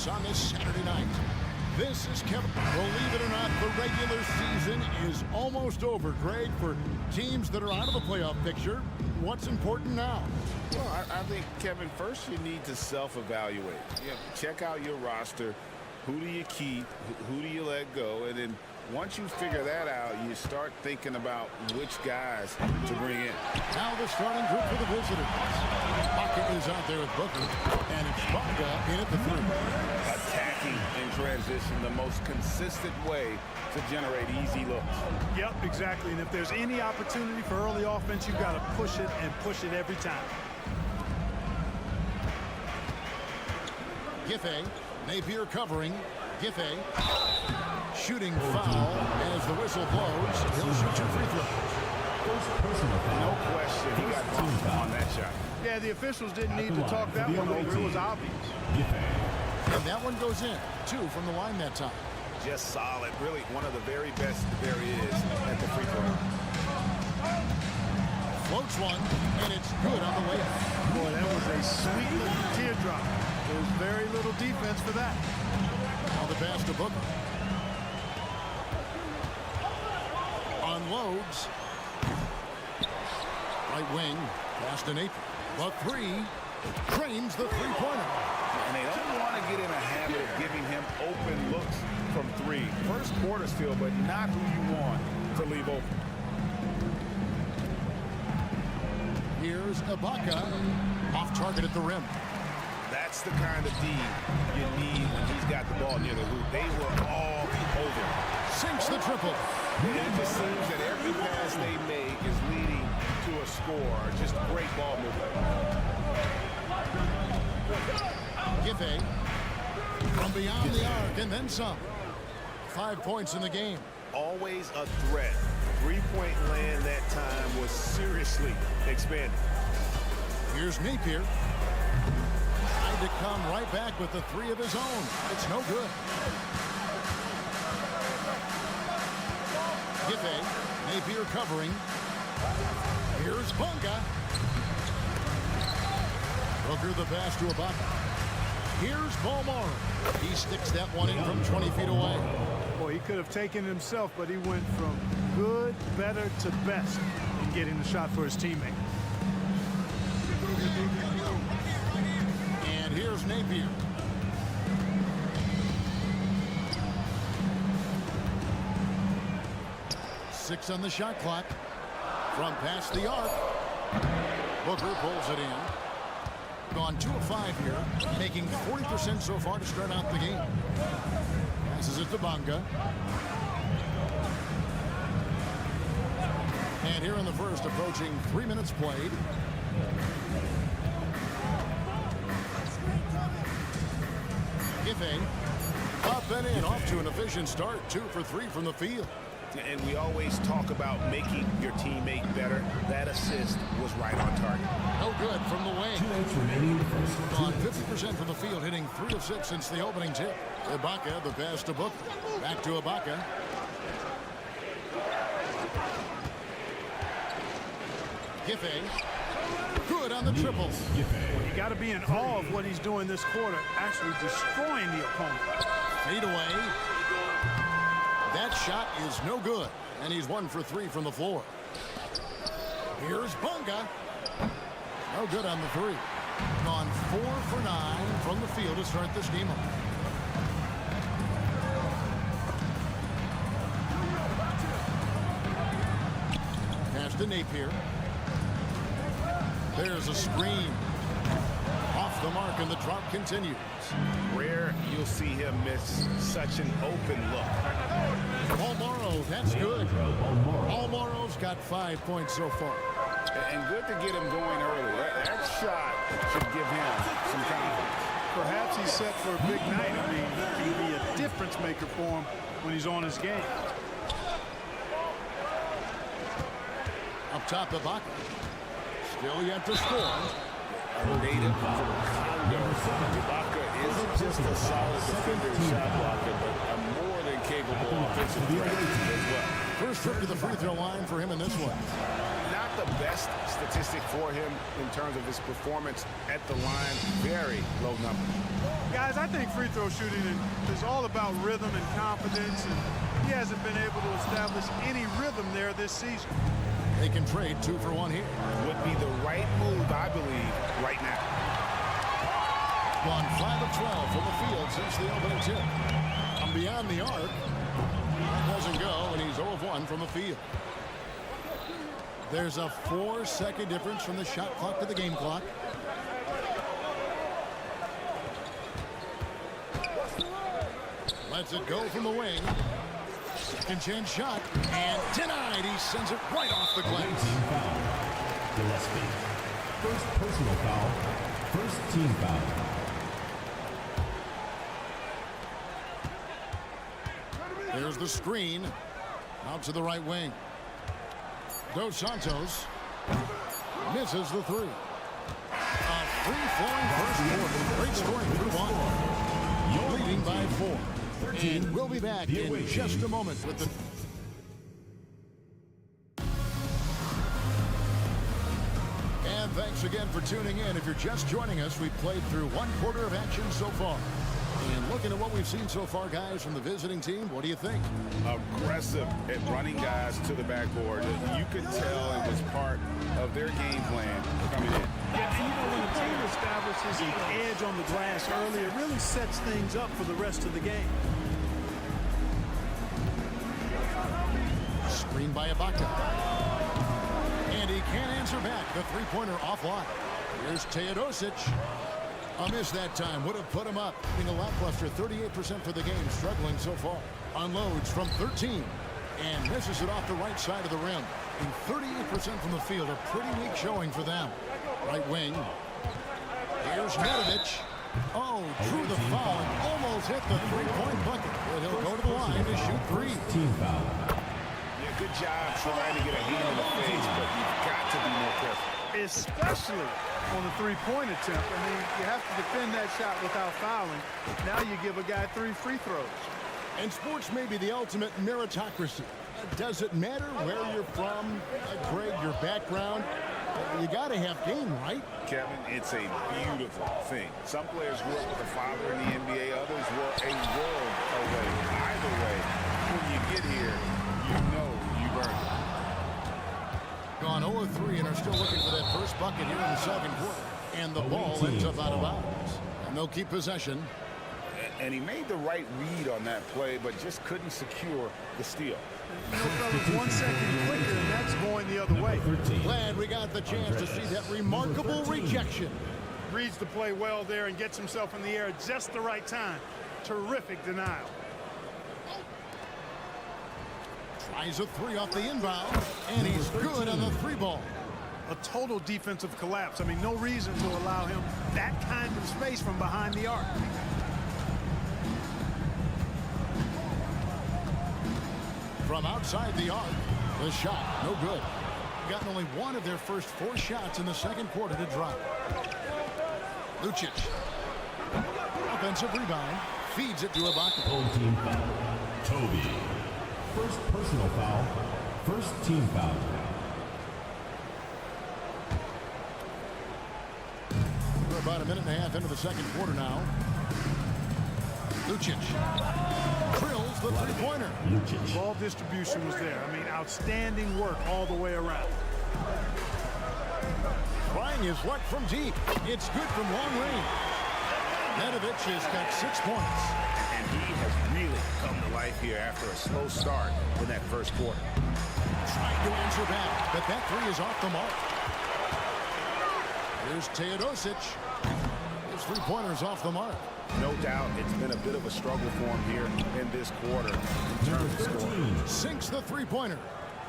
On this Saturday night. This is Kevin. Believe it or not, the regular season is almost over, Greg. For teams that are out of the playoff picture, what's important now? Well, I think, Kevin, first you need to self-evaluate. Check out your roster. Who do you keep? Who do you let go? And then once you figure that out, you start thinking about which guys to bring in. Now the starting group for the visitors. Bucket is out there with Booker, and it's Bonga in at the three. Attacking in transition, the most consistent way to generate easy looks. Yep, exactly. And if there's any opportunity for early offense, you've got to push it and push it every time. Giffey, Napier covering. Giffey shooting foul as the whistle blows. He'll shoot 2 free throws. No question, he got bumped on that shot. Yeah, the officials didn't need to talk that one over. It was obvious. And that one goes in. 2 from the line that time. Just solid. Really one of the very best there is at the free throw. Floats one, and it's good on the way up. Boy, that was a sweet little teardrop. There's very little defense for that. On the pass to Booker. Unloads. Right wing. Pass to Napier. The 3. Cranes the three-pointer. And they don't want to get in a habit of giving him open looks from 3. First quarter still, but not who you want to leave open. Here's Ibaka. Off target at the rim. That's the kind of D you need when he's got the ball near the hoop. They were all over. Sinks the triple. And it just seems that every pass they make is leading to a score. Just great ball movement. Giffey from beyond the arc and then some. 5 points in the game. Always a threat. Three-point land that time was seriously expanded. Here's Napier. Tried to come right back with the 3 of his own. It's no good. Giffey, Napier covering. Here's Bonga. Booker the pass to Ibaka. Here's Ballmore. He sticks that one in from 20 feet away. Boy, he could have taken it himself, but he went from good, better to best in getting the shot for his teammate. And here's Napier. Six on the shot clock. From past the arc. Booker pulls it in. Gone 2 of 5 here, making 40% so far to start out the game. Passes it to Bonga. And here in the first, approaching 3 minutes played. Giffey up and in, off to an efficient start. 2 for 3 from the field. And we always talk about making your teammate better. That assist was right on target. No good from the wing. 2 minutes remaining in the first. On 50% from the field, hitting 3 of 6 since the opening tip. Ibaka, the pass to Booker. Back to Ibaka. Giffey. Good on the triple. You got to be in awe of what he's doing this quarter, actually destroying the opponent. Fade away. That shot is no good, and he's 1 for 3 from the floor. Here's Bunga. No good on the 3. Gone 4 for 9 from the field to start this game off. Pass to Napier. There's a screen. Off the mark, and the drop continues. Rare you'll see him miss such an open look. Paul Morrow, that's good. Paul Morrow's got 5 points so far. And good to get him going early. That shot should give him some confidence. Perhaps he's set for a big night. I mean, he can be a difference maker for him when he's on his game. Up top, Ibaka. Still yet to score. A native from Congo. Ibaka isn't just a solid defender and shot blocker, but a more than capable offensive threat as well. First trip to the free throw line for him in this one. Not the best statistic for him in terms of his performance at the line. Very low number. Guys, I think free throw shooting is all about rhythm and confidence, and he hasn't been able to establish any rhythm there this season. They can trade 2 for 1 here. Would be the right move, I believe, right now. Gone 5 of 12 from the field since the opening tip. From beyond the arc. Doesn't go, and he's 0 of 1 from the field. There's a 4-second difference from the shot clock to the game clock. Lets it go from the wing. Second chance shot, and denied. He sends it right off the glass. Gillespie. First personal foul. First team foul. There's the screen. Out to the right wing. Dos Santos misses the 3. A free-flowing first quarter. Great scoring through 1. Leading by 4. And we'll be back in just a moment with the... And thanks again for tuning in. If you're just joining us, we've played through 1 quarter of action so far. And looking at what we've seen so far, guys, from the visiting team, what do you think? Aggressive at running guys to the backboard. You could tell it was part of their game plan coming in. Yeah, and you know, when a team establishes an edge on the glass early, it really sets things up for the rest of the game. Screen by Ibaka. And he can't answer back. The three-pointer offline. Here's Teodosic. A miss that time would have put him up. Being a lackluster 38% for the game, struggling so far. Unloads from 13 and misses it off the right side of the rim. And 38% from the field, a pretty weak showing for them. Right wing. Here's Nedovic. Oh, drew the foul and almost hit the three-point bucket. But he'll go to the line to shoot 3. Team foul. Yeah, good job trying to get a hand in the face, but you've got to be more careful. Especially on the three-point attempt. I mean, you have to defend that shot without fouling. Now you give a guy 3 free throws. And sports may be the ultimate meritocracy. Does it matter where you're from, Greg, your background? You got to have game, right? Kevin, it's a beautiful thing. Some players grew up with a father in the NBA, others were a world away. Either way, when you get here, you know you've earned it. Gone 0-3 and are still looking for that first bucket here in the second quarter. And the ball ends up out of bounds. And they'll keep possession. And he made the right read on that play, but just couldn't secure the steal. You know, fellas, 1 second quicker, and that's going the other way. Glad we got the chance to see that remarkable rejection. Reads the play well there and gets himself in the air at just the right time. Terrific denial. Tries a 3 off the inbound, and he's good on the 3 ball. A total defensive collapse. I mean, no reason to allow him that kind of space from behind the arc. From outside the arc, the shot, no good. Gotten only 1 of their first 4 shots in the second quarter to drop. Lucic. Offensive rebound. Feeds it to Ibaka. Home team foul. Toby. First personal foul. First team foul. We're about a minute and a half into the second quarter now. Lucic drills the three-pointer. Lucic. Ball distribution was there. I mean, outstanding work all the way around. Trying his luck from deep. It's good from long range. Nedovic has got 6 points. And he has really come to life here after a slow start in that first quarter. Trying to answer back, but that three is off the mark. Here's Teodosic. His three-pointer's off the mark. No doubt it's been a bit of a struggle for him here in this quarter in terms of scoring. Sinks the three-pointer.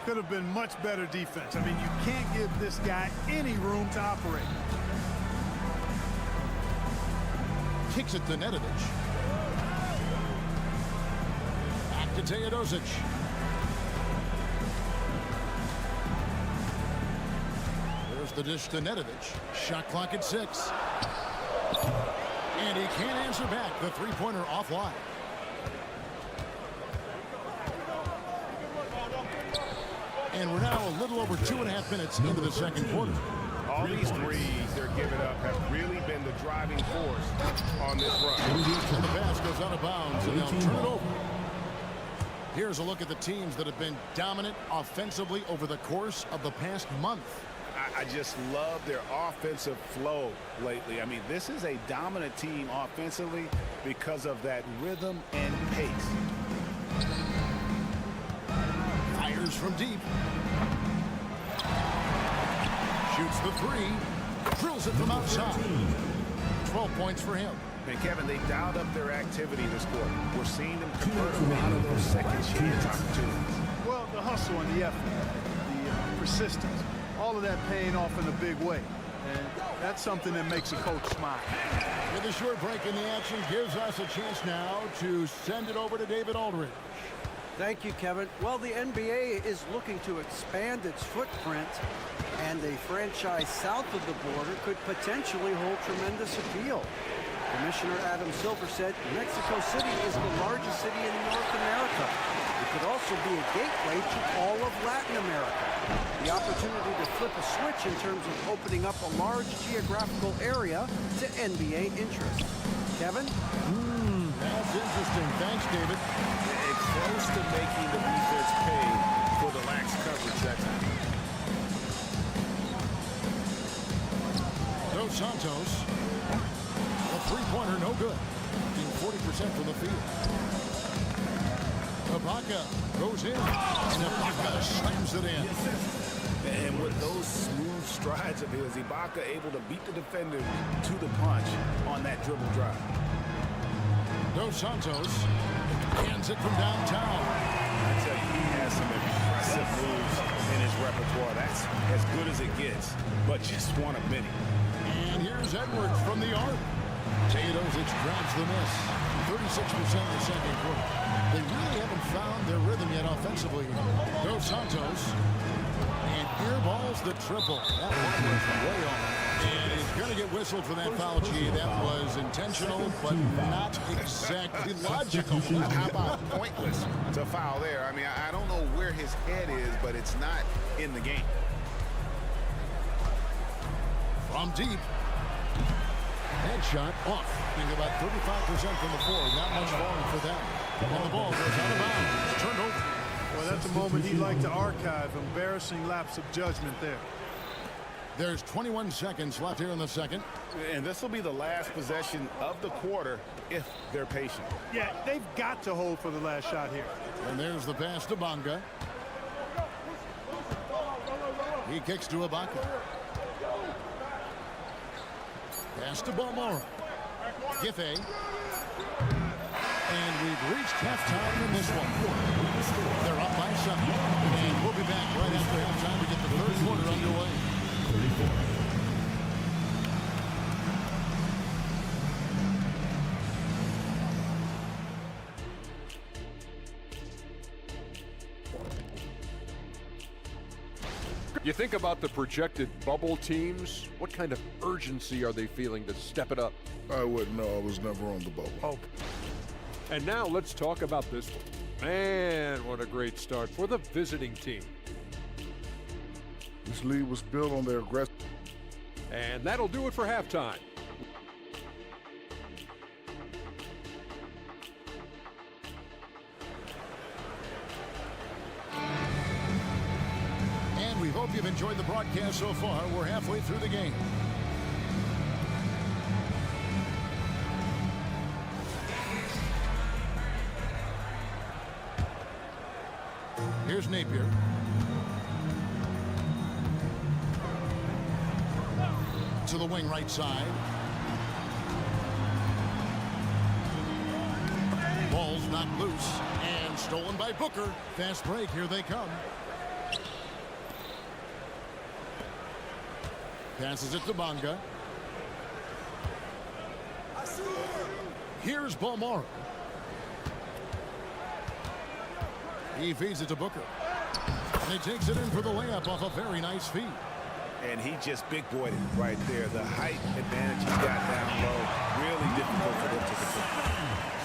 Could have been much better defense. I mean, you can't give this guy any room to operate. Kicks it to Nedovic. Back to Teodosic. There's the dish to Nedovic. Shot clock at 6. And he can't answer back. The three-pointer offline. And we're now a little over 2.5 minutes into the second quarter. All these threes they're giving up have really been the driving force on this run. And the pass goes out of bounds, and they'll turn it over. Here's a look at the teams that have been dominant offensively over the course of the past month. I just love their offensive flow lately. I mean, this is a dominant team offensively because of that rhythm and pace. Fires from deep. Shoots the three. Drills it from outside. 12 points for him. And Kevin, they dialed up their activity this quarter. We're seeing them convert a lot of those second chance opportunities. Well, the hustle and the effort, the persistence, all of that paying off in a big way. And that's something that makes a coach smile. With a short break in the action, gives us a chance now to send it over to David Aldridge. Thank you, Kevin. Well, the NBA is looking to expand its footprint, and a franchise south of the border could potentially hold tremendous appeal. Commissioner Adam Silver said Mexico City is the largest city in North America. It could also be a gateway to all of Latin America. The opportunity to flip a switch in terms of opening up a large geographical area to NBA interest. Kevin? That's interesting. Thanks, David. It's close to making the defense pay for the lax coverage that time. Dos Santos. A three-pointer, no good. Being 40% from the field. Ibaka goes in, and Ibaka slams it in. And with those smooth strides of his, Ibaka able to beat the defender to the punch on that dribble drive. Dos Santos hands it from downtown. I tell you, he has some impressive moves in his repertoire. That's as good as it gets, but just one of many. And here's Edwards from the arc. Teodosic grabs the miss. 36% in the second quarter. They really haven't found their rhythm yet offensively. Dos Santos. And airballs the triple. That one was way off. And he's going to get whistled for that foul, G. That was intentional, but not exactly logical. How about pointless to foul there? I mean, I don't know where his head is, but it's not in the game. From deep. Headshot off. Being about 35% from the floor. Not much falling for that. And the ball goes out of bounds. It's turned over. Well, that's a moment he'd like to archive. Embarrassing lapse of judgment there. There's 21 seconds left here in the second. And this will be the last possession of the quarter if they're patient. Yeah, they've got to hold for the last shot here. And there's the pass to Bonga. He kicks to Ibaka. Pass to Balmora. Giffey. And we've reached halftime in this one. They're up by 7. And we'll be back right after halftime to get the third quarter underway. 34. You think about the projected bubble teams, what kind of urgency are they feeling to step it up? I wouldn't know. I was never on the bubble. Oh. And now let's talk about this one. Man, what a great start for the visiting team. This lead was built on their aggressive. And that'll do it for halftime. And we hope you've enjoyed the broadcast so far. We're halfway through the game. Here's Napier. To the wing right side. Ball's not loose and stolen by Booker. Fast break, here they come. Passes it to Bonga. Here's Balmora. He feeds it to Booker. And he takes it in for the layup off a very nice feed. And he just big boyed it right there. The height advantage he got down low, really difficult for them to control.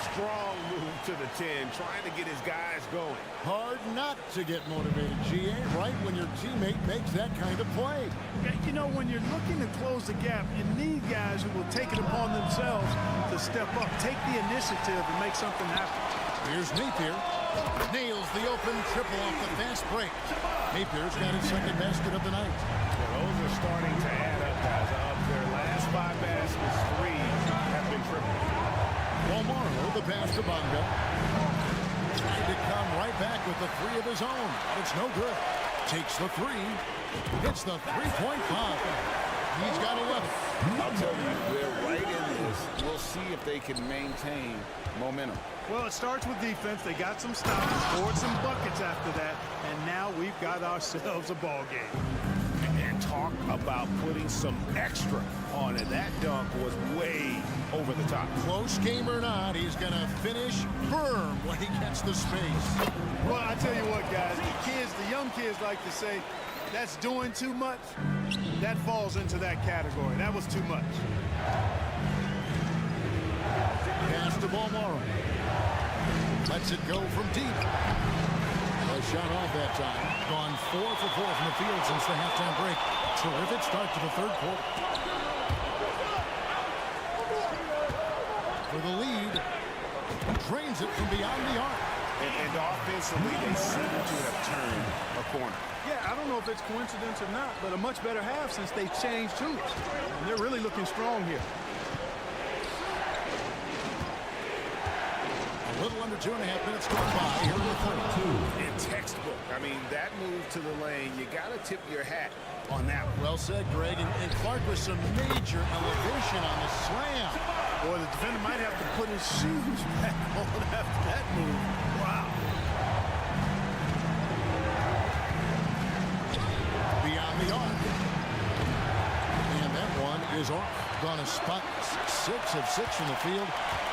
Strong move to the 10, trying to get his guys going. Hard not to get motivated, GA, right when your teammate makes that kind of play. You know, when you're looking to close the gap, you need guys who will take it upon themselves to step up, take the initiative, and make something happen. Here's Napier. Nails the open triple off the fast break. Napier's got his second basket of the night. Well, those are starting to add up, guys. Of their last 5 baskets, 3 have been triple. Balmora, the pass to Bonga. Trying to come right back with the 3 of his own. It's no good. Takes the 3. Hits the three-point pop. He's got 11. I'll tell you, they're right in this. We'll see if they can maintain momentum. Well, it starts with defense. They got some stops, scored some buckets after that, and now we've got ourselves a ball game. And talk about putting some extra on it. That dunk was way over the top. Close game or not, he's going to finish firm when he gets the space. Well, I tell you what, guys, the young kids like to say, that's doing too much. That falls into that category. That was too much. Pass to Balmora. Lets it go from deep. A shot off that time. Gone 4 for 4 from the field since the halftime break. Terrific start to the third quarter. For the lead. Drains it from beyond the arc. And offensively, they seem to have turned a corner. Yeah, I don't know if it's coincidence or not, but a much better half since they changed too. And they're really looking strong here. A little under 2.5 minutes gone by here in the third. In textbook. I mean, that move to the lane, you got to tip your hat on that one. Well said, Greg. And Clark with some major elevation on the slam. Boy, the defender might have to put his shoes back on after that move. Wow. Beyond the arc. And that one is off. Gone a spot 6 of 6 from the field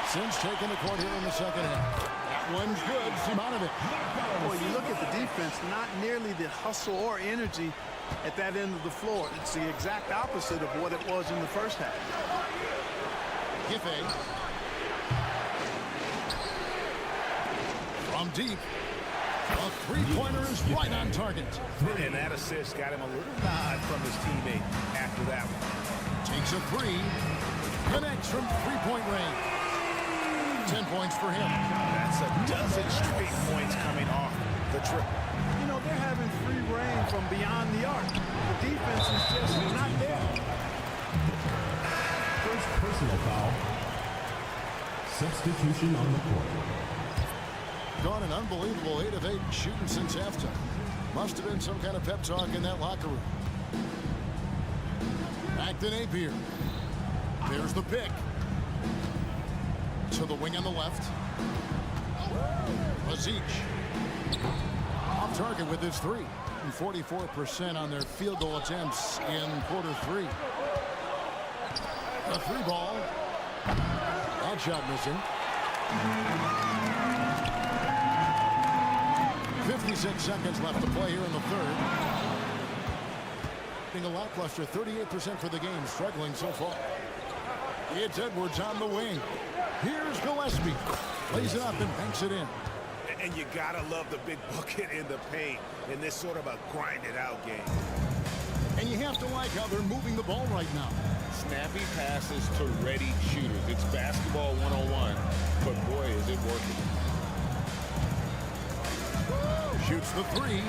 since taking the court here in the second half. That one's good. Simonovic. Boy, you look at the defense, not nearly the hustle or energy at that end of the floor. It's the exact opposite of what it was in the first half. Giffey. From deep. A three-pointer is right on target. And that assist got him a little nod from his teammate after that one. Takes a 3. Connects from three-point range. 10 points for him. That's a dozen straight points coming off the trip. You know, they're having free reign from beyond the arc. The defense is just not there. First personal foul. Substitution on the court. Gone an unbelievable 8 of 8 shooting since halftime. Must have been some kind of pep talk in that locker room. Back to Napier. There's the pick. To the wing on the left. Lazic. Off target with his 3. And 44% on their field goal attempts in quarter 3. A 3 ball. That shot missing. 56 seconds left to play here in the third. Being a lackluster 38% for the game, struggling so far. It's Edwards on the wing. Here's Gillespie. Lays it up and banks it in. And you gotta love the big bucket in the paint in this sort of a grinded out game. And you have to like how they're moving the ball right now. Snappy passes to ready shooters. It's basketball 101, but boy, is it working. Shoots the three.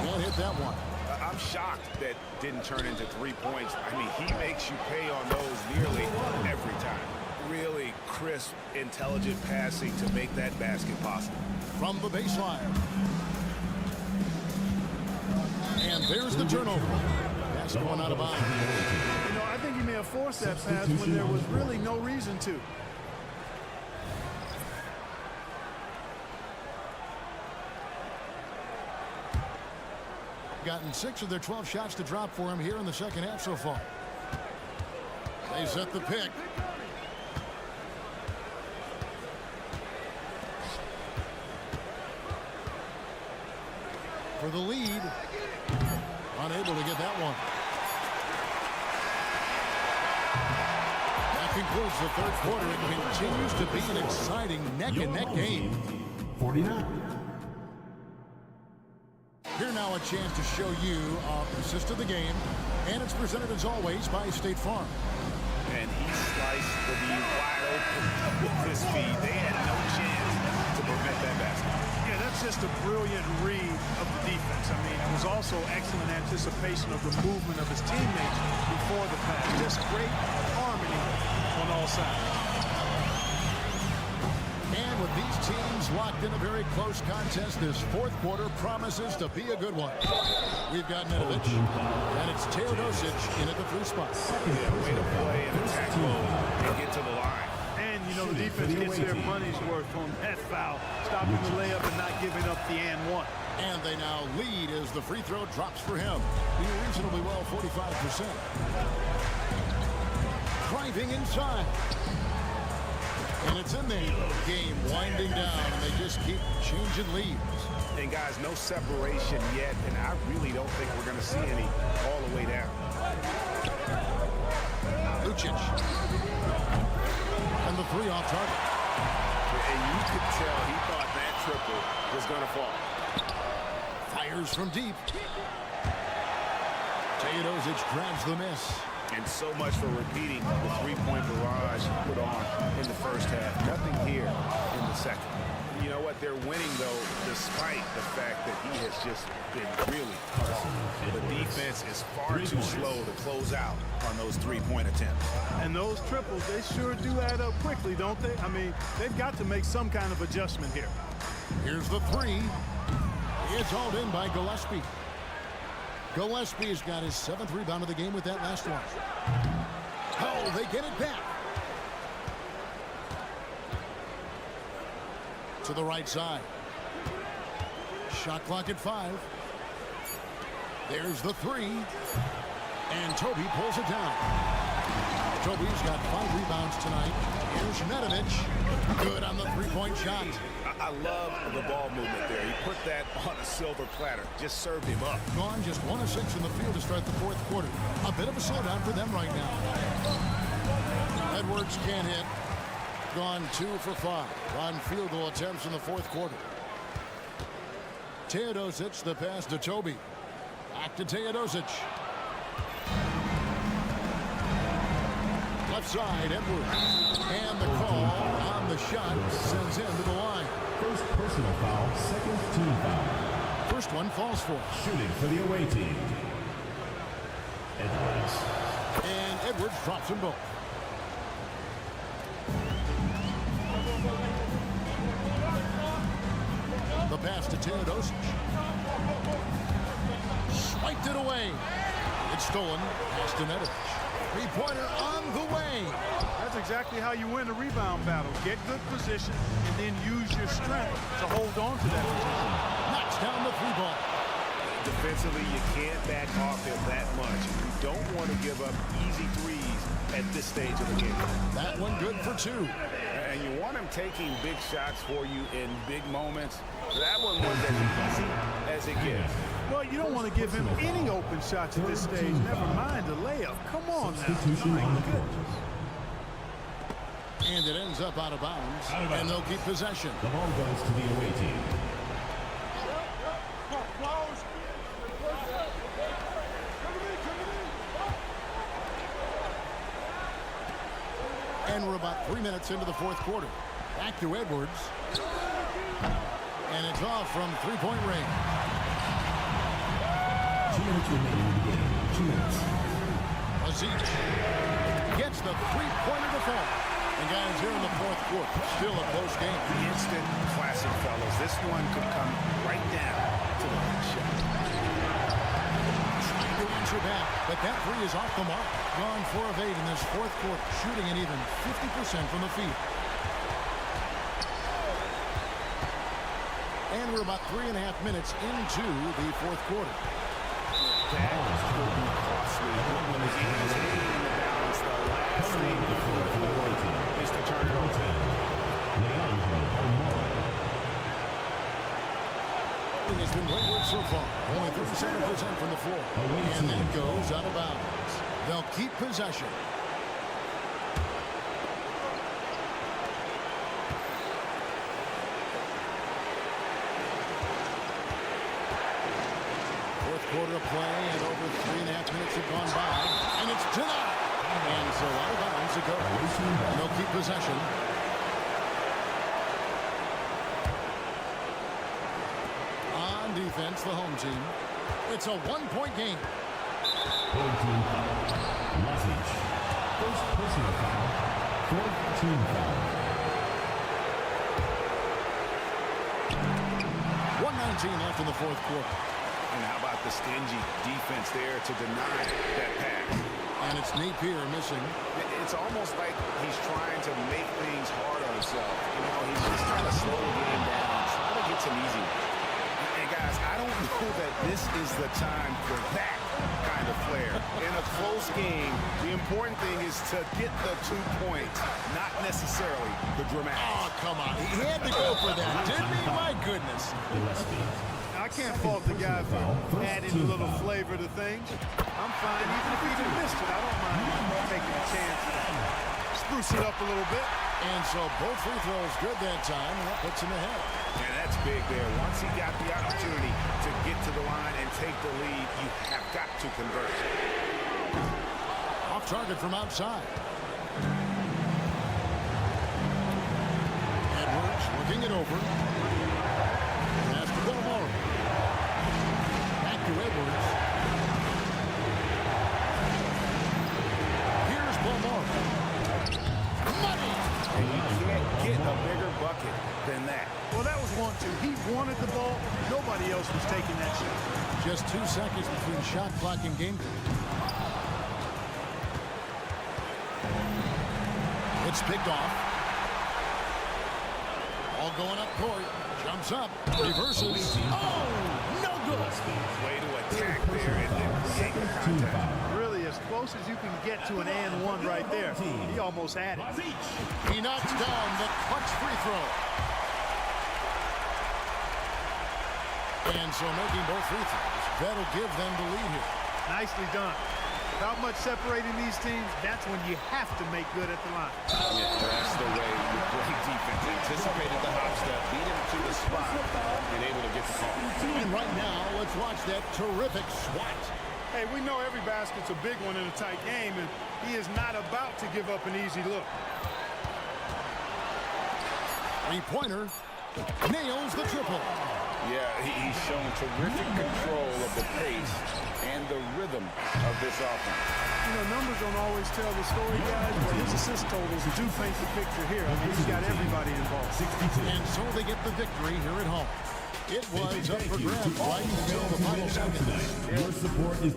Can't hit that one. I'm shocked that didn't turn into 3 points. I mean, he makes you pay on those nearly every time. Really crisp, intelligent passing to make that basket possible. From the baseline. And there's the turnover. That's going out of bounds. You know, I think he may have forced that pass when there was really no reason to. Gotten 6 of their 12 shots to drop for him here in the second half so far. They set the pick. For the lead. Unable to get that one. That concludes the third quarter. It continues to be an exciting neck-and-neck game. 49. Here now a chance to show you our assist of the game, and it's presented as always by State Farm. And he sliced the knee wide open with his feet. They had no chance to prevent that basket. Yeah, that's just a brilliant read of the defense. I mean, it was also excellent anticipation of the movement of his teammates before the pass. Just great harmony on all sides. And with these teams locked in a very close contest, this fourth quarter promises to be a good one. We've got Nedovic, and it's Teodosic in at the free spot. Yeah, way to play and attack mode and get to the line. And, you know, the defense gets their money's worth on that foul, stopping the layup and not giving up the and one. And they now lead as the free throw drops for him. Doing reasonably well, 45%. Driving inside. And it's in there. Game winding down, and they just keep changing leads. And guys, no separation yet, and I really don't think we're going to see any all the way down. Lucic. And the three off target. And you could tell he thought that triple was going to fall. Fires from deep. Teodosic grabs the miss. And so much for repeating the three-point barrage put on in the first half. Nothing here in the second. You know what? They're winning, though, despite the fact that he has just been really tough. The defense is far too slow to close out on those three-point attempts. And those triples, they sure do add up quickly, don't they? I mean, they've got to make some kind of adjustment here. Here's the three. It's hauled in by Gillespie. Gillespie's got his 7th rebound of the game with that last one. Oh, they get it back. To the right side. Shot clock at 5. There's the three. And Toby pulls it down. Toby's got 5 rebounds tonight. Here's Nedovic. Good on the three-point shot. I love the ball movement there. He put that on a silver platter. Just served him up. Gone just 1 of 6 in the field to start the fourth quarter. A bit of a slowdown for them right now. Edwards can't hit. Gone 2 for 5 on field goal attempts in the fourth quarter. Teodosic, the pass to Toby. Back to Teodosic. Left side, Edwards. And the call on the shot sends him to the line. First personal foul, second team foul. First one falls for. Shooting for the away team. Edwards. And Edwards drops them both. The pass to Teodosic. Swiped it away. It's stolen. Pass to Nedovic. Three-pointer on the way. That's exactly how you win a rebound battle. Get good position and then use your strength to hold on to that position. Knocks down the three ball. Defensively, you can't back off him that much. You don't want to give up easy threes at this stage of the game. That one good for 2. And you want him taking big shots for you in big moments. That one was as easy as it gets. Well, you don't want to give him any open shots at this stage. Never mind the layup. Come on now. Substitution on the court. And it ends up out of bounds. And they'll keep possession. The ball goes to the away team. And we're about 3 minutes into the fourth quarter. Back to Edwards. And it's off from three-point range. 2 minutes remaining in the game. 2 minutes. Aziz gets the three-pointer to fall. And guys, here in the fourth quarter, still a close game. Instant classic, fellas. This one could come right down to the last shot. Trying to answer back, but that three is off the mark. Gone 4 of 8 in this fourth quarter, shooting an even 50% from the field. And we're about 3.5 minutes into the fourth quarter. That could be costly. When the game is in the balance, the last thing you can afford is to turn it over. Has been great work so far. Only 37% from the floor. And that goes out of bounds. They'll keep possession. Fourth quarter of play, and over 3.5 minutes have gone by. And it's denied. And so out of bounds it goes. They'll keep possession. Defense, the home team. It's a one-point game. 14 foul. Message. First personal foul. Fourth team foul. 1:19 left in the fourth quarter. And how about the stingy defense there to deny that pass? And it's Napier missing. It's almost like he's trying to make things hard on himself. You know, he's just trying to slow the game down, try to get some easy. And guys, I don't know that this is the time for that kind of flair. In a close game, the important thing is to get the 2 points, not necessarily the dramatic. Oh, come on. He had to go for that, didn't he? My goodness. I can't fault the guy for adding a little flavor to things. I'm fine. Even if he missed it, I don't mind taking a chance to spruce it up a little bit. And so both free throws good that time, and that puts him ahead. And that's big there. Once he got the opportunity to get to the line and take the lead, you have got to convert. Off target from outside. Edwards looking it over. Pass to Belmore. Back to Edwards. Here's Belmore. Money! And you can't get a bigger bucket than that. Well, that was 1-2. He wanted the ball. Nobody else was taking that shot. Just 2 seconds between shot clock and game. It's picked off. All going up court. Jumps up. Reverses. Oh, no good. Way to attack there and then take the contact. Really, as close as you can get to an and one right there. He almost had it. He knocks down the clutch free throw. And so making both free throws, that'll give them the lead here. Nicely done. Without much separating these teams, that's when you have to make good at the line. Yeah, that's the way you play defense. Anticipated the hop step, beat him to the spot, and able to get the call. And right now, let's watch that terrific swat. Hey, we know every basket's a big one in a tight game, and he is not about to give up an easy look. Three-pointer nails the triple. Yeah, he's shown terrific control of the pace and the rhythm of this offense. You know, numbers don't always tell the story, guys, but his assist totals do paint the picture here. I mean, he's got everybody involved. 62. And so they get the victory here at home. It was up for grabs right until the final seconds. Your support is...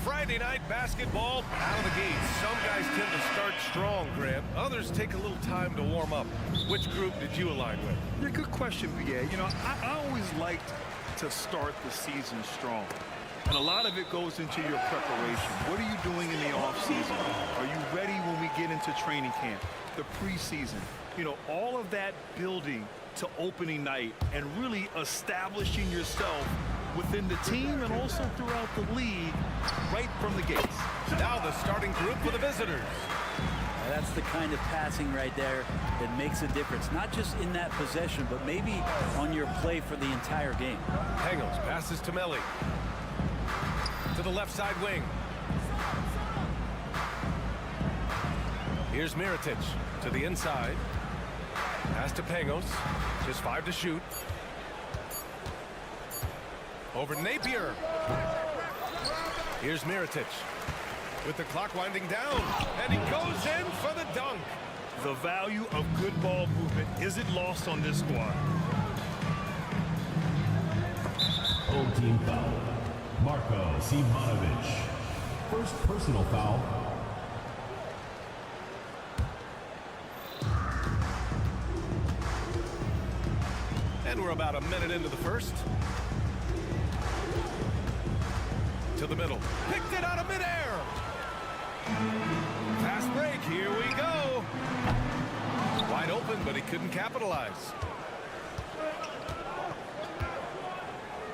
Friday night basketball out of the gate. Some guys tend to start strong, Grant. Others take a little time to warm up. Which group did you align with? Yeah, good question, BA. You know, I always liked to start the season strong. And a lot of it goes into your preparation. What are you doing in the offseason? Are you ready when we get into training camp, the preseason? You know, all of that building to opening night and really establishing yourself within the team and also throughout the league right from the gates. Now the starting group for the visitors. That's the kind of passing right there that makes a difference, not just in that possession, but maybe on your play for the entire game. Pangos passes to Melli. To the left side wing. Here's Mirotic to the inside. Pass to Pangos. Just 5 to shoot. Over Napier. Here's Mirotic with the clock winding down, and he goes in for the dunk. The value of good ball movement isn't lost on this squad. Home team foul. Marko Simonovic. First personal foul. And we're about a minute into the first. To the middle. Picked it out of midair. Fast break. Here we go. Wide open, but he couldn't capitalize.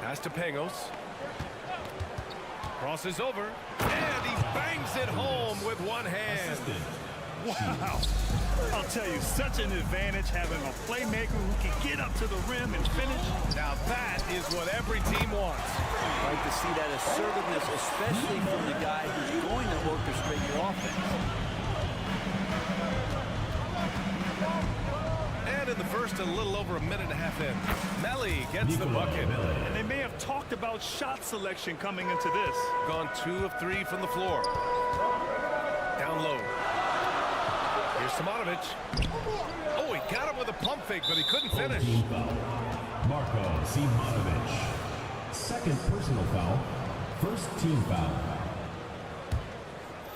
Pass to Pangos. Crosses over. And he bangs it home with one hand. Wow. I'll tell you, such an advantage having a playmaker who can get up to the rim and finish. Now that is what every team wants. I like to see that assertiveness, especially from the guy who's going to orchestrate your offense. And in the first, a little over a minute and a half in. Melli gets the bucket. And they may have talked about shot selection coming into this. Gone 2 of 3 from the floor. Down low. Here's Simonovic. Oh, he got him with a pump fake, but he couldn't finish. Team foul. Marko Simonovic. Second personal foul. First team foul.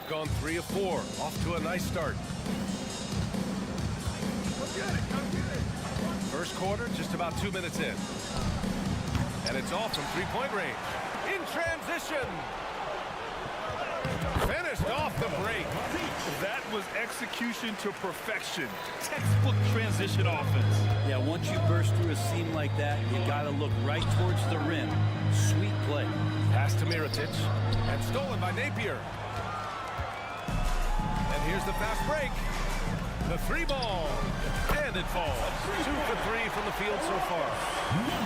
Gone 3 of 4. Off to a nice start. First quarter, just about 2 minutes in. And it's off from three-point range. In transition. Finished off the break. That was execution to perfection. Textbook transition offense. Yeah, once you burst through a seam like that, you got to look right towards the rim. Sweet play. Pass to Mirotic. And stolen by Napier. And here's the fast break. The 3-ball. And it falls. 2 for 3 from the field so far.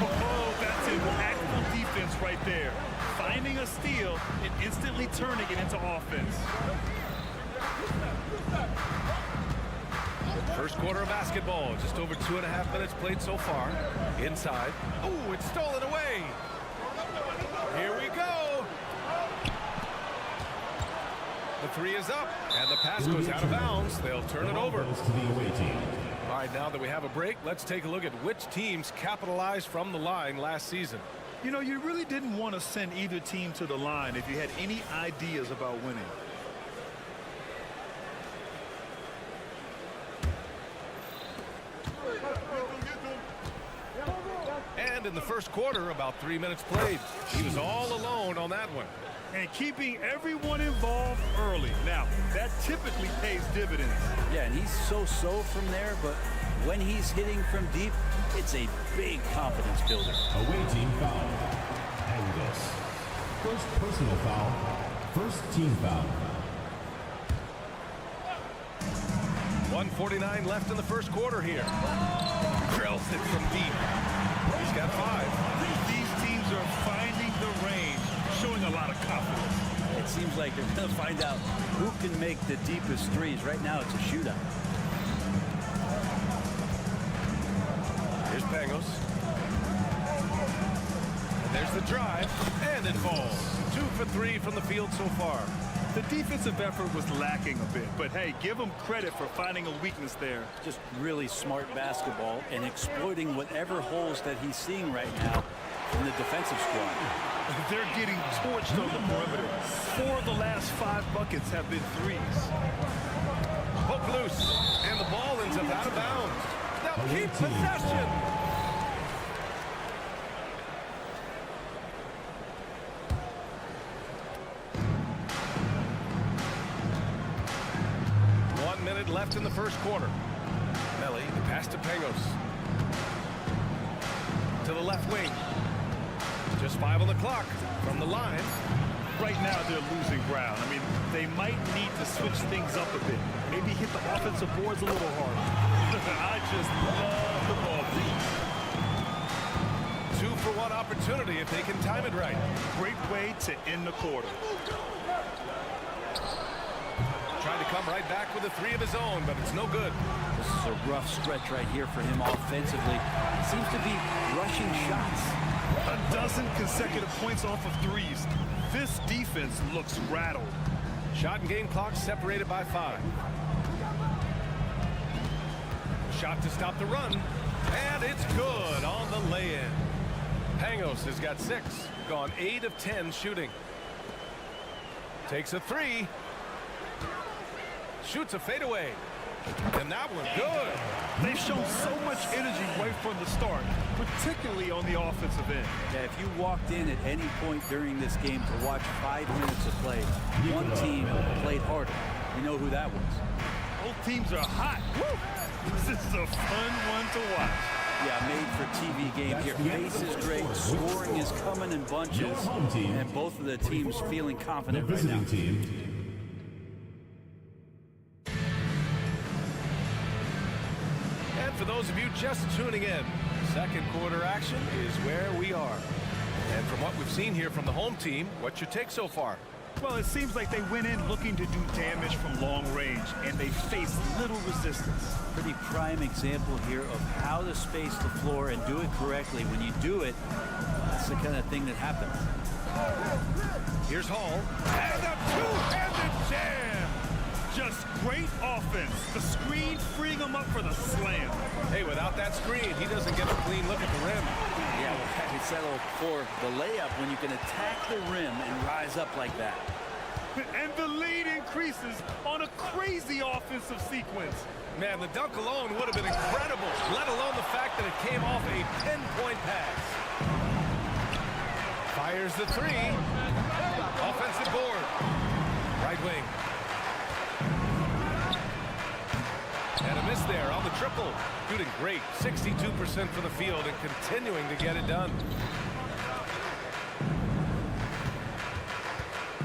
Oh, that's impactful defense right there. Finding a steal and instantly turning it into offense. First quarter of basketball. Just over 2.5 minutes played so far. Inside. Oh, it's stolen away. Here we go. The 3 is up. And the pass goes out of bounds. They'll turn it over. All right, now that we have a break, let's take a look at which teams capitalized from the line last season. You know, you really didn't want to send either team to the line if you had any ideas about winning. And in the first quarter, about 3 minutes played. He was all alone on that one. And keeping everyone involved early. Now, that typically pays dividends. Yeah, and he's so-so from there, but when he's hitting from deep, it's a big confidence builder. Away team foul. Angus. First personal foul. First team foul. 1:49 left in the first quarter here. Drills it from deep. He's got 5. These teams are finding the range, showing a lot of confidence. It seems like they're going to find out who can make the deepest threes. Right now, it's a shootout. Here's Pangos. And there's the drive, and it falls. 2 for 3 from the field so far. The defensive effort was lacking a bit, but hey, give him credit for finding a weakness there. Just really smart basketball and exploiting whatever holes that he's seeing right now in the defensive squad. They're getting torched on the perimeter. 4 of the last 5 buckets have been threes. Poke loose, and the ball ends up out of bounds. They'll keep possession. Left in the first quarter. Melly, the pass to Pangos. To the left wing. Just 5 on the clock from the line. Right now they're losing ground. I mean, they might need to switch things up a bit. Maybe hit the offensive boards a little harder. I just love the ball. 2-for-1 opportunity if they can time it right. Great way to end the quarter. Trying to come right back with a 3 of his own, but it's no good. This is a rough stretch right here for him offensively. He seems to be rushing shots. A dozen consecutive points off of threes. This defense looks rattled. Shot and game clock separated by 5. Shot to stop the run, and it's good on the lay-in. Pangos has got 6, gone 8 of 10 shooting. Takes a 3. Shoots a fadeaway. And that one good. They've shown so much energy right from the start, particularly on the offensive end. Yeah, if you walked in at any point during this game to watch 5 minutes of play, one team played harder. You know who that was. Both teams are hot. Woo! This is a fun one to watch. Yeah, made for TV game here. Pace is great. Scoring is coming in bunches. And both of the teams feeling confident right now. For those of you just tuning in, second quarter action is where we are. And from what we've seen here from the home team, what's your take so far? Well, it seems like they went in looking to do damage from long range, and they faced little resistance. Pretty prime example here of how to space the floor and do it correctly. When you do it, that's the kind of thing that happens. Here's Hall. And a two-handed jam! Just great offense. The screen freeing him up for the slam. Hey, without that screen, he doesn't get a clean look at the rim. Yeah, well, he settled for the layup when you can attack the rim and rise up like that. And the lead increases on a crazy offensive sequence. Man, the dunk alone would have been incredible, let alone the fact that it came off a pinpoint pass. Fires the 3. Offensive board. Right wing. And a miss there on the triple. Shooting great, 62% from the field and continuing to get it done.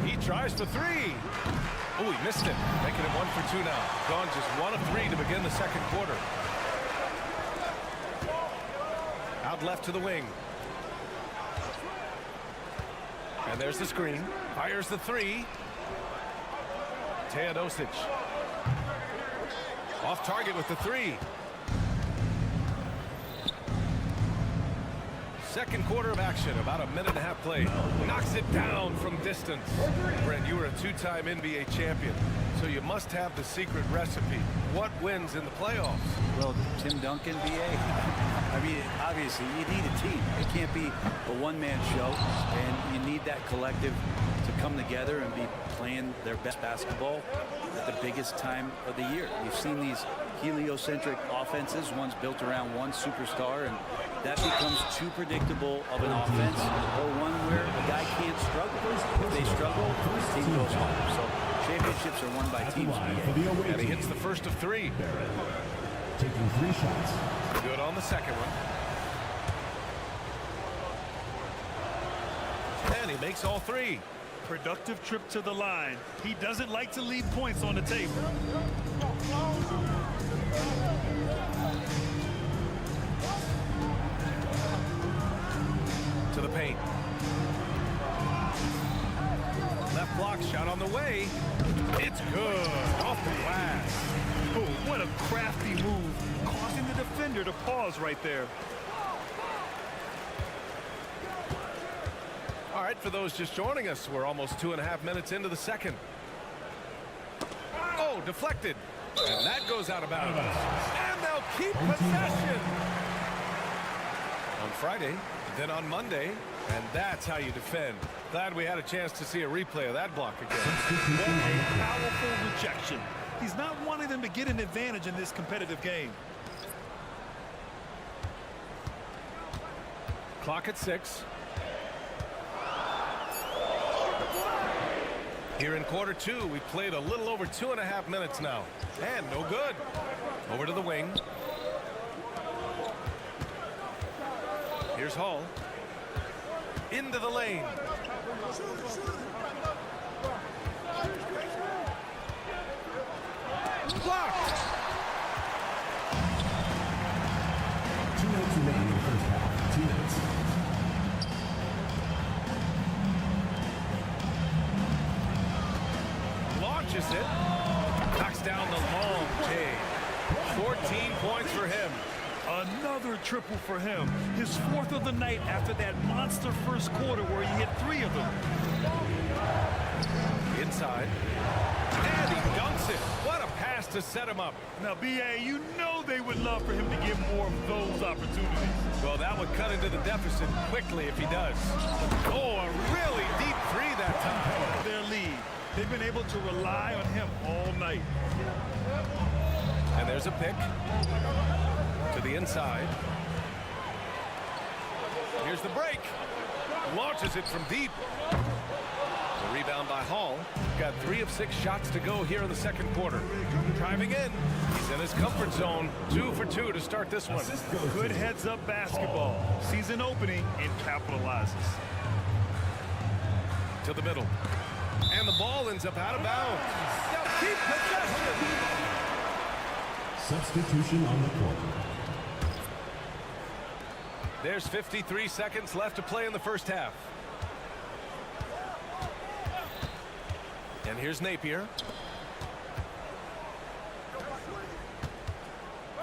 He tries for 3. Oh, he missed it. Making it 1 for 2 now. Gone just 1 of 3 to begin the second quarter. Out left to the wing. And there's the screen. Fires the 3. Teodosic. Off target with the 3. Second quarter of action, about a minute and a half play. Knocks it down from distance. Brent, you were a 2-time NBA champion, so you must have the secret recipe. What wins in the playoffs? Well, Tim Duncan, BA. I mean, obviously, you need a team. It can't be a one-man show, and you need that collective to come together and be playing their best basketball at the biggest time of the year. You've seen these heliocentric offenses, one's built around one superstar, and that becomes too predictable of an offense, or one where a guy can't struggle. If they struggle, the team goes home. So championships are won by teams. And he hits the first of 3. Taking 3 shots. Good on the second one. And he makes all 3. Productive trip to the line. He doesn't like to leave points on the table. To the paint. Left block shot on the way. It's good. Off the glass. Oh, what a crafty move, causing the defender to pause right there. All right, for those just joining us, we're almost 2.5 minutes into the second. Oh, deflected. And that goes out of bounds. And they'll keep possession. On Friday, then on Monday, And that's how you defend. Glad we had a chance to see a replay of that block again. What a powerful rejection. He's not wanting them to get an advantage in this competitive game. Clock at 6. Here in quarter 2, we played a little over 2.5 minutes now. And no good. Over to the wing. Here's Hall. Into the lane. Blocked. 2 minutes remaining in the first half. 2 minutes. Launches it. Knocks down the long J. 14 points for him. Another triple for him. His 4th of the night after that monster first quarter where he hit 3 of them. Inside. And he dunks it. What a pass to set him up. Now, B.A., you know they would love for him to get more of those opportunities. Well, that would cut into the deficit quickly if he does. Oh, a really deep 3 that time. Their lead. They've been able to rely on him all night. And there's a pick. To the inside. Here's the break. Launches it from deep. The rebound by Hall. Got 3 of 6 shots to go here in the second quarter. Driving in. He's in his comfort zone. 2 for 2 to start this one. Good heads-up basketball. Season opening and capitalizes. To the middle. And the ball ends up out of bounds. Now keep possession. Substitution on the court. There's 53 seconds left to play in the first half. And here's Napier.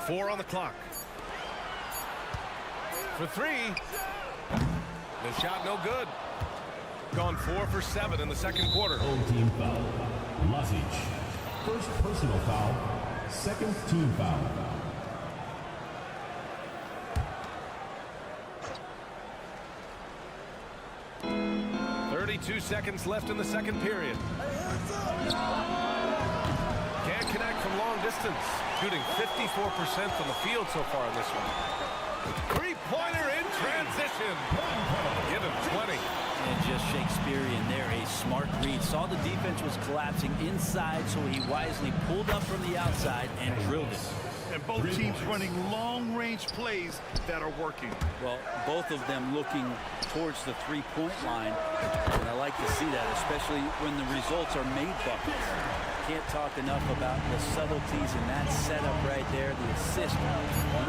4 on the clock. For 3. The shot no good. Gone 4 for 7 in the second quarter. Home team foul. Lazic. First personal foul. Second team foul. 32 seconds left in the second period. Can't connect from long distance. Shooting 54% from the field so far in this one. Three-pointer in transition. Give him 20. And just Shakespearean there. A smart read. Saw the defense was collapsing inside, so he wisely pulled up from the outside and drilled it. And both teams running long-range plays that are working. Well, both of them looking towards the three-point line. And I like to see that, especially when the results are made buckets. Can't talk enough about the subtleties in that setup right there. The assist,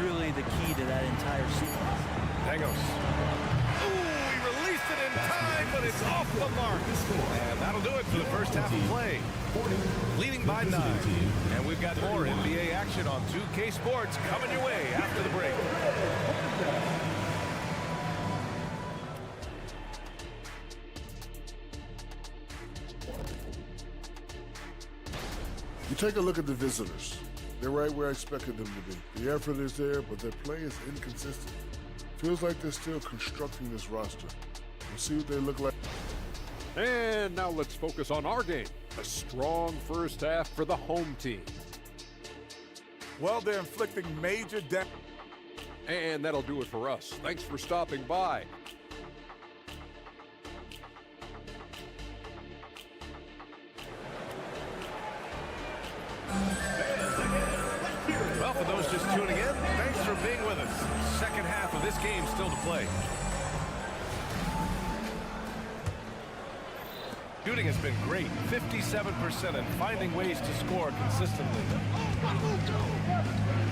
really the key to that entire sequence. Pangos. Ooh, he released it in time, but it's off the mark. And that'll do it for the first half of play. Leading by 9. And we've got more NBA action on 2K Sports coming your way after the break. You take a look at the visitors. They're right where I expected them to be. The effort is there, but their play is inconsistent. Feels like they're still constructing this roster. We'll see what they look like. And now let's focus on our game. A strong first half for the home team. Well, they're inflicting major damage. And that'll do it for us. Thanks for stopping by. Well, for those just tuning in, thanks for being with us. Second half of this game still to play. Shooting has been great, 57%, and finding ways to score consistently.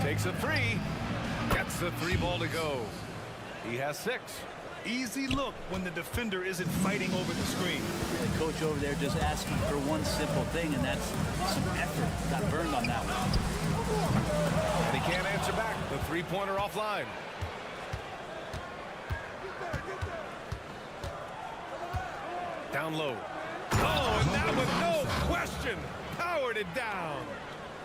Takes a 3, gets the 3 ball to go. He has 6. Easy look when the defender isn't fighting over the screen. The coach over there just asking for one simple thing, and that's some effort. Got burned on that one. And he can't answer back. The three-pointer offline. Down low. Oh, and that one, no question, powered it down.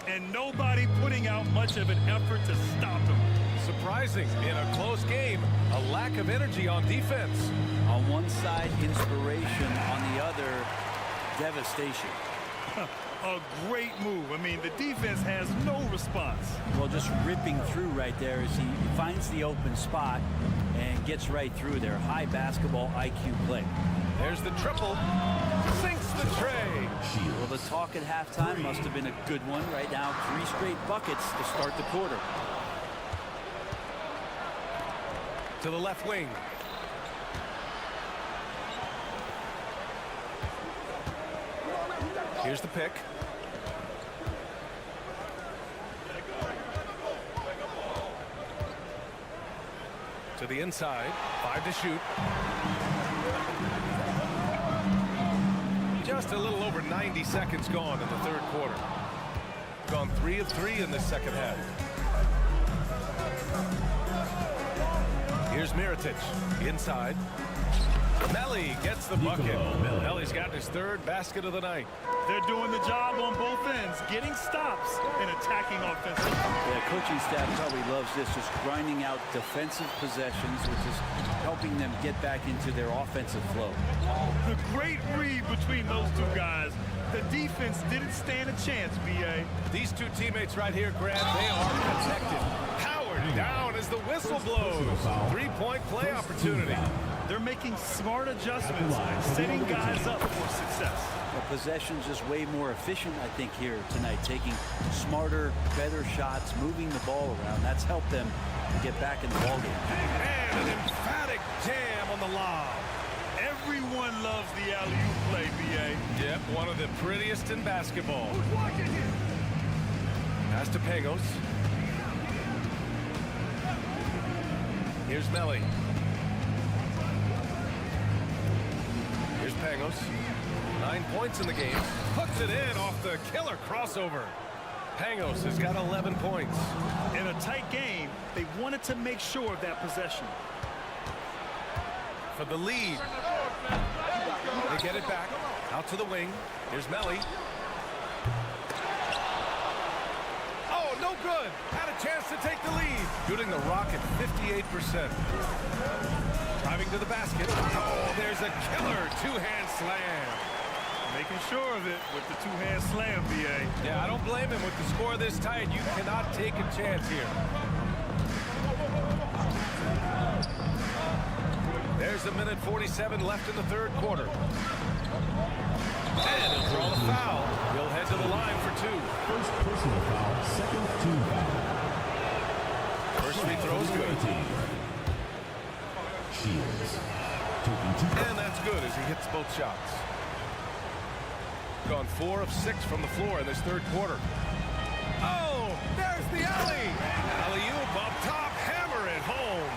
And nobody putting out much of an effort to stop him. surprising. In a close game, a lack of energy on defense. On one side, inspiration. On the other, devastation. A great move. I mean, the defense has no response. Well, just ripping through right there as he finds the open spot and gets right through there. High basketball IQ play. There's the triple. Sinks the tray. Well, the talk at halftime must have been a good one. Right now, 3 straight buckets to start the quarter. To the left wing. Here's the pick. To the inside. 5 to shoot. Just a little over 90 seconds gone in the third quarter. Gone 3 of 3 in this second half. Here's Mirotic. Inside. Melly gets the bucket. Melly's gotten his 3rd basket of the night. They're doing the job on both ends, getting stops and attacking offensively. The coaching staff probably loves this, just grinding out defensive possessions, which is helping them get back into their offensive flow. The great read between those two guys. The defense didn't stand a chance, B.A. These two teammates right here, Grant, they are protected. Howard down as the whistle blows. 3-point play opportunity. They're making smart adjustments, setting guys up for success. The possession's just way more efficient, I think, here tonight, taking smarter, better shots, moving the ball around. That's helped them get back in the ballgame. And an emphatic jam on the lob. Everyone loves the alley-oop play, B.A. Yep, one of the prettiest in basketball. Pass to Pangos. Here's Melly. Here's Pangos. 9 points in the game. Puts it in off the killer crossover. Pangos has got 11 points. In a tight game, they wanted to make sure of that possession. For the lead. They get it back. Out to the wing. Here's Melly. Oh, no good. Had a chance to take the lead. Shooting the rock at 58%. Driving to the basket. Oh, there's a killer 2-hand slam. Making sure of it with the 2-hand slam, B.A. Yeah, I don't blame him with the score this tight. You cannot take a chance here. There's a minute 47 left in the third quarter. And he'll draw the foul. He'll head to the line for 2. First personal foul, second team foul. First free throw is good. Shields. Taking 2. And that's good as he hits both shots. Gone 4 of 6 from the floor in this third quarter. Oh, there's the alley. Alley-oop up top, hammer it home.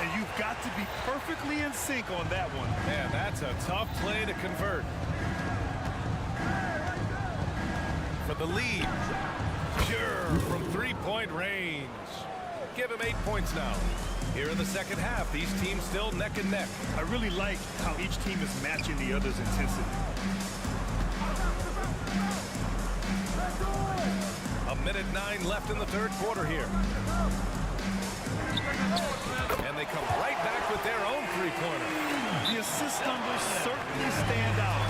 And you've got to be perfectly in sync on that one. Man, that's a tough play to convert. For the lead. Pure from 3-point range. Give him 8 points now. Here in the second half, these teams still neck and neck. I really like how each team is matching the other's intensity. A minute 9 left in the third quarter here. And they come right back with their own 3-pointer. The assist numbers certainly stand out.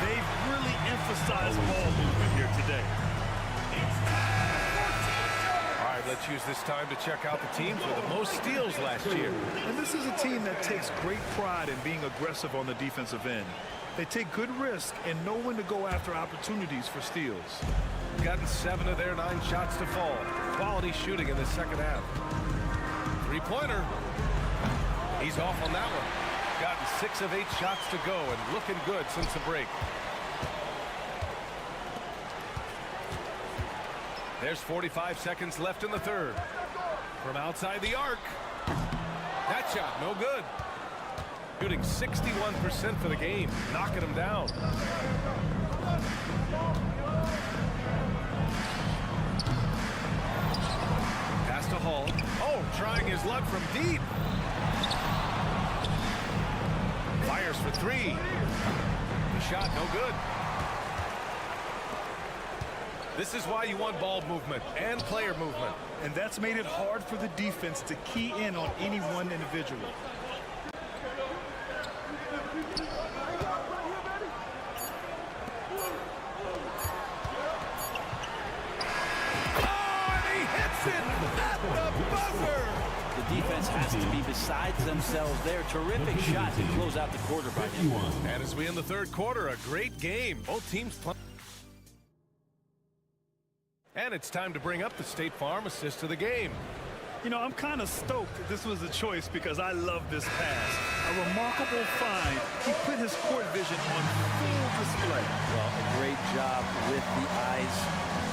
They've really emphasized ball movement here today. All right, let's use this time to check out the teams with the most steals last year. And this is a team that takes great pride in being aggressive on the defensive end. They take good risk and know when to go after opportunities for steals. Gotten 7 of their 9 shots to fall. Quality shooting in the second half. 3-pointer. He's off on that one. Gotten 6 of 8 shots to go and looking good since the break. There's 45 seconds left in the third. From outside the arc. That shot, no good. Shooting 61% for the game. Knocking him down. Pass to Hall. Oh, trying his luck from deep. Fires for 3. The shot, no good. This is why you want ball movement and player movement. And that's made it hard for the defense to key in on any one individual. The defense has to be besides themselves there. Terrific shot to close out the quarter by him. And as we end the third quarter, a great game. Both teams play. And it's time to bring up the State Farm assist of the game. You know, I'm kind of stoked that this was a choice because I love this pass. A remarkable find. He put his court vision on full display. Well, a great job with the eyes.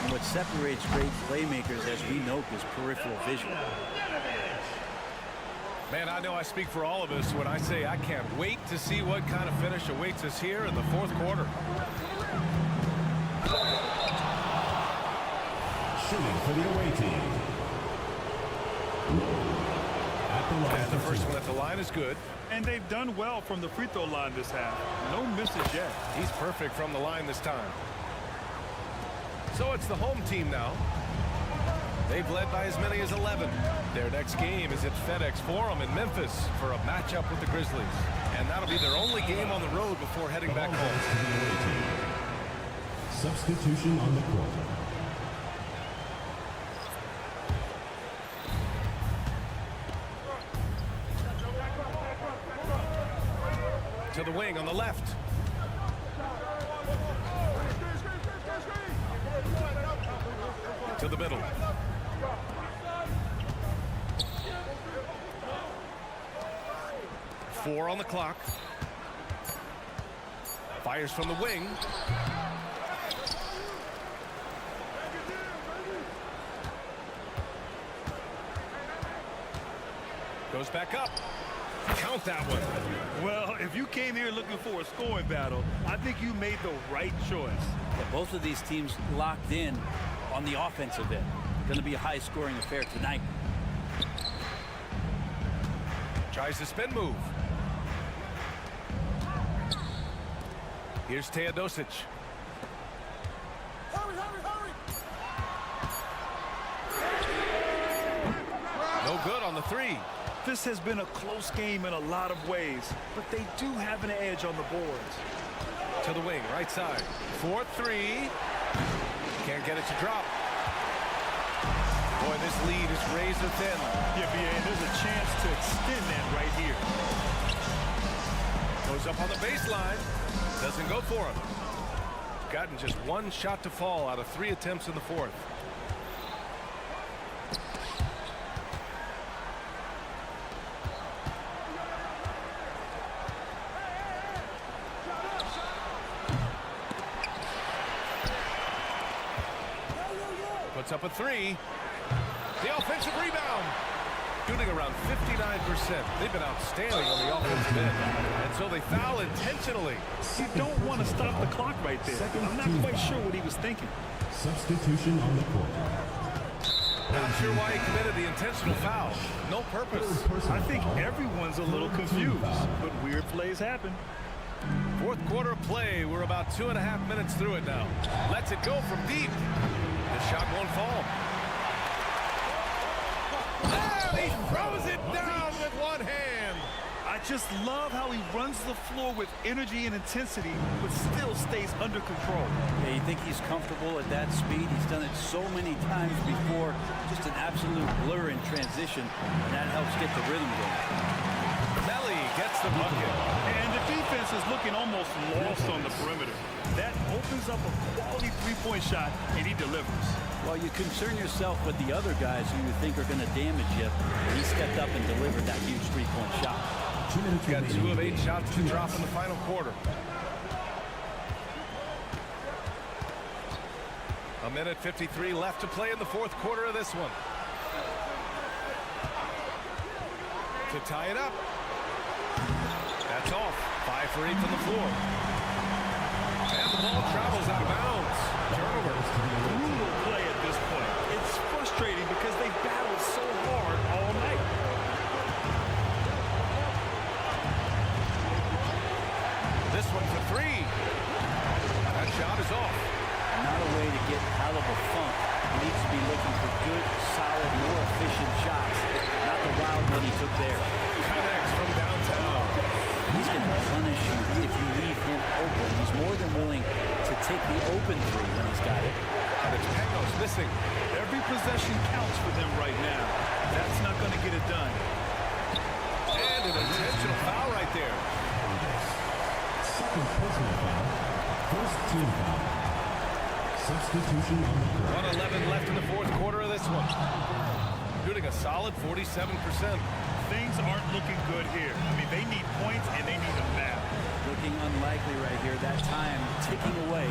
And what separates great playmakers, as we know, is peripheral vision. Man, I know I speak for all of us when I say I can't wait to see what kind of finish awaits us here in the fourth quarter. Shooting for the away team. And the first one at the line is good. And they've done well from the free throw line this half. No misses yet. He's perfect from the line this time. So it's the home team now. They've led by as many as 11. Their next game is at FedEx Forum in Memphis for a matchup with the Grizzlies. And that'll be their only game on the road before heading back home. Substitution on the court. To the wing on the left. To the middle. Four on the clock. Fires from the wing. Goes back up. Count that one. Well, if you came here looking for a scoring battle, I think you made the right choice. Yeah, both of these teams locked in on the offensive end. Going to be a high-scoring affair tonight. Tries the spin move. Here's Teodosic. No good on the three. This has been a close game in a lot of ways, but they do have an edge on the boards. To the wing, right side. 4-3. Can't get it to drop. Boy, this lead is razor thin. Yeah, BA, and there's a chance to extend that right here. Goes up on the baseline. Doesn't go for him. Gotten just one shot to fall out of 3 attempts in the fourth. Puts up a three. The offensive rebound. Shooting around 59%. They've been outstanding on the offensive end. And so they foul intentionally. You don't want to stop the clock right there. I'm not quite sure what he was thinking. Substitution on the court. Not sure why he committed the intentional foul. No purpose. I think everyone's a little confused, but weird plays happen. Fourth quarter of play. We're about 2.5 minutes through it now. Lets it go from deep. The shot won't fall. And he throws it down with one hand. I just love how he runs the floor with energy and intensity, but still stays under control. Yeah, you think he's comfortable at that speed? He's done it so many times before. Just an absolute blur in transition, and that helps get the rhythm going. Kele gets the bucket. And the defense is looking almost lost on the perimeter. That opens up a quality three-point shot, and he delivers. Well, you concern yourself with the other guys who you think are going to damage you. He stepped up and delivered that huge three-point shot. Got 2 of 8 shots to drop in the final quarter. A minute 53 left to play in the fourth quarter of this one. To tie it up. That's off. 5 for 8 from the floor. And the ball travels out of bounds. Turnover. Brutal play at this point. It's frustrating because they battled so hard all night. This one for 3. That shot is off. Not a way to get bit out of a funk. He needs to be looking for good, solid, more efficient shots. Not the wild one he took there. Connects from downtown. He's going to punish you if you leave him open. He's more than willing to take the open three when he's got it. And it's Pangos missing. Every possession counts for them right now. That's not going to get it done. And an intentional foul right there. Second personal foul. First team foul. Substitution on the court. 1:11 left in the fourth quarter of this one. Shooting a solid 47%. Things aren't looking good here. I mean, they need points and they need them now. Looking unlikely right here. That time ticking away.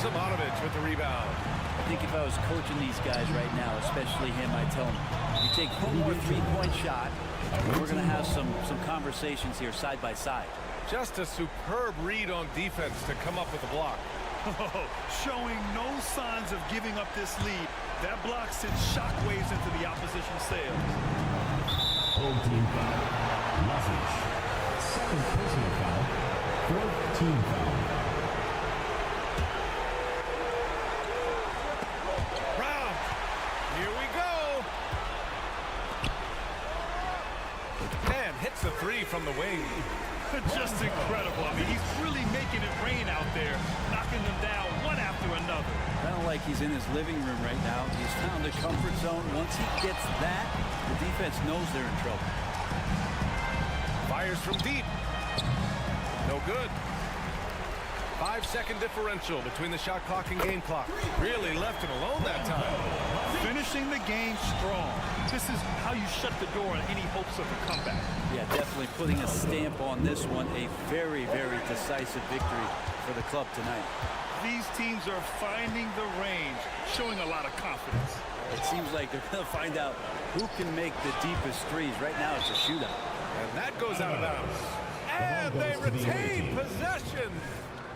Simonovic with the rebound. I think if I was coaching these guys right now, especially him, I'd tell him, you take one more three-point shot, we're going to have some conversations here side by side. Just a superb read on defense to come up with a block. Showing no signs of giving up this lead. That block sends shockwaves into the opposition's sails. Home team foul. Lazic. Second personal foul. Fourth team foul. Brown. Here we go. And hits the three from the wing. Just incredible. I mean, he's really making it rain out there, knocking them down one after another. Kind of like he's in his living room right now. He's found a comfort zone. Once he gets that, the defense knows they're in trouble. Fires from deep. No good. 5-second differential between the shot clock and game clock. Really left him alone that time. Finishing the game strong. This is how you shut the door on any hopes of a comeback. Yeah, definitely putting a stamp on this one. A very, very decisive victory for the club tonight. These teams are finding the range, showing a lot of confidence. It seems like they're going to find out who can make the deepest threes. Right now it's a shootout. And that goes out of bounds. And they retain possession.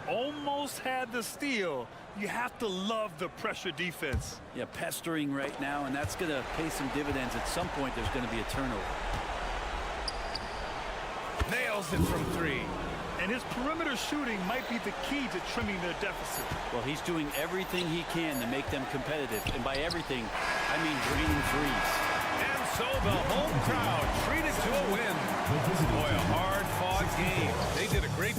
Almost had the steal. You have to love the pressure defense. Yeah, pestering right now, and that's going to pay some dividends. At some point, there's going to be a turnover. Nails it from three. And his perimeter shooting might be the key to trimming their deficit. Well, he's doing everything he can to make them competitive. And by everything, I mean draining threes. And so the home crowd treated to a win. Boy, a hard-fought game. They did a great...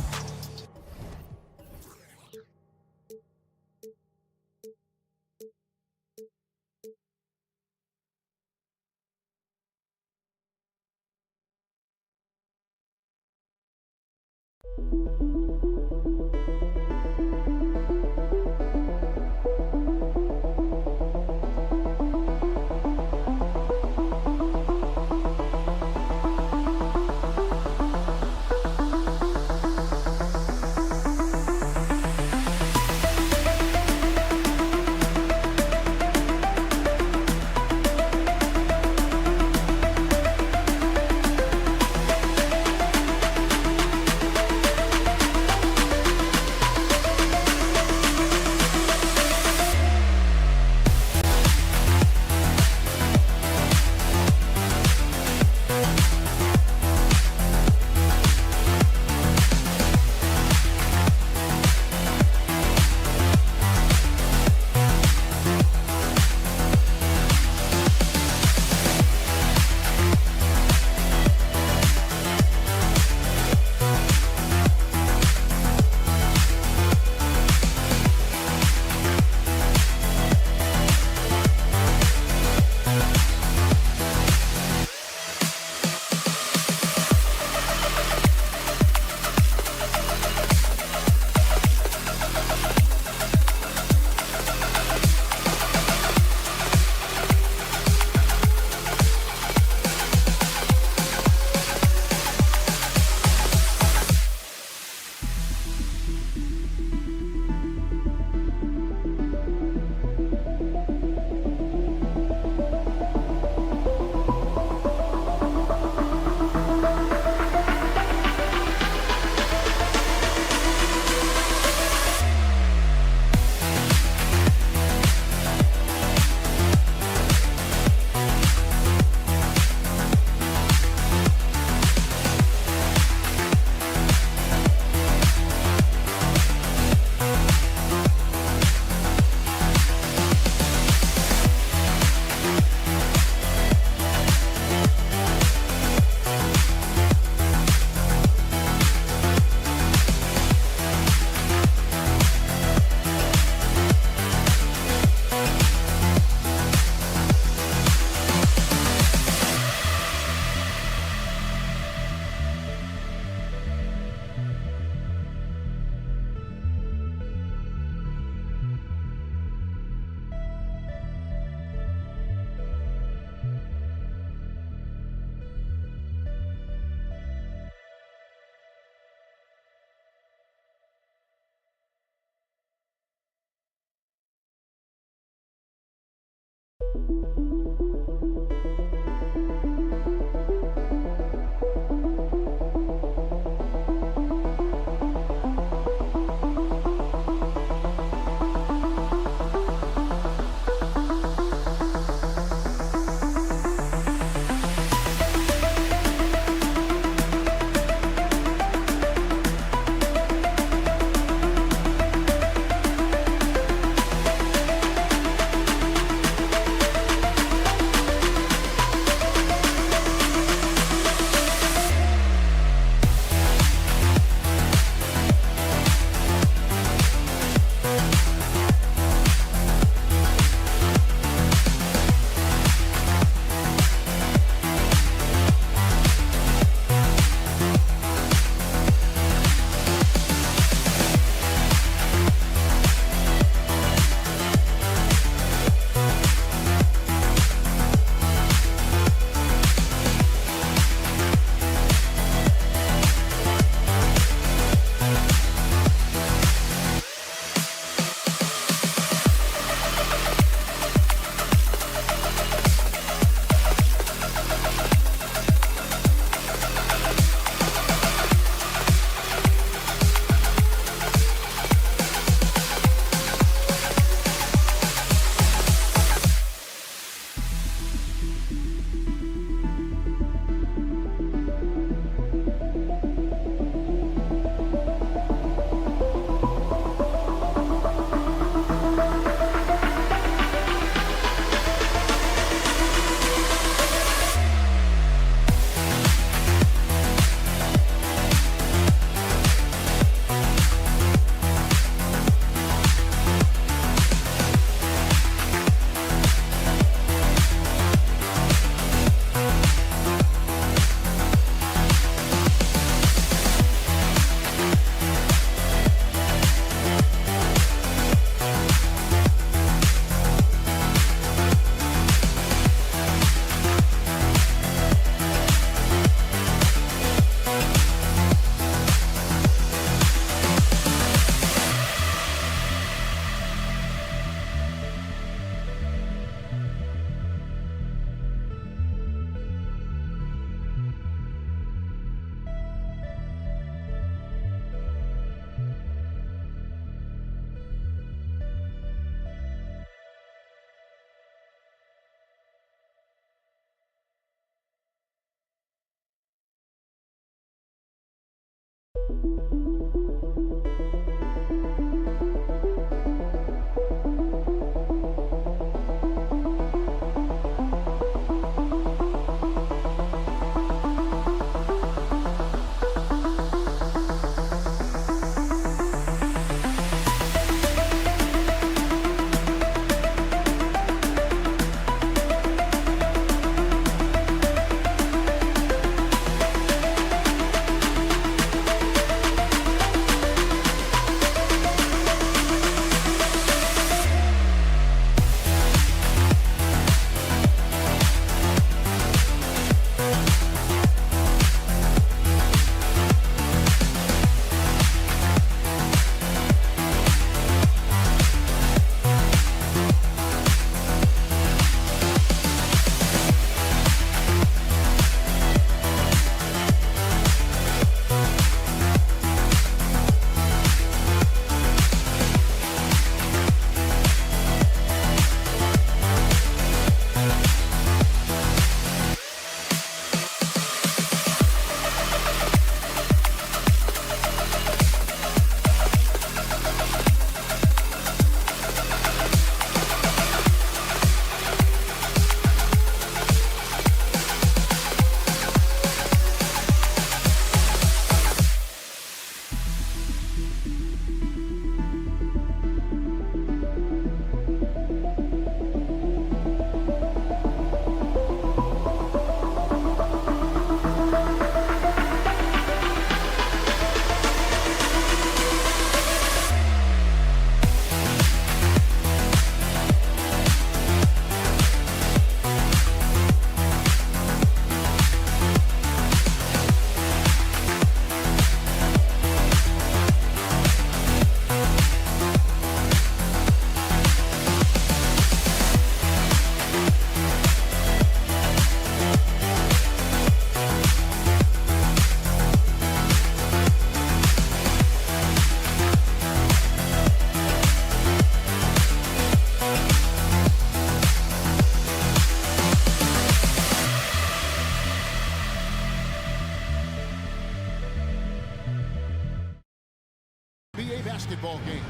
basketball game.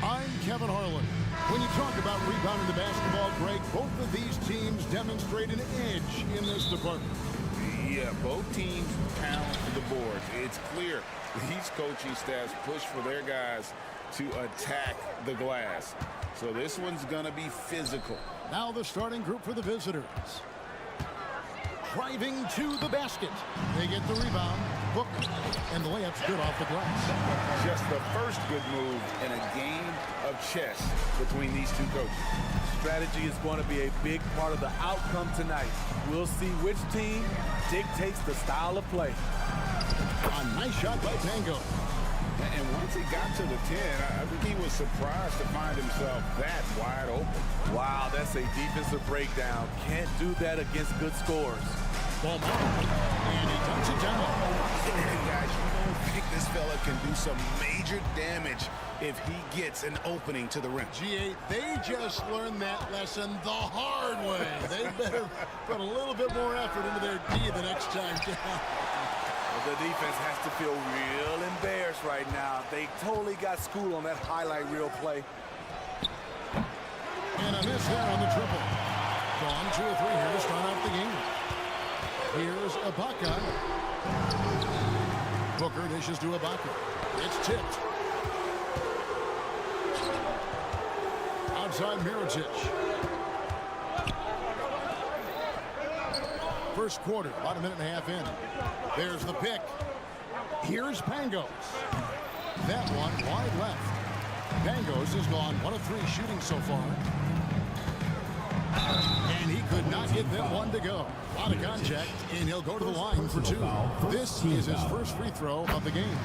I'm Kevin Harlan. When you talk about rebounding the basketball, Greg, both of these teams demonstrate an edge in this department. Yeah, both teams pound the boards. It's clear these coaching staffs push for their guys to attack the glass. So this one's going to be physical. Now the starting group for the visitors. Driving to the basket. They get the rebound. Book, and the layup's good off the glass. Just the first good move in a game of chess between these two coaches. Strategy is going to be a big part of the outcome tonight. We'll see which team dictates the style of play. A nice shot by Tango. And once he got to the 10, I think he was surprised to find himself that wide open. Wow, that's a defensive breakdown. Can't do that against good scores. Ball back, and he dunks it down. And guys, you don't think this fella can do some major damage if he gets an opening to the rim. G8, they just learned that lesson the hard way. They better put a little bit more effort into their D the next time down. The defense has to feel real embarrassed right now. They totally got schooled on that highlight reel play. And a miss there on the triple. Gone 2 or 3 here to start out the game. Here's Ibaka. Booker dishes to Ibaka. It's tipped. Outside Mirotic. First quarter, about a minute and a half in. There's the pick. Here's Pangos. That one wide left. Pangos has gone 1 of 3 shooting so far. And he could not get them one to go. A lot of contact, and he'll go to the line for 2. This is his first free throw of the game.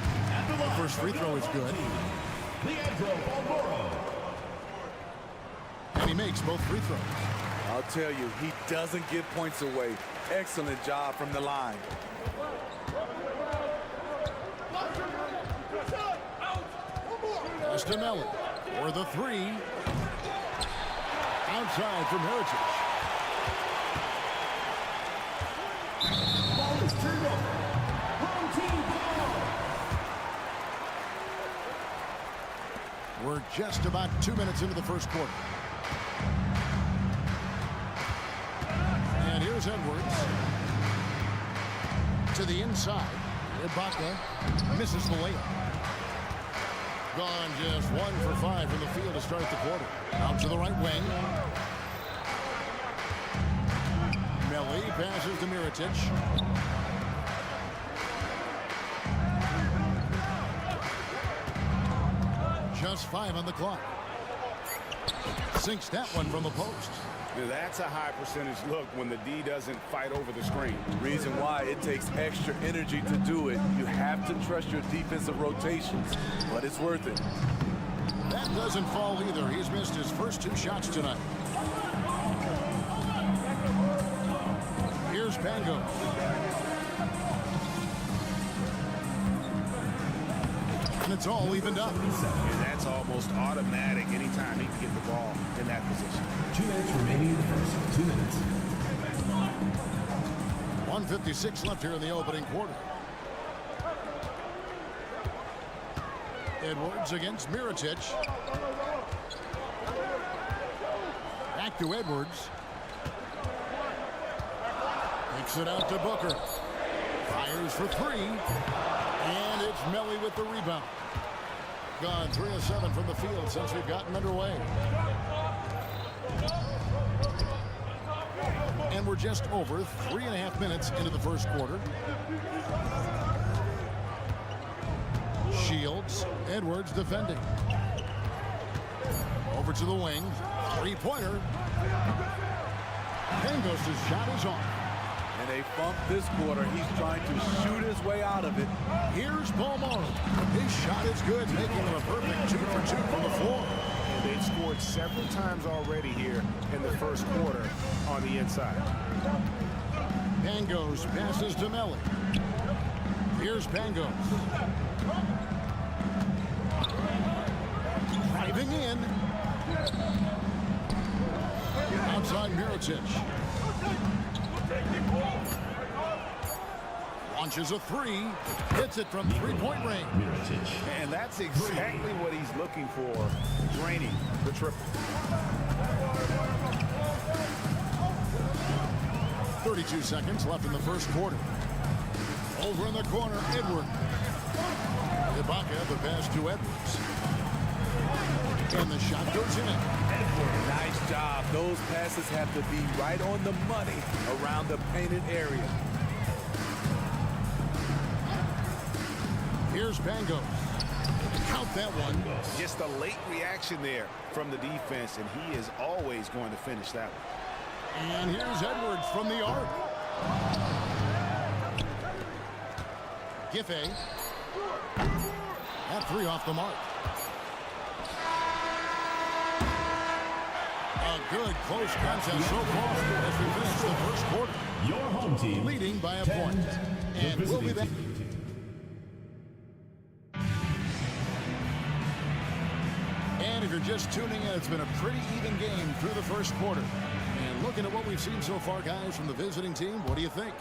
The first free throw is good. And he makes both free throws. I'll tell you, he doesn't give points away. Excellent job from the line. Melly for the 3. Outside from Mirotic. Just about 2 minutes into the first quarter. And here's Edwards. To the inside. Ibaka misses the layup. Gone just 1 for 5 from the field to start the quarter. Out to the right wing. Melli passes to Mirotic. Just 5 on the clock. Sinks that one from the post. Now that's a high percentage look when the D doesn't fight over the screen. Reason why it takes extra energy to do it. You have to trust your defensive rotations, but it's worth it. That doesn't fall either. He's missed his first 2 shots tonight. Here's Pango. And it's all evened up. And that's almost automatic anytime he can get the ball in that position. 2 minutes remaining in the first. 2 minutes. 1:56 left here in the opening quarter. Edwards against Mirotic. Back to Edwards. Takes it out to Booker. Fires for 3. And it's Melli with the rebound. Gone 3 of 7 from the field since we've gotten underway. And we're just over 3.5 minutes into the first quarter. Shields, Edwards defending. Over to the wing. 3-pointer. Pangos' shot is on. And they bumped this quarter. He's trying to shoot his way out of it. Here's Palmaro. His shot is good, making him a perfect 2 for 2 from the floor. And they've scored several times already here in the first quarter on the inside. Pangos passes to Melli. Here's Pangos. Driving in. Outside Mirotic. Launches a 3. Hits it from 3-point range. And that's exactly what he's looking for, draining the triple. 32 seconds left in the first quarter. Over in the corner, Edwards. Ibaka, the pass to Edwards. And the shot goes in. Nice job. Those passes have to be right on the money around the painted area. Here's Pangos. Count that one. Just a late reaction there from the defense, and he is always going to finish that one. And here's Edwards from the arc. Giffey. That 3 off the mark. A good close contest so far as we finish the first quarter. Your home team Leading by a point. And we'll be back. And if you're just tuning in, it's been a pretty even game through the first quarter. And looking at what we've seen so far, guys, from the visiting team, what do you think?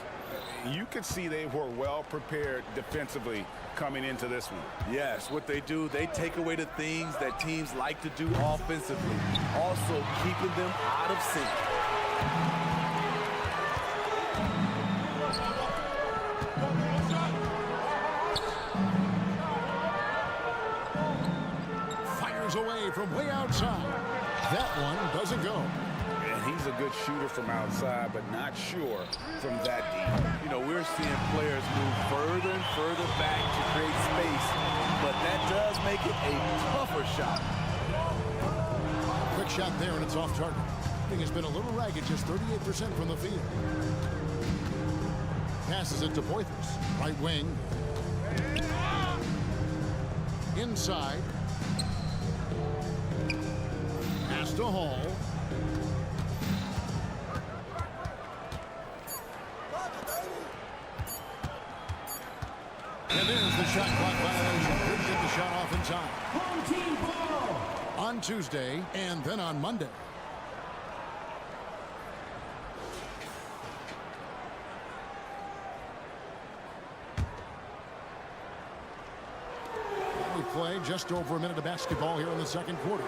You could see they were well prepared defensively coming into this one. Yes, what they do, they take away the things that teams like to do offensively, also keeping them out of sync. Fires away from way outside. That one doesn't go. And he's a good shooter from outside, but not sure from that deep. You know, we're seeing players move further and further back to create space, but that does make it a tougher shot. Quick shot there, and it's off target. Thing has been a little ragged, just 38% from the field. Passes it to Boythus. Right wing. Inside. Pass to Hall. And there's the shot clock violation. Couldn't get the shot off in time. Home team ball. On Tuesday and then on Monday. We play. Just over a minute of basketball here in the second quarter.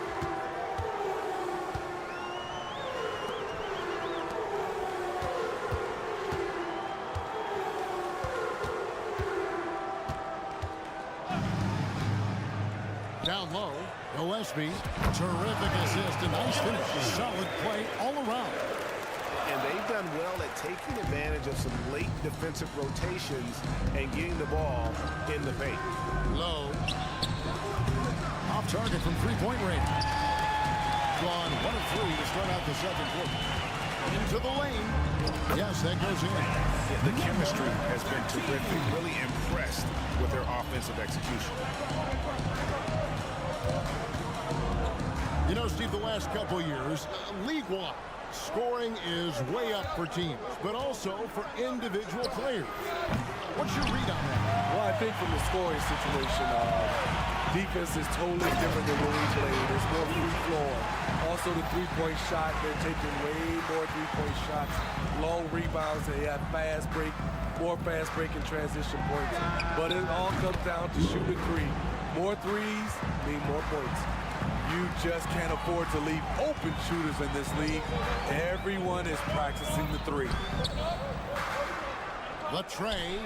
Down low, Gillespie, terrific assist, a nice finish, solid play all around. And they've done well at taking advantage of some late defensive rotations and getting the ball in the paint. Low, off target from three-point range. Gone 1 of 3 to start out the second quarter. Into the lane. Yes, that goes in. Yeah, the chemistry has been terrific. Really impressed with their offensive execution. You know, Steve, the last couple years, league-wide, scoring is way up for teams, but also for individual players. What's your read on that? Well, I think from the scoring situation, defense is totally different than when we played. There's more free flow. Also, the three-point shot, they're taking way more three-point shots, long rebounds, they have fast break, more fast break and transition points. But it all comes down to shooting three. More threes mean more points. You just can't afford to leave open shooters in this league. Everyone is practicing the three. Latrey,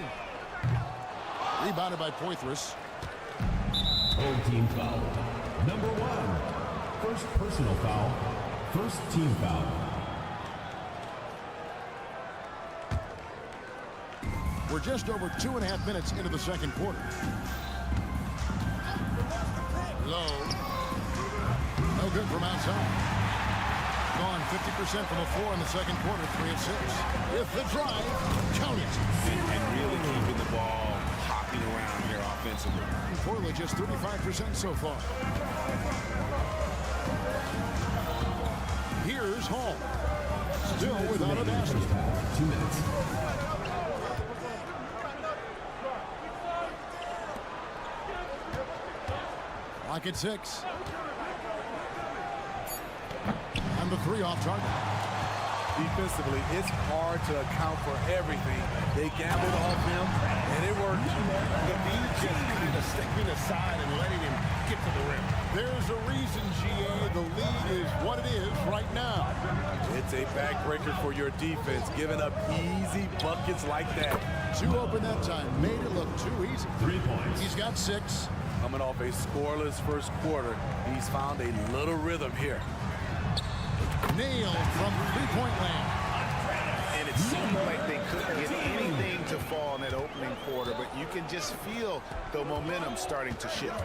rebounded by Poitras. Home team foul. Number 1. First personal foul. First team foul. We're just over 2.5 minutes into the second quarter. Low. No good from outside. Gone 50% from the floor in the second quarter, 3 of 6. With the drive, count it. And really keeping the ball hopping around here offensively. Portland just 35% so far. Here's Hall. Still without a basket. 2 minutes. Lock at 6. And the 3 off target. Defensively, it's hard to account for everything. They gambled off him, and it worked. The lead just kind of stepping aside and letting him get to the rim. There's a reason, GA, the lead is what it is right now. It's a backbreaker for your defense, giving up easy buckets like that. Too open that time. Made it look too easy. 3 points. He's got 6. Coming off a scoreless first quarter, he's found a little rhythm here. Nailed from three-point land. And it seemed like they couldn't get anything to fall in that opening quarter, but you can just feel the momentum starting to shift.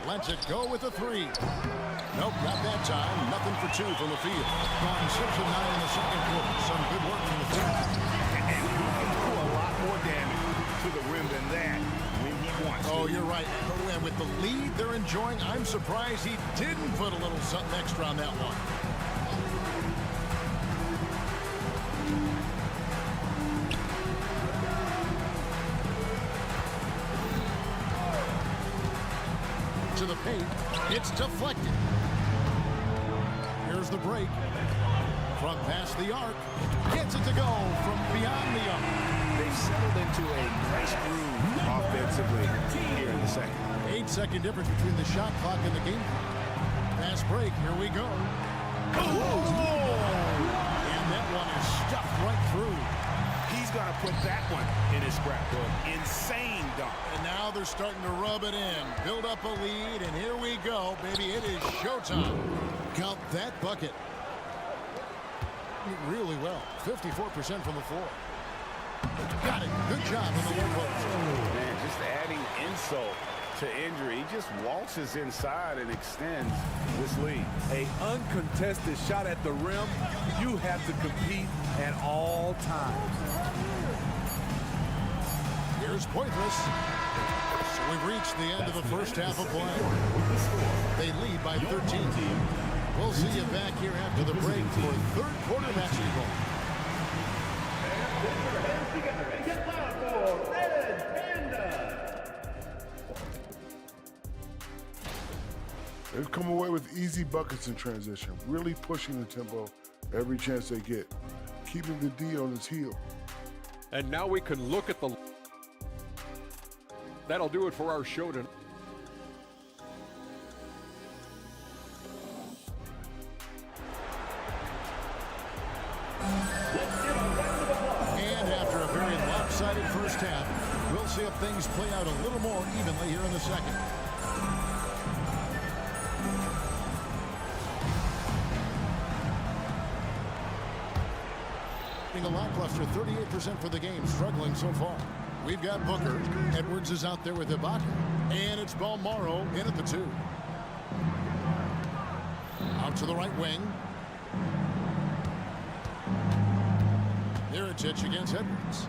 Lets it go with a 3. Nope, not that time. Nothing for 2 from the field. Gone 6 of 9 in the second quarter. Some good work from the field. And he can do a lot more damage to the rim than that when he wants to. Oh, you're right. And with the lead they're enjoying, I'm surprised he didn't put a little something extra on that one. To the paint. It's deflected. Here's the break. From past the arc. Gets it to go from beyond the arc. They've settled into a nice groove offensively here in the second. 8-second difference between the shot clock and the game clock. Fast break. Here we go. Oh! And that one is stuffed right through. He's going to put that one in his scrapbook. Insane dunk. And now they're starting to rub it in. Build up a lead, and here we go, baby. It is showtime. Count that bucket. Really well. 54% from the floor. Got it. Good job on the low post. Man, just adding insult to injury. He just waltzes inside and extends this lead. A uncontested shot at the rim, you have to compete at all times. Here's Poitras. So we've reached the end of the first half of play. They lead by 13. We'll see you back here after the break for third quarter basketball. They've come away with easy buckets in transition, really pushing the tempo every chance they get, keeping the D on his heel. And now we can look at the That'll do it for our show tonight. And after a very lopsided first half, we'll see if things play out a little more evenly here in the second. A lackluster 38% for the game, struggling so far. We've got Booker. Edwards is out there with Ibaka. And it's Balmaro in at the 2. Out to the right wing. Mirotic against Edwards.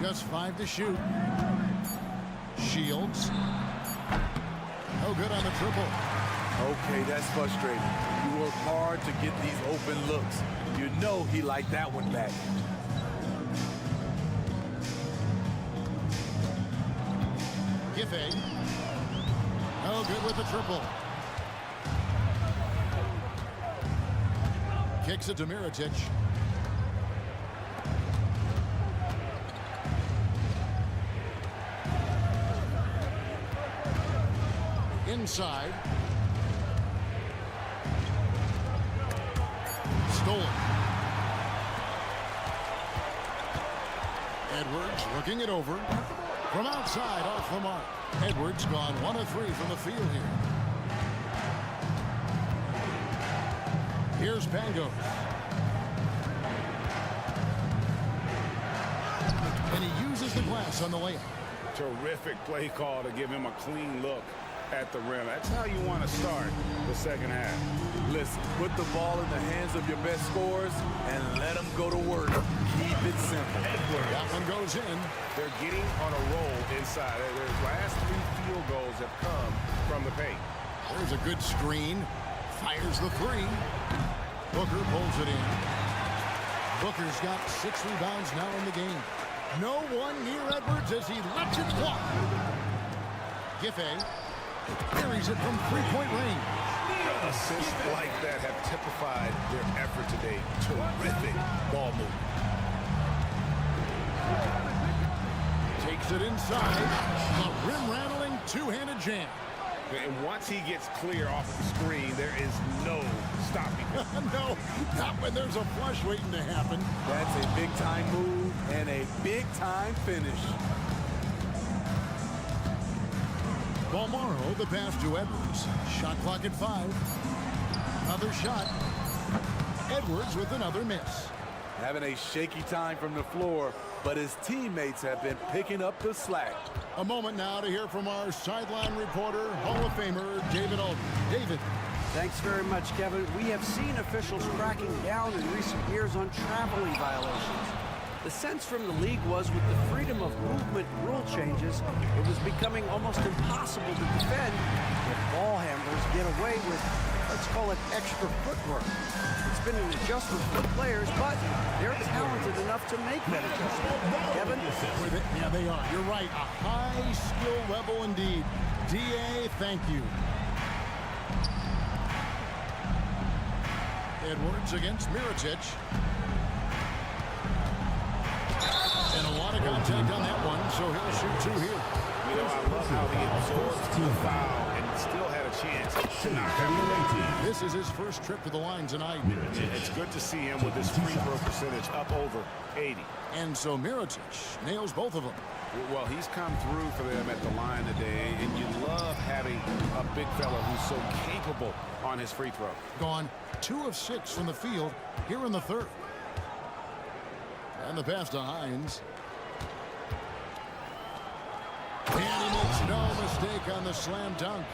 Just 5 to shoot. Shields. No good on the triple. Okay, that's frustrating. You work hard to get these open looks. You know he liked that one back. Giffey. No good with the triple. Kicks it to Mirotic. Inside. Stolen. Edwards looking it over. From outside, off the mark. Edwards gone 1 of 3 from the field here. Here's Pangos. And he uses the glass on the layup. Terrific play call to give him a clean look at the rim. That's how you want to start the second half. Listen, put the ball in the hands of your best scorers and let them go to work. Keep it simple. That one goes in. They're getting on a roll inside. Their last 3 field goals have come from the paint. There's a good screen. Fires the 3. Booker pulls it in. Booker's got 6 rebounds now in the game. No one near Edwards as he lets it fly. Giffey carries it from 3-point range. Assists like that have typified their effort today. Terrific ball movement. Takes it inside. A rim-rattling two-handed jam. And once he gets clear off the screen, there is no stopping him. No, not when there's a flush waiting to happen. That's a big-time move and a big-time finish. Balmaro, the pass to Edwards. Shot clock at 5. Another shot. Edwards with another miss. Having a shaky time from the floor, but his teammates have been picking up the slack. A moment now to hear from our sideline reporter, Hall of Famer David Aldridge. David. Thanks very much, Kevin. We have seen officials cracking down in recent years on traveling violations. The sense from the league was with the freedom of movement rule changes, it was becoming almost impossible to defend if ball handlers get away with, let's call it, extra footwork. It's been an adjustment for players, but they're talented enough to make that adjustment. Kevin? Yeah, they are. You're right. A high skill level indeed. DA, thank you. Edwards against Mirotic. And a lot of contact on that one, so he'll shoot 2 here. You know, I love how he absorbed the foul and still had a chance to knock out. This is his first trip to the line tonight. It's good to see him with his free throw percentage up over 80. And so Mirotic nails both of them. Well, he's come through for them at the line today, and you love having a big fella who's so capable on his free throw. Gone 2 of 6 from the field here in the third. And the pass to Hines. And he makes no mistake on the slam dunk.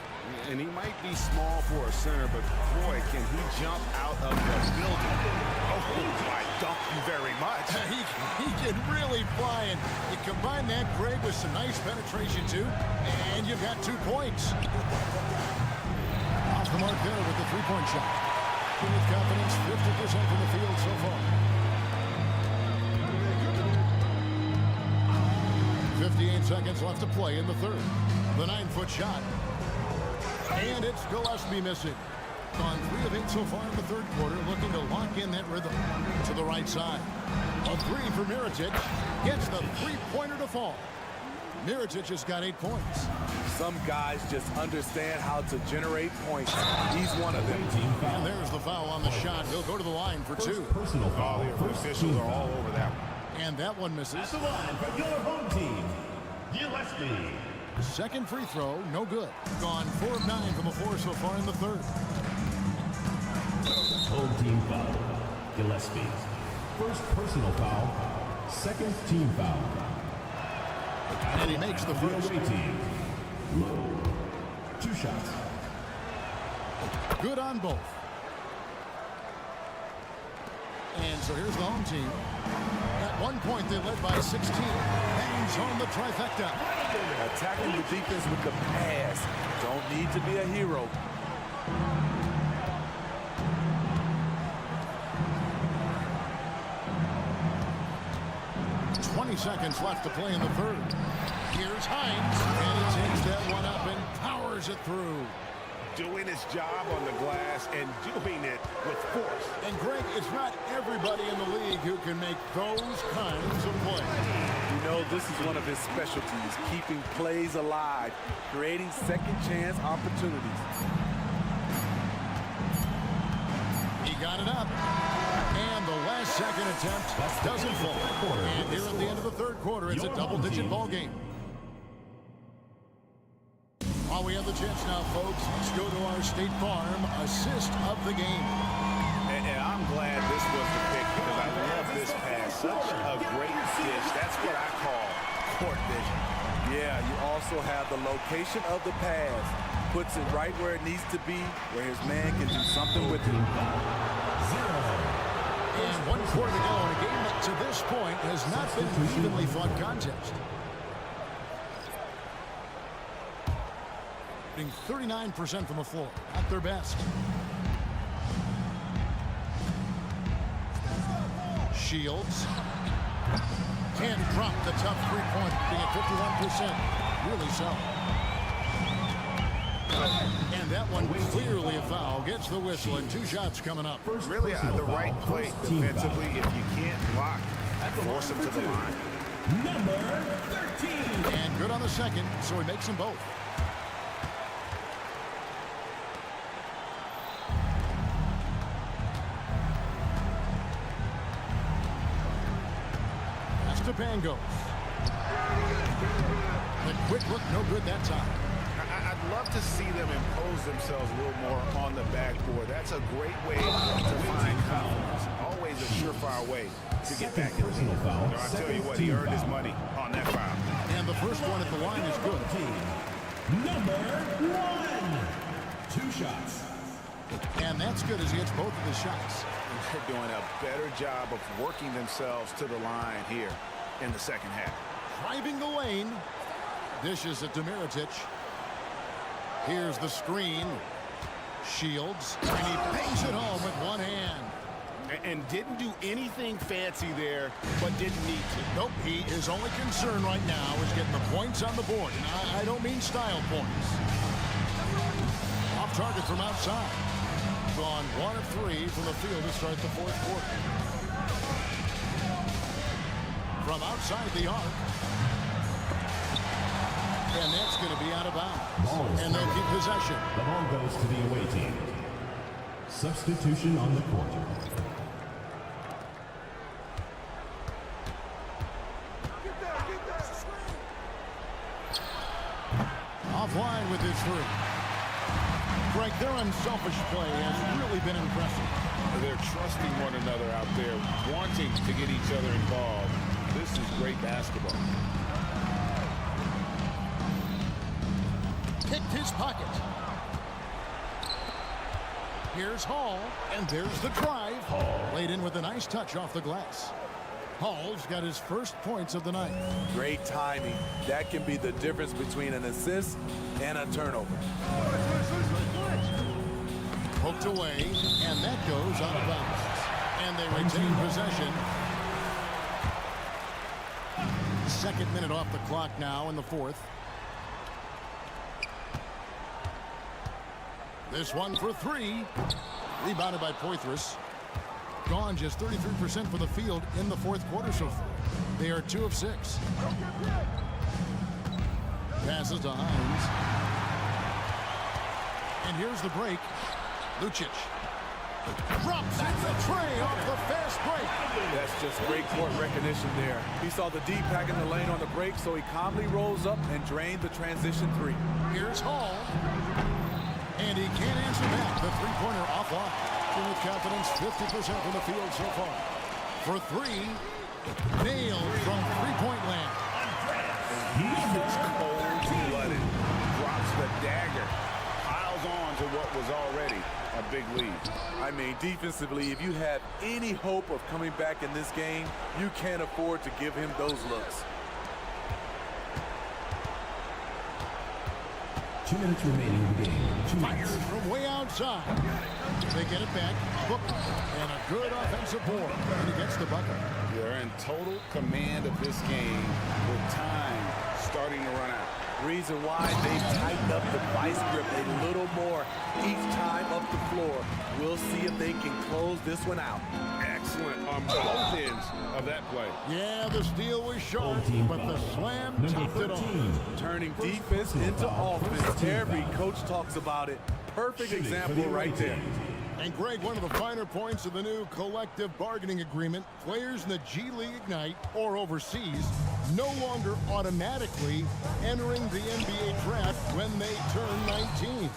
And he might be small for a center, but boy, can he jump out of the building. Oh, I thank you very much. He can really fly, and you combine that, Greg, with some nice penetration, too, and you've got 2 points. Off the mark there with the 3-point shot. With confidence, 50% from the field so far. 58 seconds left to play in the third. The 9-foot shot. And it's Gillespie missing. Gone 3 of 8 so far in the third quarter, looking to lock in that rhythm. To the right side. A 3 for Mirotic. Gets the 3-pointer to fall. Mirotic has got 8 points. Some guys just understand how to generate points. He's one of them. And there's the foul on the shot. He'll go to the line for 2. Personal foul. The officials are all over that one. And that one misses. At the line for your home team, Gillespie. Second free throw, no good. Gone 4 of 9 from the floor so far in the third. Home team foul. Gillespie. First personal foul. Second team foul. And he makes the first. Team. Low. 2 shots. Good on both. And so here's the home team. At one point, they led by 16. Bangs home the trifecta. Attacking the defense with the pass. Don't need to be a hero. 20 seconds left to play in the third. Here's Hines, and he takes that one up and powers it through. Doing his job on the glass and doing it with force. And Greg, it's not everybody in the league who can make those kinds of plays. You know, this is one of his specialties, keeping plays alive, creating second chance opportunities. He got it up. And the last second attempt doesn't fall. And here at the end of the third quarter, it's a double-digit ball game. While we have the chance now, folks, let's go to our State Farm assist of the game. And I'm glad this was the pick because I love this pass. Such a great dish. That's what I call court vision. Yeah, you also have the location of the pass. Puts it right where it needs to be, where his man can do something with it. And 1 quarter to go in a game that to this point has not been an evenly fought contest. 39% from the floor, at their best. Shields can't drop the tough three-point, being at 51%. Really so. And that one clearly a foul. Gets the whistle, and 2 shots coming up. Really the right play defensively. If you can't block, force him to the line. Number 13. And good on the second, so he makes them both. Japan goes. The quick look, no good that time. I'd love to see them impose themselves a little more on the backboard. That's a great way to find confidence. Always a surefire way to get back in the game. I'll tell you what, he earned his money on that foul. And the first one at the line is good. Number 1. 2 shots. And that's good as he hits both of the shots. They're doing a better job of working themselves to the line here in the second half. Driving the lane. Dishes it to Mirotic. Here's the screen. Shields. And he bangs it home with one hand. And didn't do anything fancy there, but didn't need to. Nope, his only concern right now is getting the points on the board. And I don't mean style points. Off target from outside. Gone 1 of 3 from the field to start the fourth quarter. From outside the arc. And that's going to be out of bounds. And they'll keep possession. The ball goes to the away team. Substitution on the court. Offline with his 3. Greg, their unselfish play has really been impressive. They're trusting one another out there, wanting to get each other involved. This is great basketball. Picked his pocket. Here's Hall, and there's the drive. Laid in with a nice touch off the glass. Hall's got his first points of the night. Great timing. That can be the difference between an assist and a turnover. Poked away, and that goes out of bounds. And they retain possession. Second minute off the clock now in the fourth. This one for 3. Rebounded by Poitras. Gone just 33% for the field in the fourth quarter so far. They are 2 of 6. Passes to Hines. And here's the break. Lucic. Drops in the tray off the fast break. That's just great court recognition there. He saw the D pack in the lane on the break, so he calmly rolls up and drained the transition three. Here's Hall. And he can't answer back. The three-pointer offline. With confidence, 50% from the field so far. For three, nailed from three-point land. He's cold-blooded. Drops the dagger. Piles on to what was already a big lead. I mean, defensively, if you have any hope of coming back in this game, you can't afford to give him those looks. 2 minutes remaining in the game. 2 minutes. Fires from way outside. They get it back. Booker. And a good offensive board. And he gets the bucket. They're in total command of this game with time starting to run out. Reason why they've tightened up the vice grip a little more each time up the floor. We'll see if they can close this one out. Excellent on both ends of that play. Yeah, the steal was short, but the slam topped it off. Turning defense into offense. Every coach talks about it. Perfect example right there. And Greg, one of the finer points of the new collective bargaining agreement, players in the G League Ignite or overseas no longer automatically entering the NBA draft when they turn 19.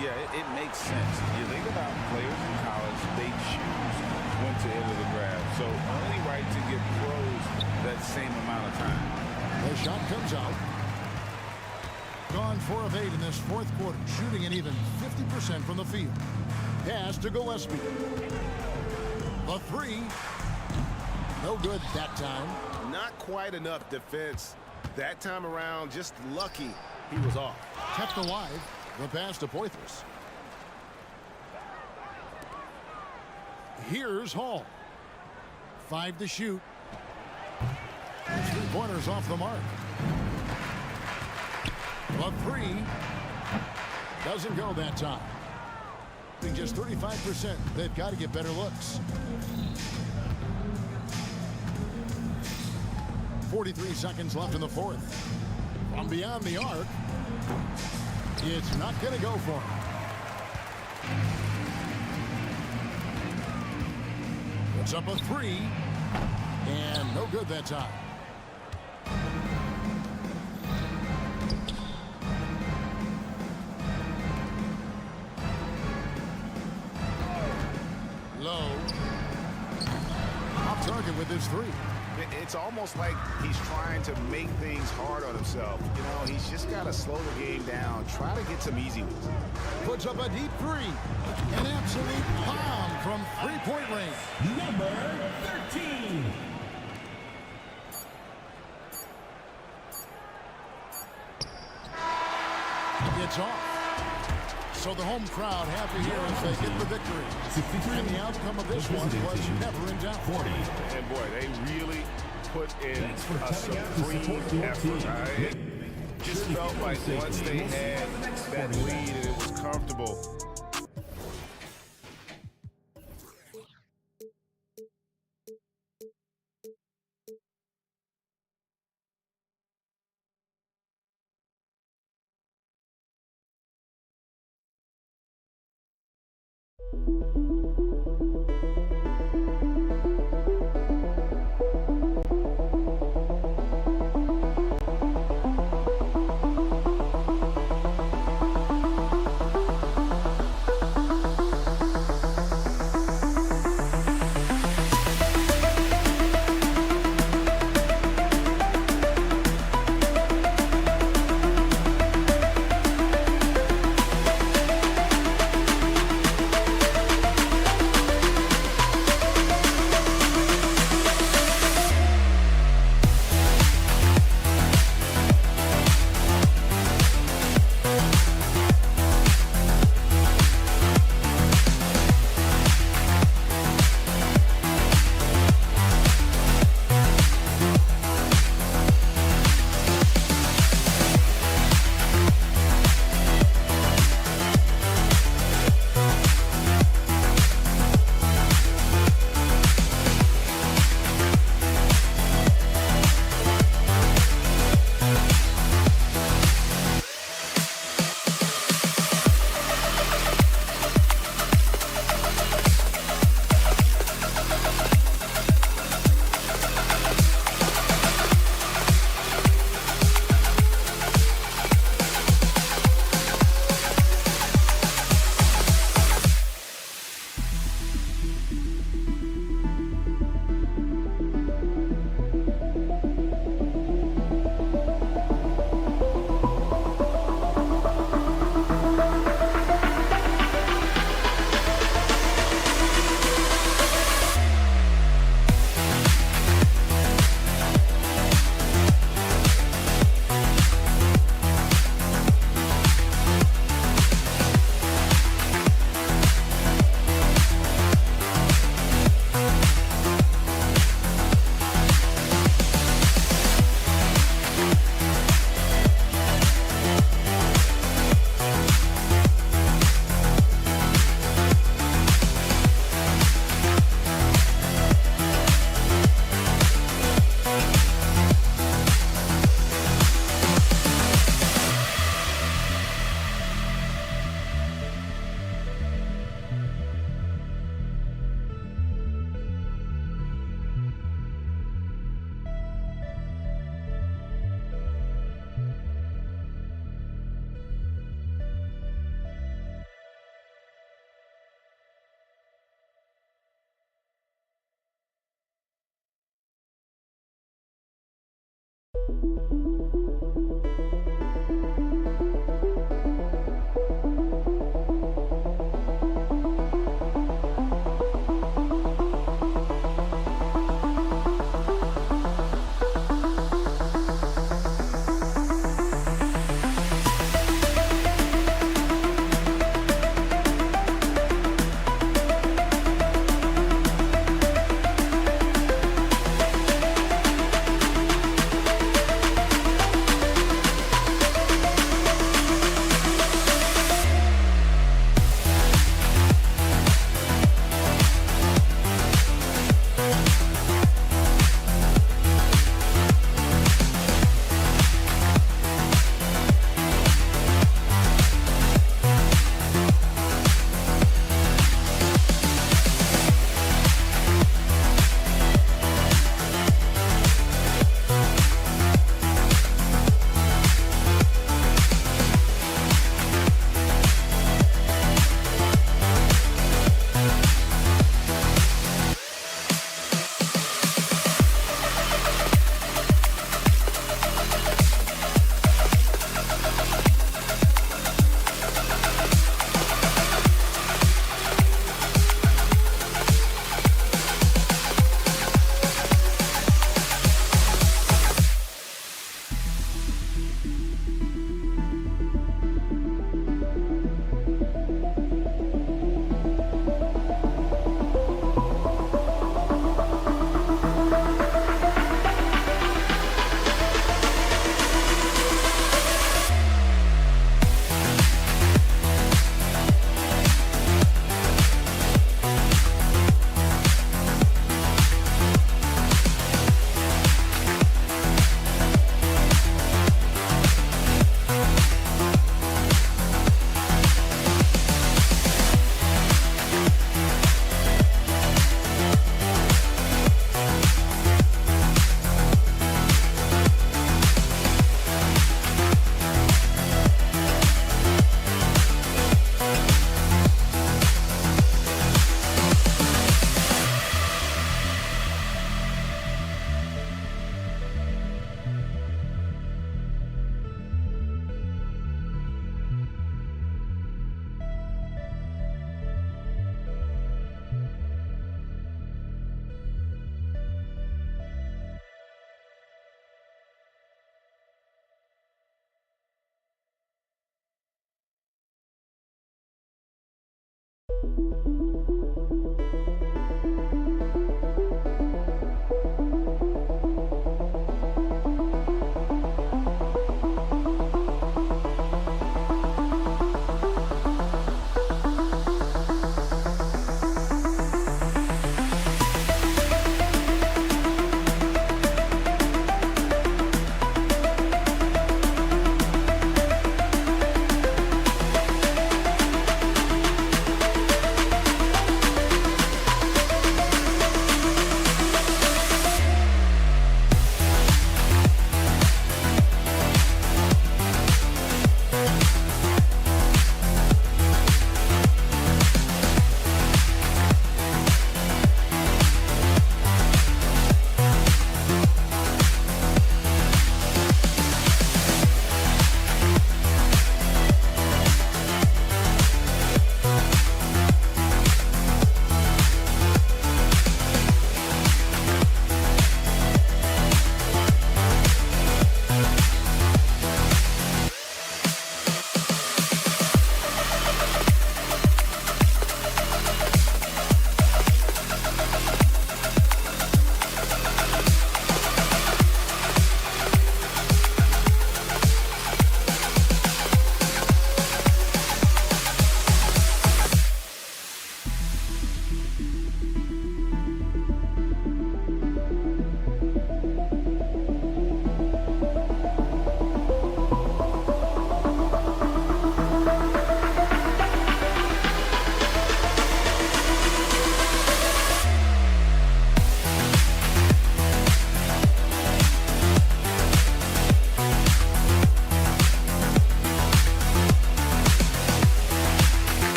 Yeah, it makes sense. You think about players in college, they choose when to enter the draft. So only right to get pros that same amount of time. The shot comes out. Gone 4 of 8 in this fourth quarter, shooting an even 50% from the field. Pass to Gillespie. The three. No good that time. Not quite enough defense that time around. Just lucky he was off. Kept alive. The pass to Poitras. Here's Hall. 5 to shoot. 3-pointers off the mark. The three doesn't go that time. Just 35%. They've got to get better looks. 43 seconds left in the fourth. From beyond the arc, it's not going to go for him. Puts up a three, and no good that time. Low. Off target with his three. It's almost like he's trying to make things hard on himself. You know, he's just got to slow the game down. Try to get some easy ones. Puts up a deep three. An absolute bomb from three-point range. Number 13. It's off. So the home crowd happy here as they get the victory. And the outcome of this one was never in doubt. 40. And boy, they really put in a supreme effort. It just felt like once they had that lead and it was comfortable.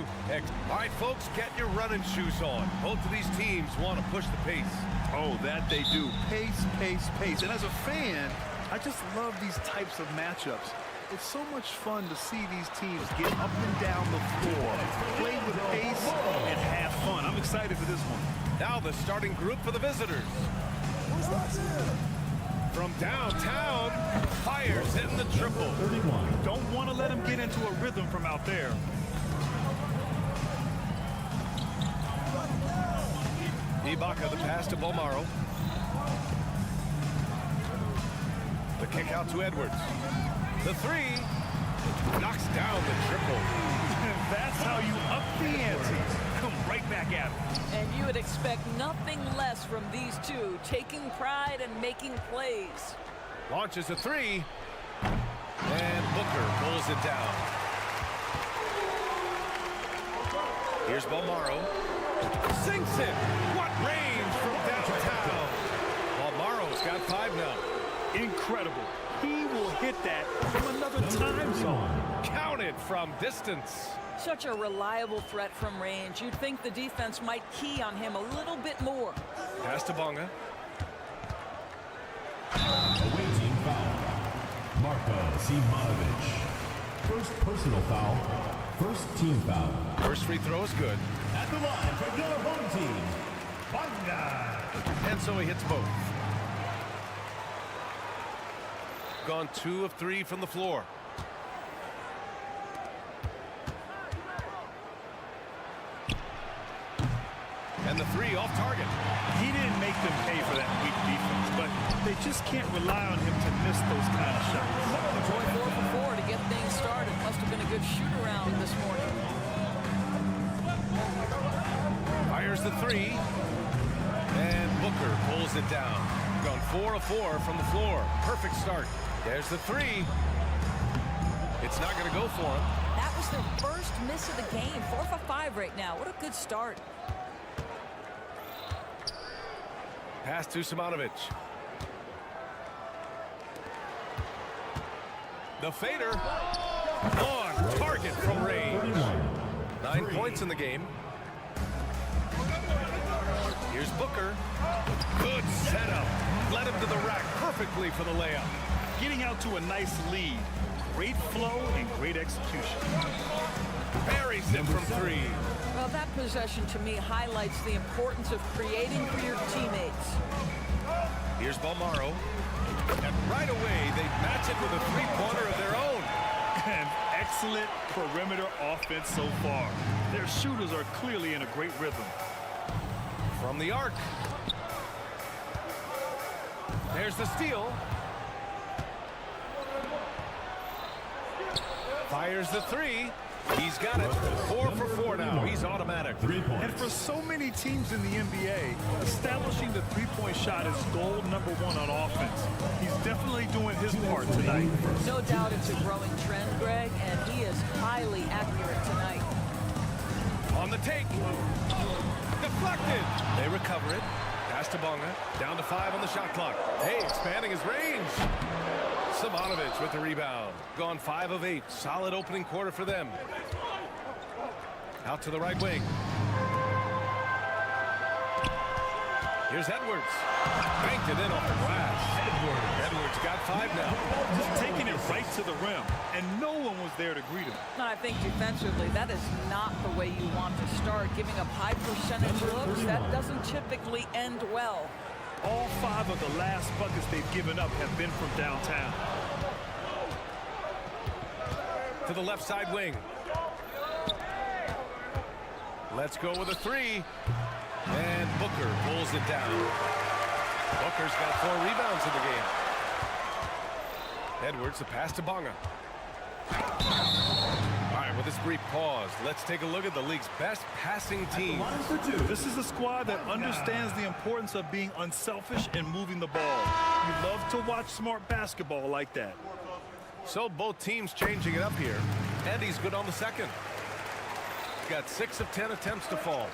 you. All right, folks, get your running shoes on. Both of these teams want to push the pace. Oh, that they do. Pace, pace, pace. And as a fan, I just love these types of matchups. It's so much fun to see these teams get up and down the floor, play with pace, and have fun. I'm excited for this one. Now the starting group for the visitors. From downtown, fires hitting the triple. Don't want to let him get into a rhythm from out there. Ibaka, the pass to Bomaro. The kick out to Edwards. The three knocks down the triple. That's how you up the ante. Come right back at him. And you would expect nothing less from these two, taking pride and making plays. Launches a three. And Booker pulls it down. Here's Bomaro. Sinks it. What range from downtown. Bommaro's got 5 now. Incredible. He will hit that from another time zone. Count it from distance. Such a reliable threat from range. You'd think the defense might key on him a little bit more. Pass to Bonga. Away team foul. Marko Simonovic. First personal foul. First team foul. First free throw is good. At the line for your home team, Bonga. And so he hits both. Gone 2 of 3 from the floor. And the three off target. He didn't make them pay for that weak defense, but they just can't rely on him to miss those kind of shots. Going 4 for 4 to get things started. Must have been a good shoot-around this morning. Fires the three. And Booker pulls it down. Gone 4 of 4 from the floor. Perfect start. There's the three. It's not going to go for him. That was their first miss of the game. 4 for 5 right now. What a good start. Pass to Simonovic. The fader. On target from range. 9 points in the game. Here's Booker. Good setup. Led him to the rack perfectly for the layup. Getting out to a nice lead. Great flow and great execution. Buries it from 3. Well, that possession to me highlights the importance of creating for your teammates. Here's Bomaro. And right away, they match it with a three-pointer of their own. An excellent perimeter offense so far. Their shooters are clearly in a great rhythm. From the arc. There's the steal. Fires the three. He's got it. 4 for 4 now. He's automatic. 3 points. And for so many teams in the NBA, establishing the three-point shot is goal #1 on offense. He's definitely doing his part tonight. No doubt it's a growing trend, Greg, and he is highly accurate tonight. On the take. Deflected. They recover it. Pass to Bonga. Down to 5 on the shot clock. Hey, expanding his range. Simonovic with the rebound. Gone 5 of 8. Solid opening quarter for them. Out to the right wing. Here's Edwards. Banked it in off the glass. Edwards got 5 now. Just taking it right to the rim, and no one was there to greet him. I think defensively, that is not the way you want to start. Giving up high percentage looks, that doesn't typically end well. All 5 of the last buckets they've given up have been from downtown. To the left side wing. Let's go with a 3. And Booker pulls it down. Booker's got 4 rebounds in the game. Edwards, the pass to Bonga. All right, with this brief pause, let's take a look at the league's best passing team. This is a squad that understands the importance of being unselfish and moving the ball. You love to watch smart basketball like that. So both teams changing it up here. And he's good on the second. Got 6 of 10 attempts to fall.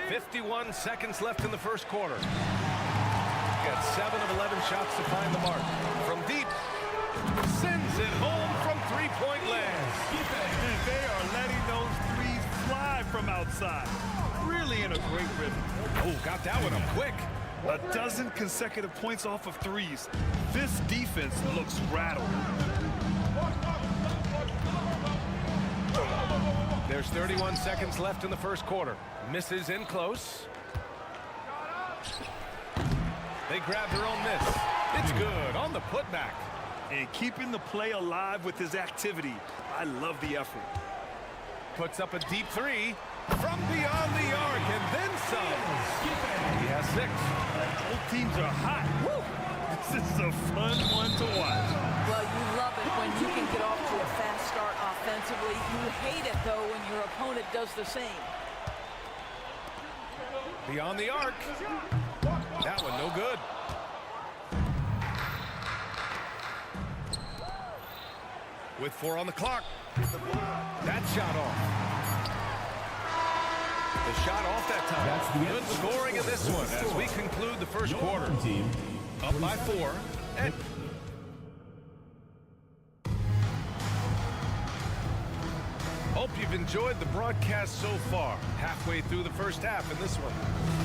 51 seconds left in the first quarter. Got 7 of 11 shots to find the mark. From deep, sends it home from 3. outside. Really in a great rhythm. Oh, got that one up quick. A dozen consecutive points off of threes. This defense looks rattled. There's 31 seconds left in the first quarter. Misses in close. They grab their own miss. It's good on the putback. And keeping the play alive with his activity. I love the effort. Puts up a deep three from beyond the arc and then some. He has 6. Both teams are hot. Woo! This is a fun one to watch. Well, you love it when you can get off to a fast start offensively. You hate it, though, when your opponent does the same. Beyond the arc. That one no good. With 4 on the clock. That shot off. The shot off that time. That's the Good scoring in this one as we conclude the first quarter. Team Up by 4. And hope you've enjoyed the broadcast so far. Halfway through the first half in this one.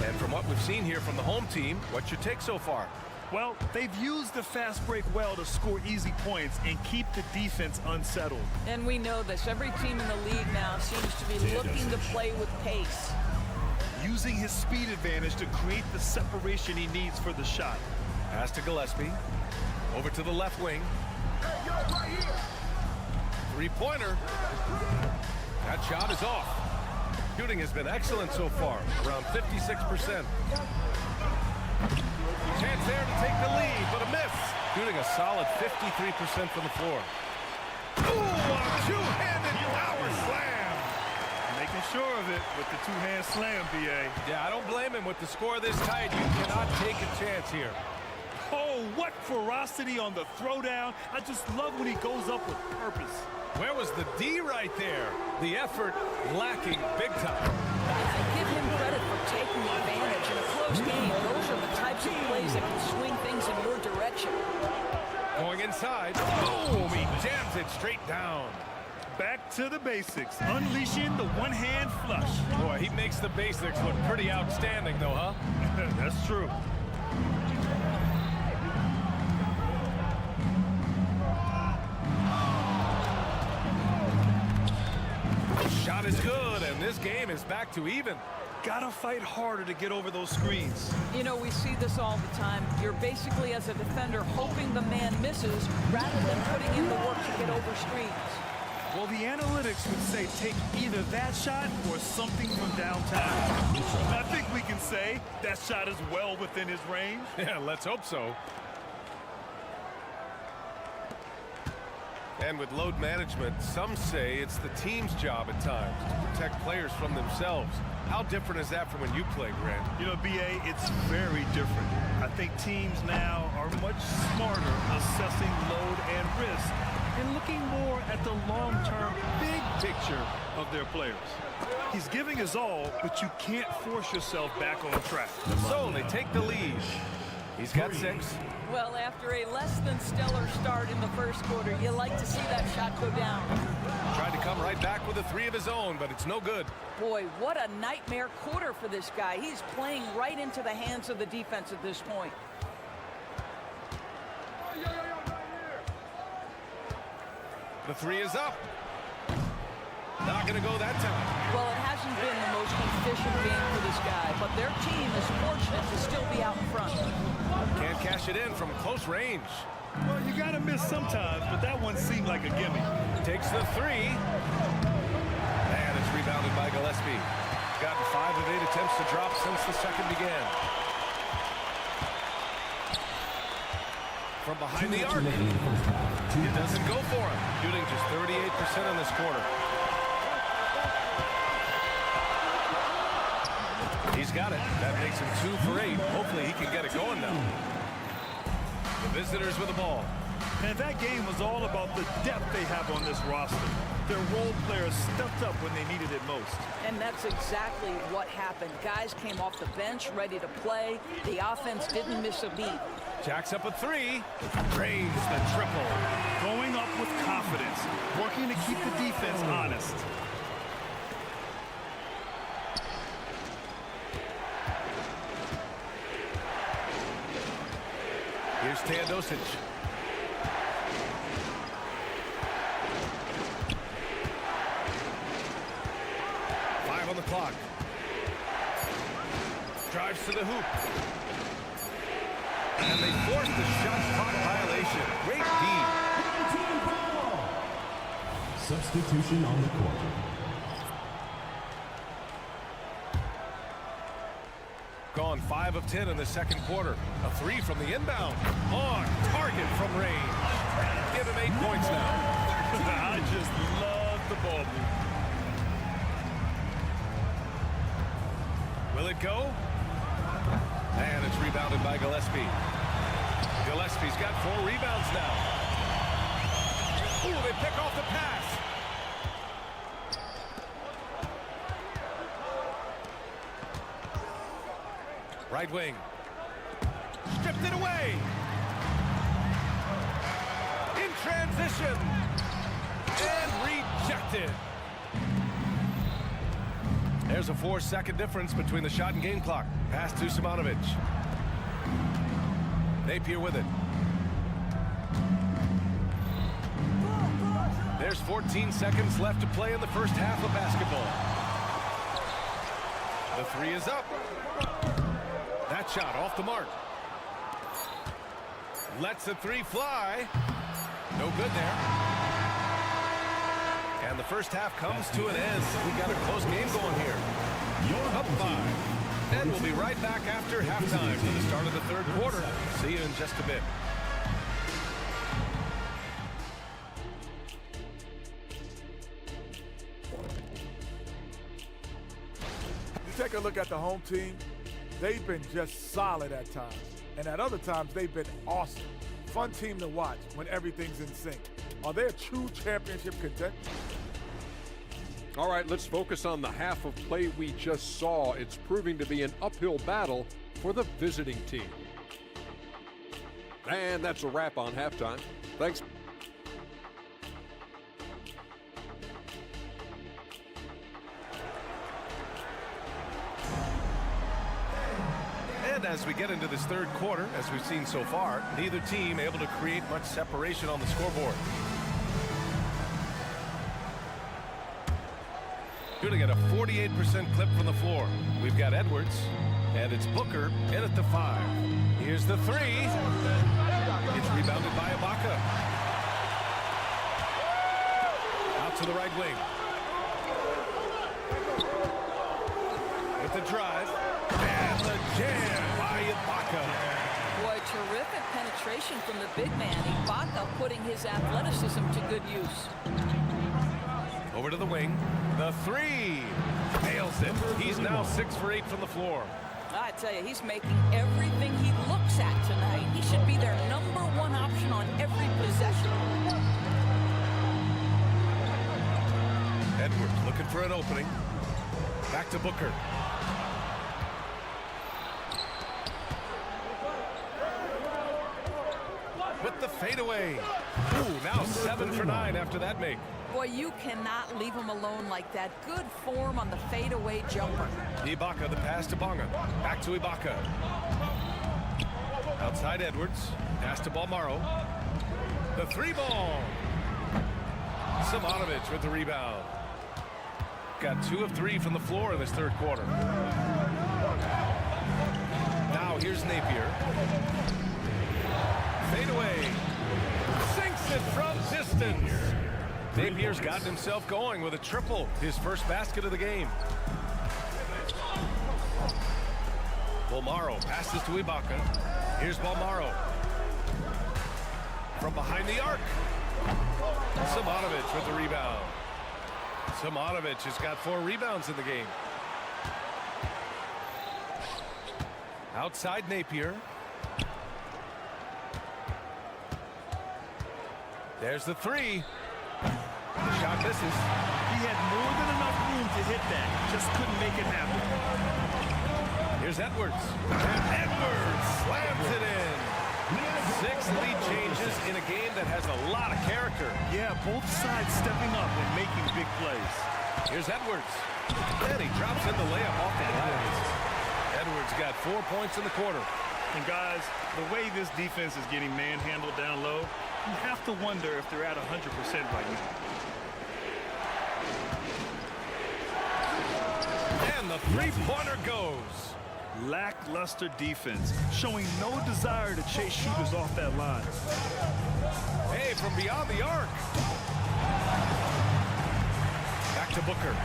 And from what we've seen here from the home team, what's your take so far? Well, they've used the fast break well to score easy points and keep the defense unsettled. And we know this. Every team in the league now seems to be looking to play with pace. Using his speed advantage to create the separation he needs for the shot. Pass to Gillespie. Over to the left wing. Three-pointer. That shot is off. Shooting has been excellent so far, around 56%. Chance there to take the lead, but a miss. Shooting a solid 53% from the floor. Ooh, a two-handed power slam. Making sure of it with the two-hand slam, B.A. Yeah, I don't blame him. With the score this tight, you cannot take a chance here. Oh, what ferocity on the throwdown. I just love when he goes up with purpose. Where was the D right there? The effort lacking big time. I give him credit for taking advantage in a close game. Those are the types of plays that can swing things in your direction. Going inside. Boom! He jams it straight down. Back to the basics. Unleashing the one-hand flush. Boy, he makes the basics look pretty outstanding, though, huh? That's true. Shot is good, and this game is back to even. Gotta fight harder to get over those screens. You know, we see this all the time. You're basically, as a defender, hoping the man misses rather than putting in the work to get over screens. Well, the analytics would say take either that shot or something from downtown. I think we can say that shot is well within his range. Yeah, let's hope so. And with load management, some say it's the team's job at times to protect players from themselves. How different is that from when you play, Grant? You know, B.A., it's very different. I think teams now are much smarter assessing load and risk and looking more at the long-term big picture of their players. He's giving his all, but you can't force yourself back on track. So they take the lead. He's got 6. Well, after a less than stellar start in the first quarter, you like to see that shot go down. Tried to come right back with a 3 of his own, but it's no good. Boy, what a nightmare quarter for this guy. He's playing right into the hands of the defense at this point. The 3 is up. Not going to go that time. Well, it hasn't been the most efficient game for this guy, but their team is fortunate to still be out in front. Can't cash it in from close range. Well, you got to miss sometimes, but that one seemed like a gimme. Takes the 3. And it's rebounded by Gillespie. Gotten 5 of 8 attempts to drop since the second began. From behind the arc. It doesn't go for him. Shooting just 38% in this quarter. He's got it. That makes him 2 for 8. Hopefully he can get it going now. The visitors with the ball. And that game was all about the depth they have on this roster. Their role players stepped up when they needed it most. And that's exactly what happened. Guys came off the bench ready to play. The offense didn't miss a beat. Jacks up a 3. Drains the triple. Going up with confidence. Working to keep the defense honest. Here's Teodosic. On the clock. Drives to the hoop. And they force the shot clock violation. Great D. Substitution on the court. Gone 5 of 10 in the second quarter. A 3 from the inbound. On target from range. Give him 8 points now. I just love the ball move. Will it go? And it's rebounded by Gillespie. Gillespie's got 4 rebounds now. Ooh, they pick off the pass. Right wing. Stripped it away. In transition. And rejected. There's a 4-second difference between the shot and game clock. Pass to Simonovic. Napier with it. There's 14 seconds left to play in the first half of basketball. The 3 is up. That shot off the mark. Lets the 3 fly. No good there. And the first half comes to an end. We got a close game going here. Up 5. And we'll be right back after halftime for the start of the third quarter. See you in just a bit. You take a look at the home team, they've been just solid at times. And at other times, they've been awesome. Fun team to watch when everything's in sync. Are they a true championship contender? All right, let's focus on the half of play we just saw. It's proving to be an uphill battle for the visiting team. And that's a wrap on halftime. Thanks. And as we get into this third quarter, as we've seen so far, neither team able to create much separation on the scoreboard. Shooting at a 48% clip from the floor. We've got Edwards, and it's Booker in at the 5. Here's the 3. It's rebounded by Ibaka. Out to the right wing. With the drive. And the jam by Ibaka. Boy, terrific penetration from the big man. Ibaka putting his athleticism to good use. Over to the wing. The 3. Nails it. He's now 6 for 8 from the floor. I tell you, he's making everything he looks at tonight. He should be their #1 option on every possession. Edwards looking for an opening. Back to Booker. With the fadeaway. Ooh, now 7 for 9 after that make. Boy, you cannot leave him alone like that. Good form on the fadeaway jumper. Ibaka, the pass to Bonga. Back to Ibaka. Outside Edwards. Pass to Balmaro. The 3 ball. Simonovic with the rebound. Got 2 of 3 from the floor in this third quarter. Now here's Napier. Fadeaway. Sinks it from distance. Napier's gotten himself going with a triple. His first basket of the game. Balmaro passes to Ibaka. Here's Balmaro. From behind the arc. Simonovic with the rebound. Simonovic has got 4 rebounds in the game. Outside Napier. There's the 3. The shot misses. He had more than enough room to hit that. Just couldn't make it happen. Here's Edwards. And Edwards slams it in. 6 lead changes in a game that has a lot of character. Yeah, both sides stepping up and making big plays. Here's Edwards. And he drops in the layup off the glass. Edwards got 4 points in the quarter. And guys, the way this defense is getting manhandled down low, you have to wonder if they're at 100% right now. And the three-pointer goes. Lackluster defense, showing no desire to chase shooters off that line. Hey, from beyond the arc. Back to Booker.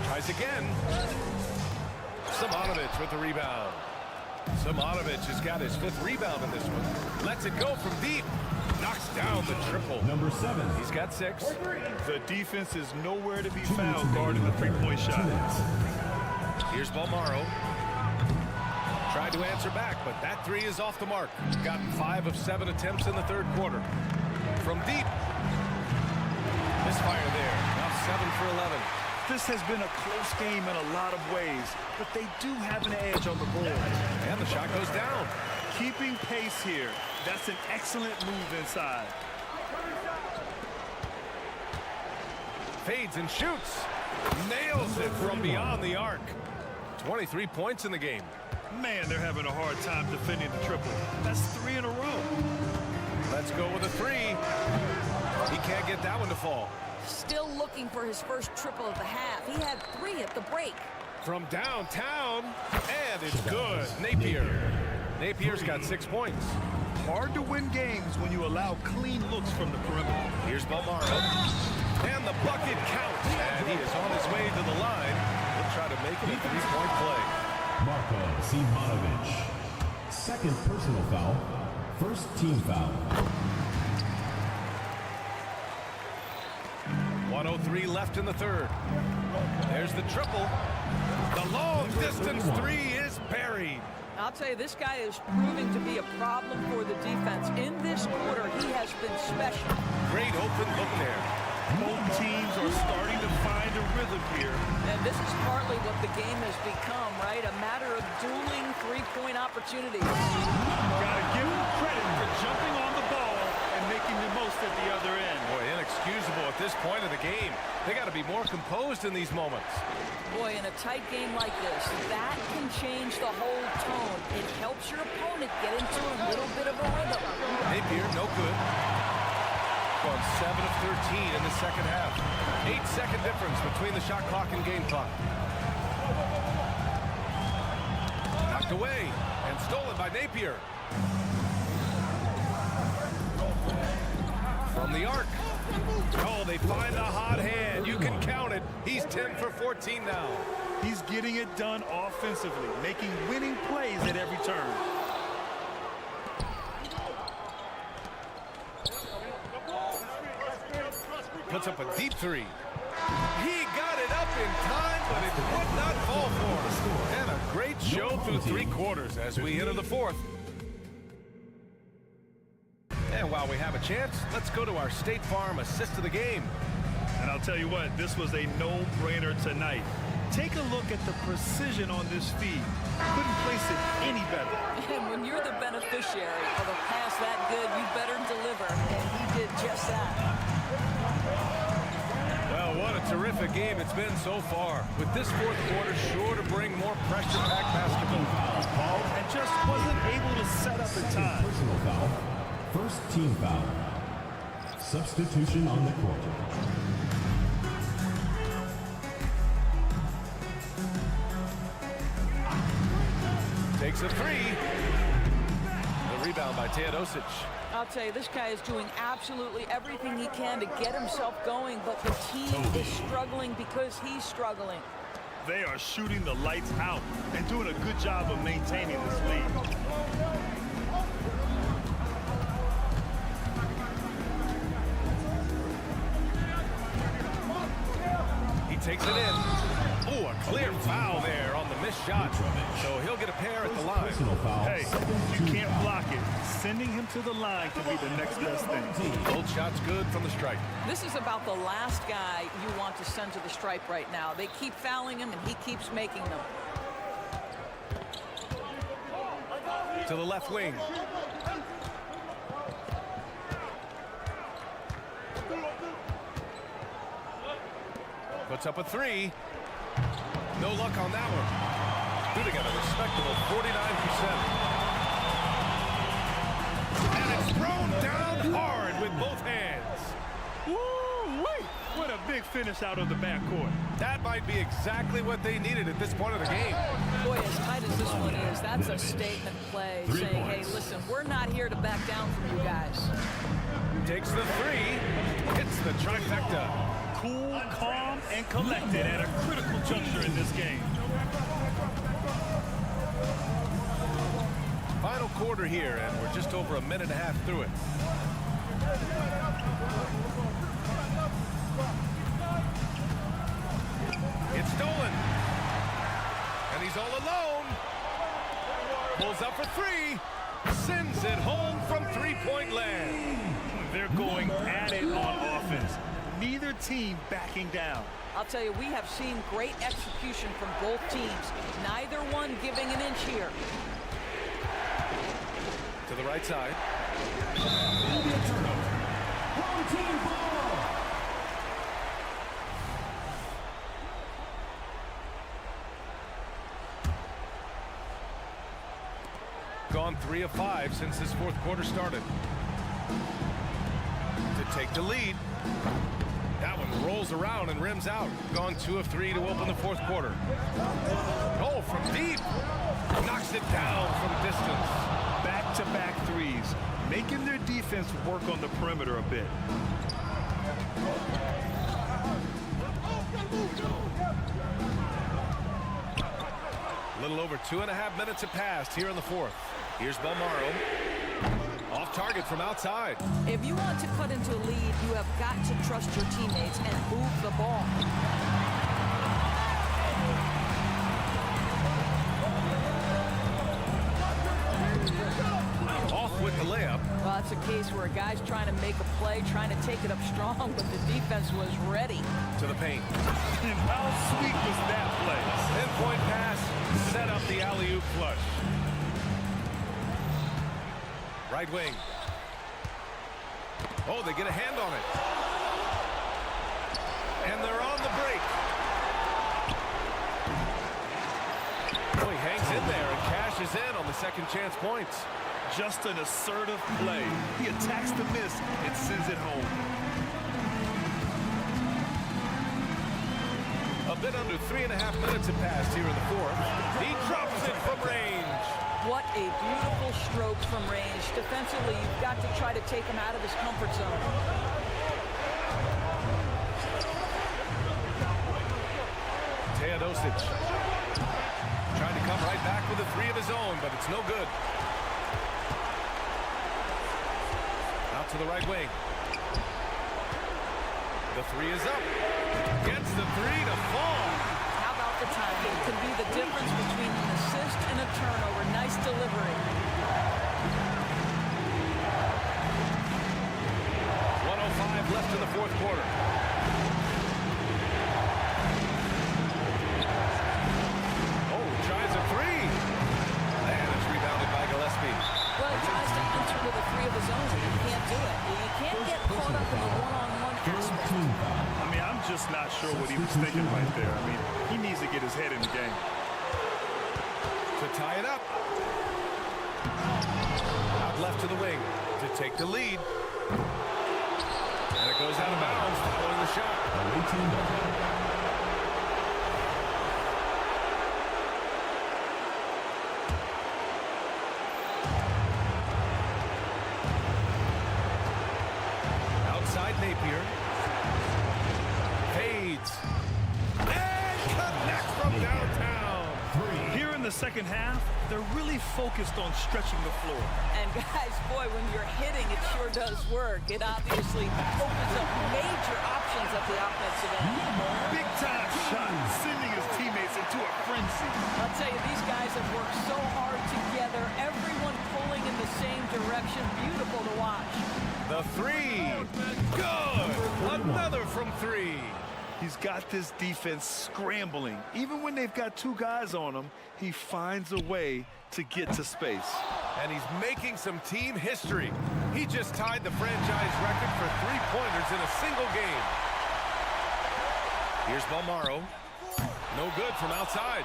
Tries again. Simonovic with the rebound. Simonovic has got his 5th rebound in this one. Lets it go from deep. Knocks down the triple. Number 7. He's got 6. The defense is nowhere to be found guarding the three-point shot. Here's Balmaro. Tried to answer back, but that 3 is off the mark. Gotten 5 of 7 attempts in the 3rd quarter. From deep. Misfire there. Now 7 for 11. This has been a close game in a lot of ways, but they do have an edge on the board. And the shot goes down. Keeping pace here. That's an excellent move inside. Fades and shoots. Nails it from beyond the arc. 23 points in the game. Man, they're having a hard time defending the triple. That's 3 in a row. Let's go with a 3. He can't get that one to fall. Still looking for his first triple of the half. He had 3 at the break. From downtown, and it's good. Napier. Napier's got 6 points. Hard to win games when you allow clean looks from the perimeter. Here's Balmaro. And the bucket counts. And he is on his way to the line. He'll try to make it a 3-point play. Marko Simonovic. 2nd personal foul. 1st team foul. 1:03 left in the 3rd. There's the triple. The long distance 3 is buried. I'll tell you, this guy is proving to be a problem for the defense. In this quarter, he has been special. Great open look there. Both teams are starting to find a rhythm here. And this is partly what the game has become, right? A matter of dueling 3-point opportunities. Gotta give him credit for jumping on the ball and making the most at the other end. Boy, inexcusable at this point of the game. They got to be more composed in these moments. Boy, in a tight game like this, that can change the whole tone. It helps your opponent get into a little bit of a rhythm. Napier, no good. Gone 7 of 13 in the 2nd half. 8-second difference between the shot clock and game clock. Knocked away and stolen by Napier. From the arc. Oh, they find the hot hand. You can count it. He's 10 for 14 now. He's getting it done offensively, making winning plays at every turn. Puts up a deep 3. He got it up in time, but it would not fall for him. And a great show through 3 quarters as we enter the 4th. And while we have a chance, let's go to our State Farm assist of the game. And I'll tell you what, this was a no-brainer tonight. Take a look at the precision on this feed. Couldn't place it any better. And when you're the beneficiary of a pass that good, you better deliver. And he did just that. Well, what a terrific game it's been so far. With this 4th quarter sure to bring more pressure-packed basketball. And just wasn't able to set up in time. Personal foul. 1st team foul. Substitution on the court. Takes a 3. The rebound by Teodosic. I'll tell you, this guy is doing absolutely everything he can to get himself going, but the team is struggling because he's struggling. They are shooting the lights out and doing a good job of maintaining this lead. Takes it in. Oh, a clear foul there on the missed shot. So he'll get a pair at the line. Hey, you can't block it. Sending him to the line can be the next best thing. Both shots good from the stripe. This is about the last guy you want to send to the stripe right now. They keep fouling him, and he keeps making them. To the left wing. Puts up a 3. No luck on that one. shooting at a respectable 49%. And it's thrown down hard with both hands. Woo-wee! What a big finish out of the backcourt. That might be exactly what they needed at this point of the game. Boy, as tight as this one is, that's a statement play saying, hey, listen, we're not here to back down from you guys. Takes the three, hits the trifecta. Cool, calm, and collected at a critical juncture in this game. Final quarter here, and we're just over a minute and a half through it. It's stolen. And he's all alone. Pulls up for three. Sends it home from three-point land. They're going at it on offense. Neither team backing down. I'll tell you, we have seen great execution from both teams. Neither one giving an inch here. To the right side. It'll be a turnover. Wrong team ball. Gone 3 of 5 since this fourth quarter started. To take the lead. That one rolls around and rims out. Gone 2 of 3 to open the fourth quarter. Oh, from deep. Knocks it down from distance. Back-to-back threes, making their defense work on the perimeter a bit. A little over 2.5 minutes have passed here in the fourth. Here's Balmaro. Off target from outside. If you want to cut into a lead, you have got to trust your teammates and move the ball. Off with the layup. Well, that's a case where a guy's trying to make a play, trying to take it up strong, but the defense was ready. To the paint. And how sweet was that play? 10-point pass. Set up the alley-oop flush. Right wing. Oh, they get a hand on it. And they're on the break. Oh, he hangs in there and cashes in on the second chance points. Just an assertive play. He attacks the miss and sends it home. A bit under 3.5 minutes have passed here in the fourth. He drops it from range. What a beautiful stroke from range. Defensively, you've got to try to take him out of his comfort zone. Teodosic trying to come right back with a three of his own, but it's no good. Out to the right wing. The three is up. Gets the three to fall. How about the timing? It can be the difference between an assist and a turnover. Nice delivery. 1:05 left in the fourth quarter. Oh, tries a three. And it's rebounded by Gillespie. Well, he tries to enter with a three of his own. He can't do it. You can't get caught up in the one-on-one aspect. I mean, I'm just not sure what he was thinking right there. I mean, he needs to get his head in the game. To tie it up. Out left to the wing to take the lead. And it goes out of bounds following the shot. Outside Napier. Fades. And connects from downtown. Here in the second half, they're really focused on stretching the floor. And guys, boy, when you're hitting, it sure does work. It obviously opens up major options at the offensive end. Big time shot, sending his teammates into a frenzy. I'll tell you, these guys have worked so hard together. Everyone pulling in the same direction. Beautiful to watch. The three. Good. Another from three. He's got this defense scrambling. Even when they've got two guys on him, he finds a way to get to space. And he's making some team history. He just tied the franchise record for three-pointers in a single game. Here's Balmaro. No good from outside.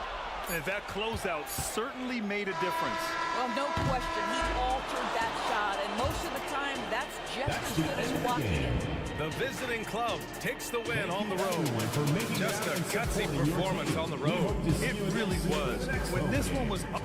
And that closeout certainly made a difference. Well, no question. He altered that shot, and most of the time, that's just as good as blocking it. The visiting club takes the win on the road. Just a gutsy performance on the road. It really was. When this one was up.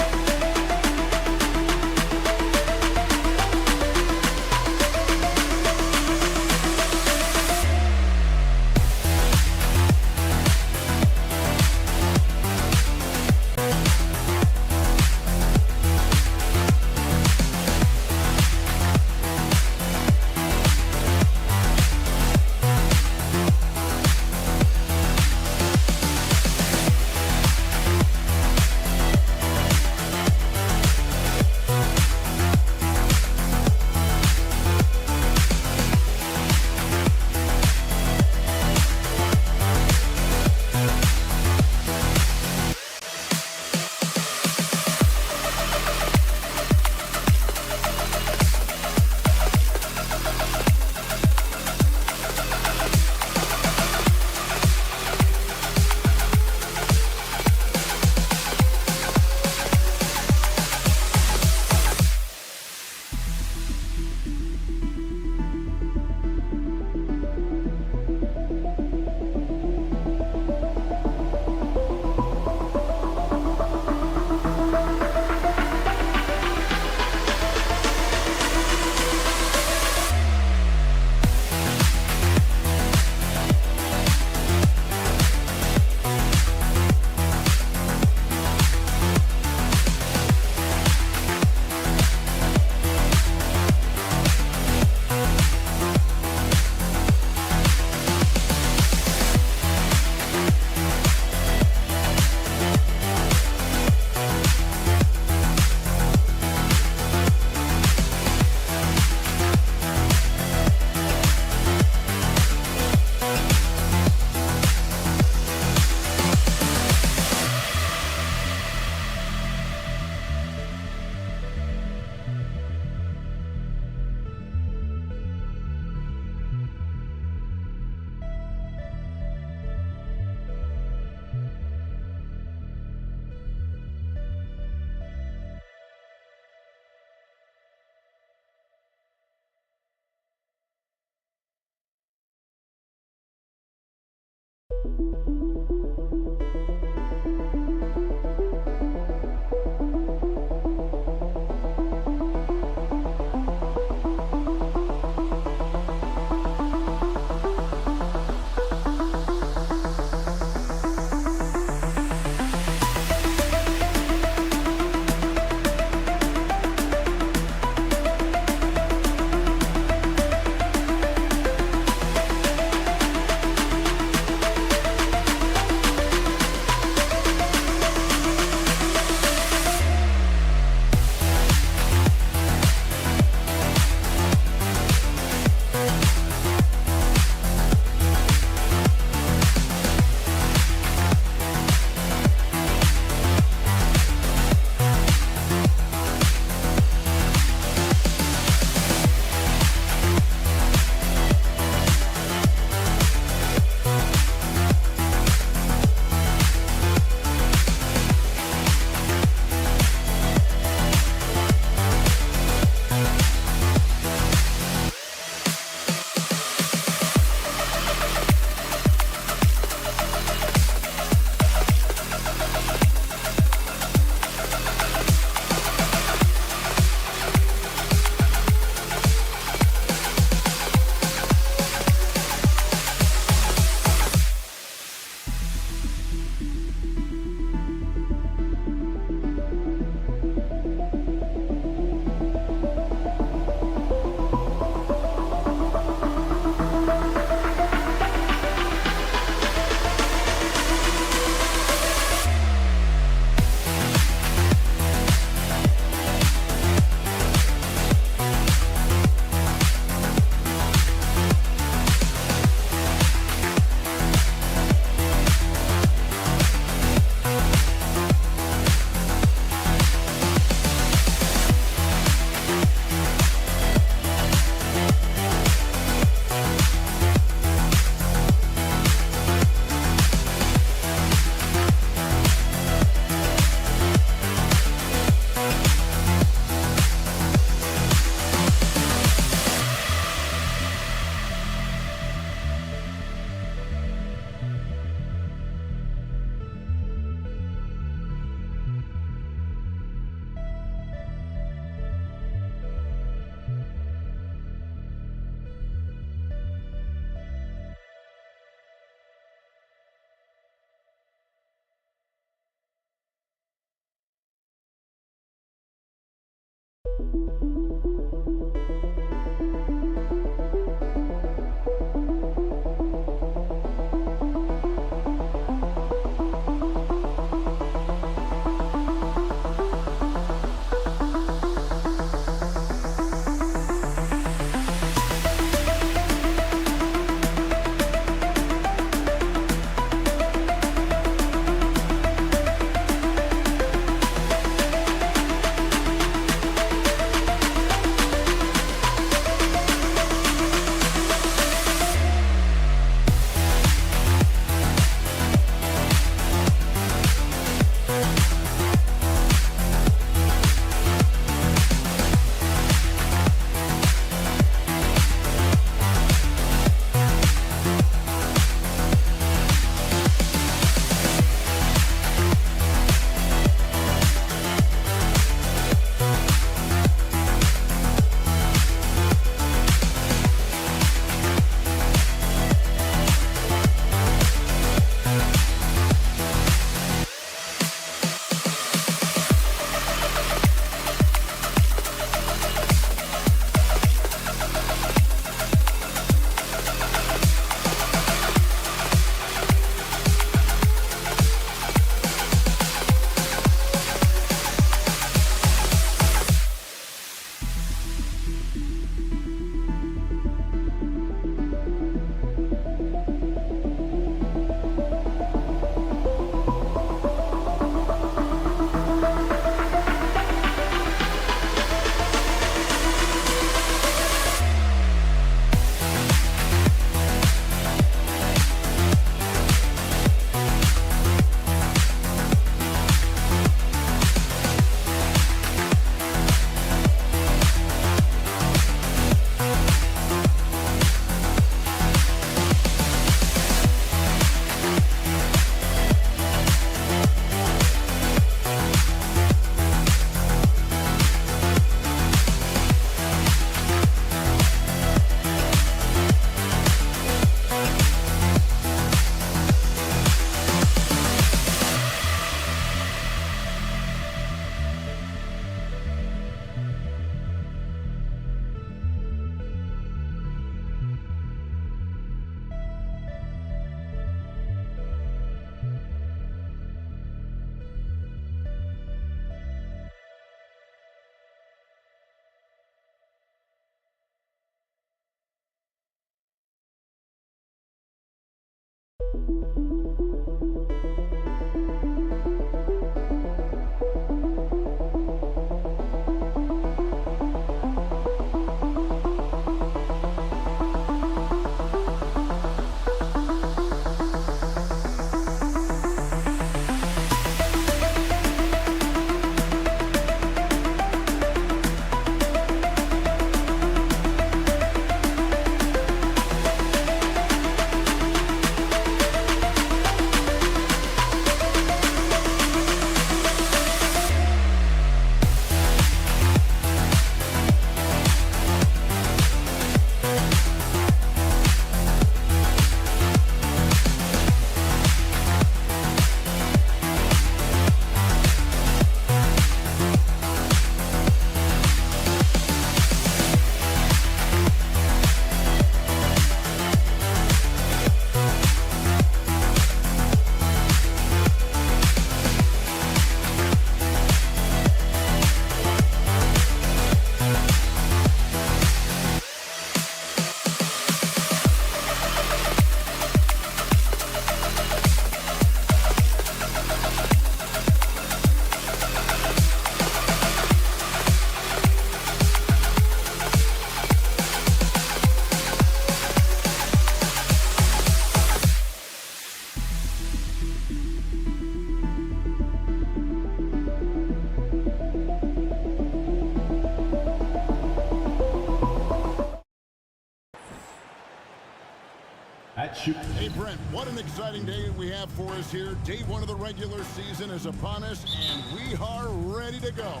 Shoot. Hey, Brent, what an exciting day we have for us here. Day one of the regular season is upon us, and we are ready to go.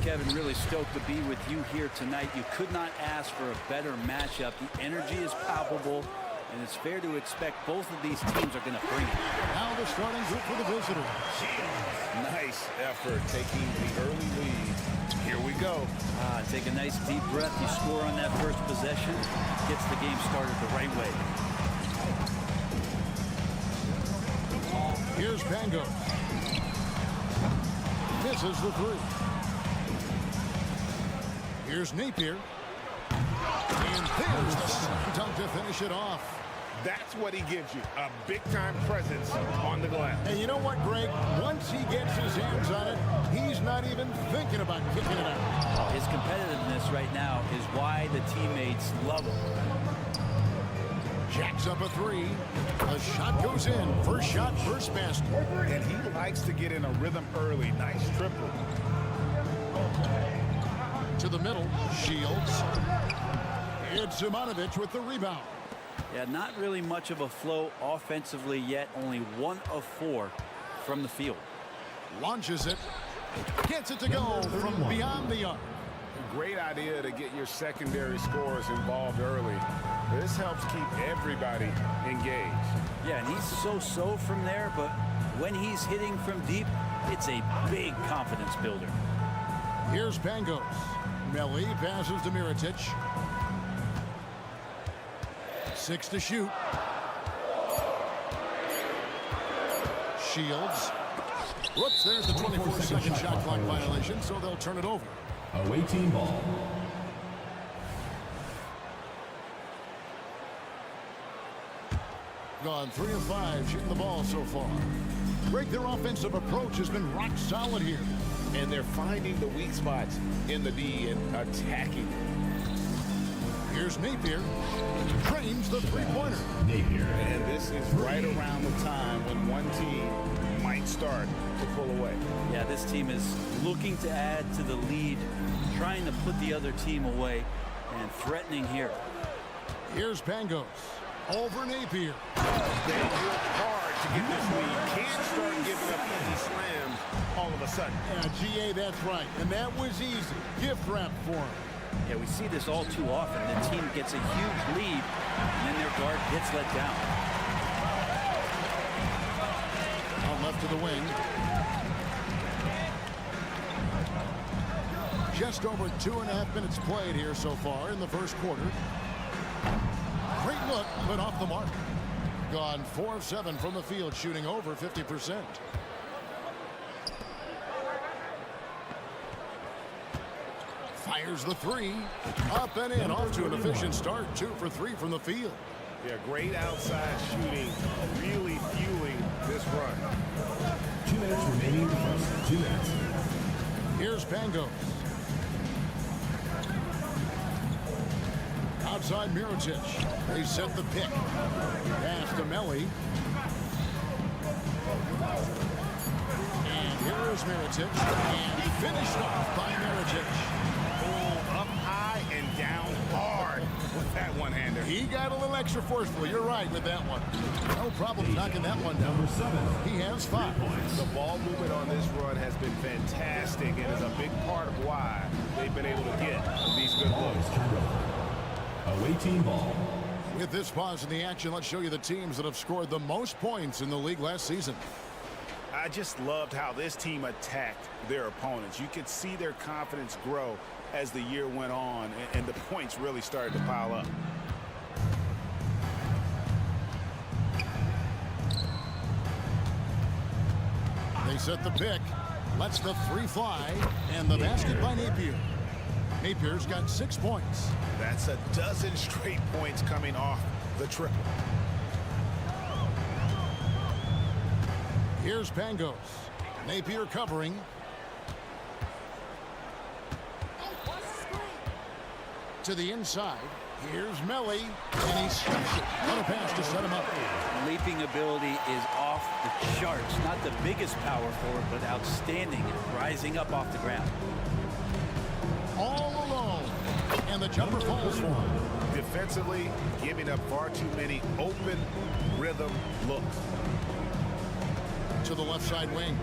Kevin, really stoked to be with you here tonight. You could not ask for a better matchup. The energy is palpable, and it's fair to expect both of these teams are going to bring it. Now the starting group for the visitors. Nice effort taking the early lead. Here we go. Take a nice deep breath. You score on that first possession. Gets the game started the right way. Here's Pangos. Misses the three. Here's Napier. And there's the slam dunk to finish it off. That's what he gives you, a big-time presence on the glass. And you know what, Greg? Once he gets his hands on it, he's not even thinking about kicking it out. His competitiveness right now is why the teammates love him. Jacks up a three. The shot goes in. First shot, first basket. And he likes to get in a rhythm early. Nice triple. To the middle, Shields. It's Zimanovic with the rebound. Yeah, not really much of a flow offensively yet. Only 1 of 4 from the field. Launches it. Gets it to go from beyond the arc. Great idea to get your secondary scorers involved early. This helps keep everybody engaged. Yeah, and he's so-so from there, but when he's hitting from deep, it's a big confidence builder. Here's Pangos. Melli passes to Mirotic. 6 to shoot. Shields. Whoops, there's the 24-second shot clock violation, so they'll turn it over. Away team ball. Gone 3 of 5 shooting the ball so far. Greg, their offensive approach has been rock solid here. And they're finding the weak spots in the D and attacking. Here's Napier. Drains the three-pointer. Napier. And this is right around the time when one team might start to pull away. Yeah, this team is looking to add to the lead, trying to put the other team away, and threatening here. Here's Pangos. Over Napier. They work hard to get this lead. Can't start giving up easy slams all of a sudden. Yeah, GA, that's right. And that was easy. Gift wrap for him. Yeah, we see this all too often. The team gets a huge lead, and then their guard gets let down. On left to the wing. Just over 2.5 minutes played here so far in the first quarter. Great look, but off the mark. Gone 4 of 7 from the field, shooting over 50%. Fires the three. Up and in. Off to an efficient start. 2 for 3 from the field. Yeah, great outside shooting. Really fueling this run. 2 minutes remaining in the first. 2 minutes. Here's Pangos. Outside Mirotic. They set the pick. Pass to Melli. And here is Mirotic. And finished off by Mirotic. Up high and down hard with that one-hander. He got a little extra forceful. You're right with that one. No problem knocking that one down. Number 7. He has 5. The ball movement on this run has been fantastic and is a big part of why they've been able to get these good looks. Away team ball. With this pause in the action, let's show you the teams that have scored the most points in the league last season. I just loved how this team attacked their opponents. You could see their confidence grow as the year went on, and the points really started to pile up. They set the pick, lets the three fly, and the basket by Napier. Napier's got 6 points. That's a dozen straight points coming off the triple. Here's Pangos. Napier covering. To the inside. Here's Melli, and he stuffs it on a pass to set him up. Leaping ability is off the charts. Not the biggest power forward, but outstanding, rising up off the ground. All alone. And And the jumper falls for him. Defensively, giving up far too many open rhythm looks. To the left side wing.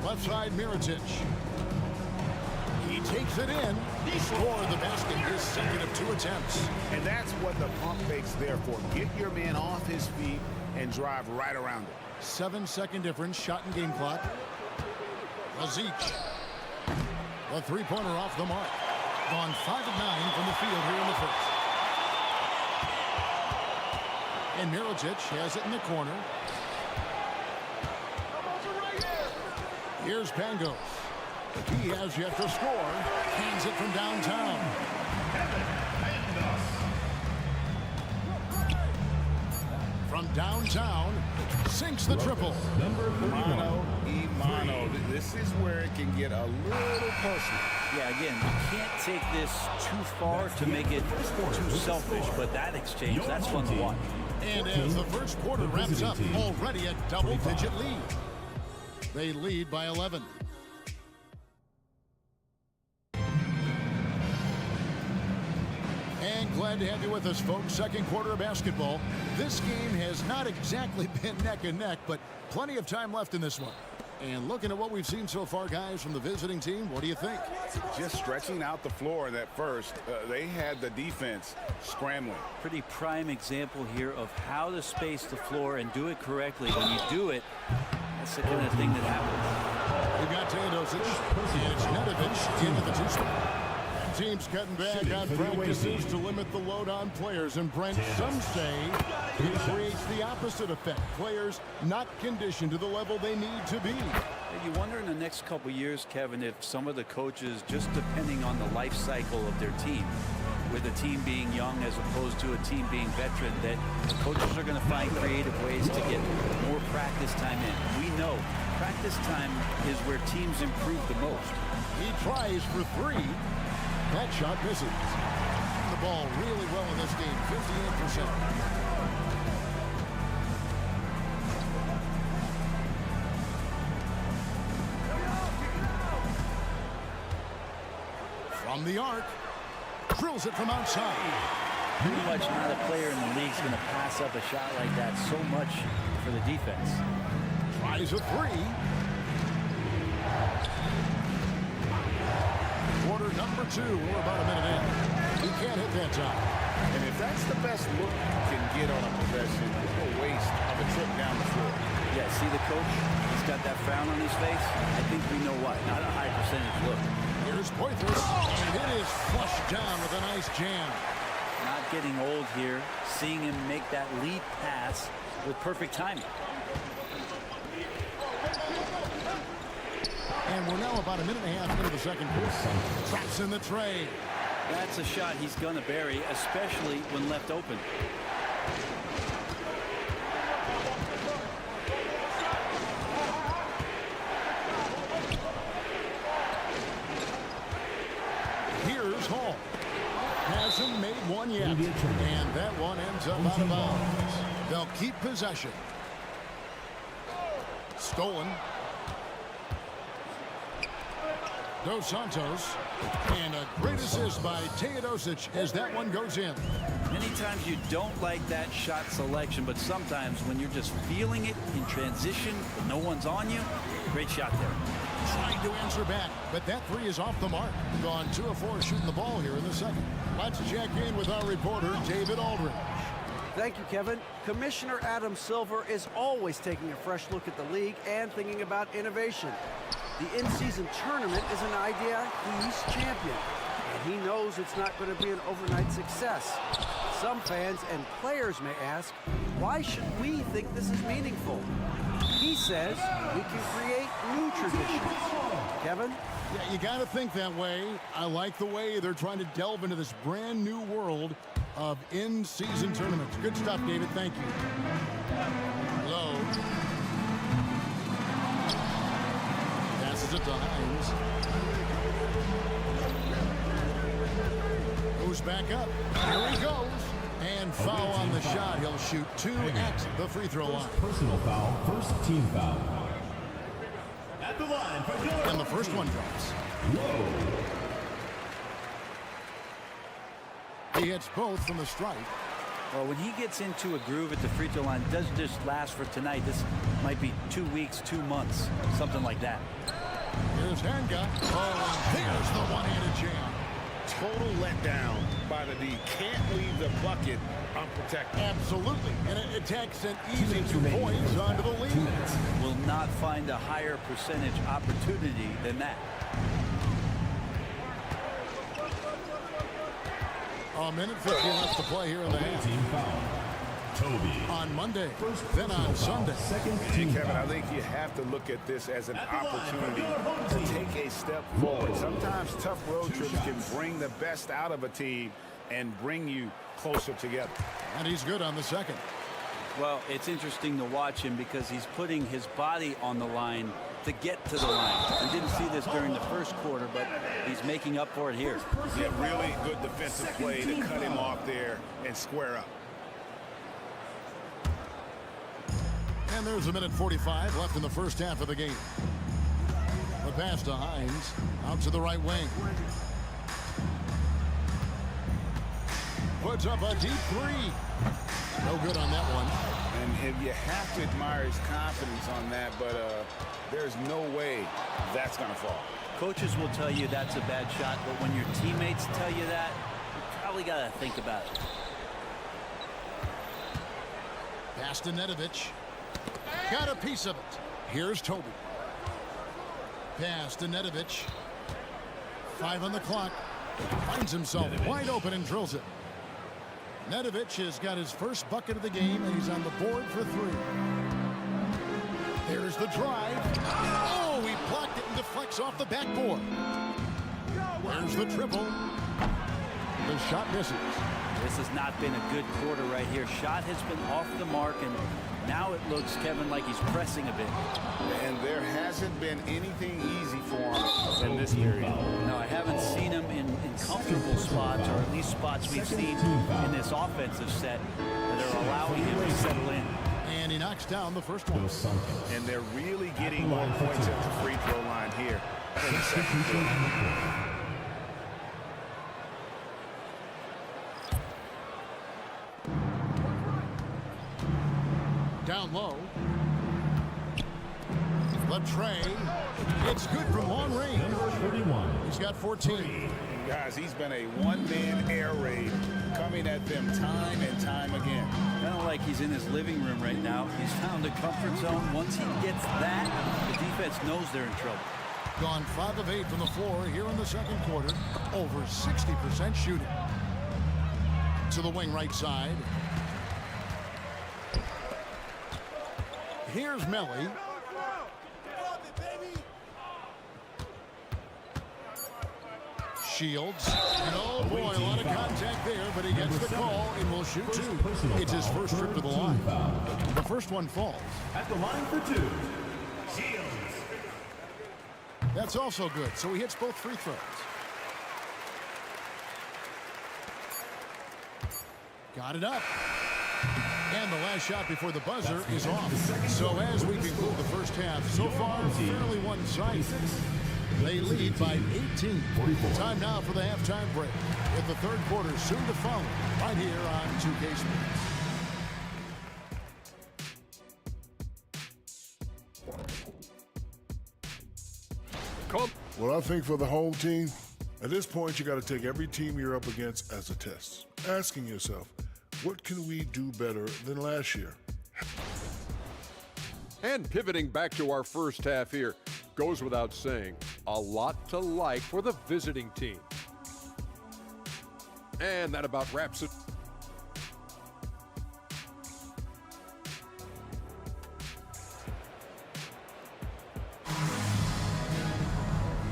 Left side, Mirotic. He takes it in. He scored the basket, his second of 2 attempts. And that's what the pump fake's there for. Get your man off his feet and drive right around it. 7-second difference, shot and game clock. Lazic. The three-pointer off the mark. Gone 5 of 9 from the field here in the first. And Mirotic has it in the corner. Here's Pangos. He has yet to score. Hands it from downtown. From downtown, sinks the triple. Mano y mano. This is where it can get a little personal. Yeah, again, you can't take this too far to make it too selfish, but that exchange, that's fun to watch. And as the first quarter wraps up, already a double-digit lead. They lead by 11. And glad to have you with us, folks. Second quarter of basketball. This game has not exactly been neck and neck, but plenty of time left in this one. And looking at what we've seen so far, guys, from the visiting team, what do you think? Just stretching out the floor in that first. They had the defense scrambling. Pretty prime example here of how to space the floor and do it correctly. When you do it, that's the kind of thing that happens. We've got Teodosic, and it's Nedovic into the two-spot. Teams cutting back on practices to limit the load on players. And Brent, some say it creates the opposite effect. Players not conditioned to the level they need to be. You wonder in the next couple years, Kevin, if some of the coaches, just depending on the life cycle of their team, with a team being young as opposed to a team being veteran, that the coaches are going to find creative ways to get more practice time in. We know practice time is where teams improve the most. He tries for 3. That shot misses. The ball really well in this game, 58%. From the arc, drills it from outside. Pretty much not a player in the league is going to pass up a shot like that so much for the defense. Tries a 3. Quarter number 2. We're about a minute in. He can't hit that time. And if that's the best look you can get on a possession, it's a waste of a trip down the floor. Yeah, see the coach? He's got that frown on his face. I think we know why. Not a high percentage look. Here's Poitras, and it is flushed down with a nice jam. Not getting old here. Seeing him make that lead pass with perfect timing. And we're now about a minute and a half into the second quarter. Traps in the tray. That's a shot he's going to bury, especially when left open. Here's Hall. Hasn't made one yet. And that one ends up out of bounds. They'll keep possession. Stolen. Dos Santos, and a great assist by Teodosic as that one goes in. Many times you don't like that shot selection, but sometimes when you're just feeling it in transition, when no one's on you, great shot there. Trying to answer back, but that 3 is off the mark. Gone 2 of 4 shooting the ball here in the second. Let's check in with our reporter, David Aldridge. Thank you, Kevin. Commissioner Adam Silver is always taking a fresh look at the league and thinking about innovation. The in-season tournament is an idea he's championed, and he knows it's not going to be an overnight success. Some fans and players may ask, why should we think this is meaningful? He says we can create new traditions. Kevin? Yeah, you got to think that way. I like the way they're trying to delve into this brand new world of in-season tournaments. Good stuff, David. Thank you. Low. Passes it to Hines. Goes back up. Here he goes. And foul on the shot. He'll shoot 2 at the free throw line. Personal foul, first team foul. At the line for And the first one drops. low. He hits both from the stripe. Well, when he gets into a groove at the free throw line, it doesn't just last for tonight. This might be 2 weeks, 2 months, something like that. Here's Hanga. Oh, and there's the one-handed jam. Total letdown by the D. Can't leave the bucket unprotected. Absolutely. And it takes an easy 2 points onto the lead. Will not find a higher percentage opportunity than that. A minute 50 left to play here in the half. Team foul. Toby. On Monday, then on Sunday. Kevin, I think you have to look at this as an opportunity to take a step forward. Sometimes tough road trips can bring the best out of a team and bring you closer together. And he's good on the second. Well, it's interesting to watch him because he's putting his body on the line to get to the line. We didn't see this during the first quarter, but he's making up for it here. Yeah, really good defensive play to cut him off there and square up. And there's a minute 45 left in the first half of the game. The pass to Hines, out to the right wing. Puts up a deep three. No good on that one. And you have to admire his confidence on that, but there's no way that's going to fall. Coaches will tell you that's a bad shot, but when your teammates tell you that, you probably got to think about it. Pass to Nedovic. Got a piece of it. Here's Toby. Pass to Nedovic. 5 on the clock. Finds himself wide open and drills it. Nedovic has got his first bucket of the game, and he's on the board for 3. There's the drive. Oh, he blocked it and deflects off the backboard. There's the triple. The shot misses. This has not been a good quarter right here. Shot has been off the mark, and now it looks, Kevin, like he's pressing a bit. And there hasn't been anything easy for him in this period. No, I haven't seen him in comfortable spots, or at least spots we've seen in this offensive set that are allowing him to settle in. And he knocks down the first one. And they're really getting more points at the free throw line here for the second quarter. Down low. Latrey. It's good from long range. He's got 14. Guys, he's been a one-man air raid coming at them time and time again. Kind of like he's in his living room right now. He's found a comfort zone. Once he gets that, the defense knows they're in trouble. Gone 5 of 8 from the floor here in the second quarter. Over 60% shooting. To the wing right side. Here's Melly. Shields. And oh boy, a lot of contact there, but he gets the call and will shoot 2. It's his first trip to the line. The first one falls. At the line for 2, Shields. That's also good, so he hits both free throws. Got it up. And the last shot before the buzzer is off. So as we conclude the first half, so far fairly one-sided. They lead by 18. Time now for the halftime break. With the third quarter soon to follow, right here on 2K Sports. Well, I think for the home team, at this point, you got to take every team you're up against as a test. Asking yourself, what can we do better than last year? And pivoting back to our first half here, goes without saying, a lot to like for the visiting team. And that about wraps it.